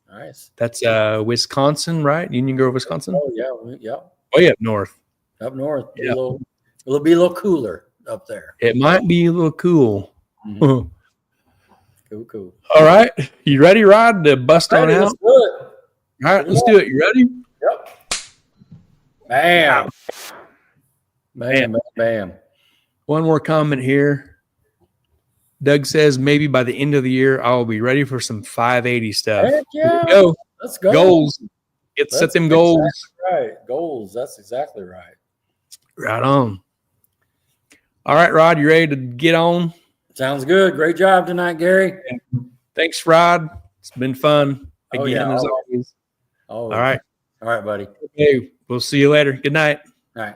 Nice. That's Wisconsin, right? Union Grove, Wisconsin? Oh, yeah. Way up north. Up north. Yeah. It'll be a little cooler up there. It might be a little cool. Mm-hmm. Cool. All right. You ready, Rod, to bust on out? Let's do it. All right, let's do it. You ready? Yep. Bam. One more comment here. Doug says maybe by the end of the year, I'll be ready for some 580 stuff. Heck yeah. Go. Let's go. Goals. Set them goals. Exactly right. Goals. That's exactly right. Right on. All right, Rod, you ready to get on? Sounds good. Great job tonight, Gary. Thanks, Rod. It's been fun again, as always. All right. All right, buddy. Okay, we'll see you later. Good night. All right.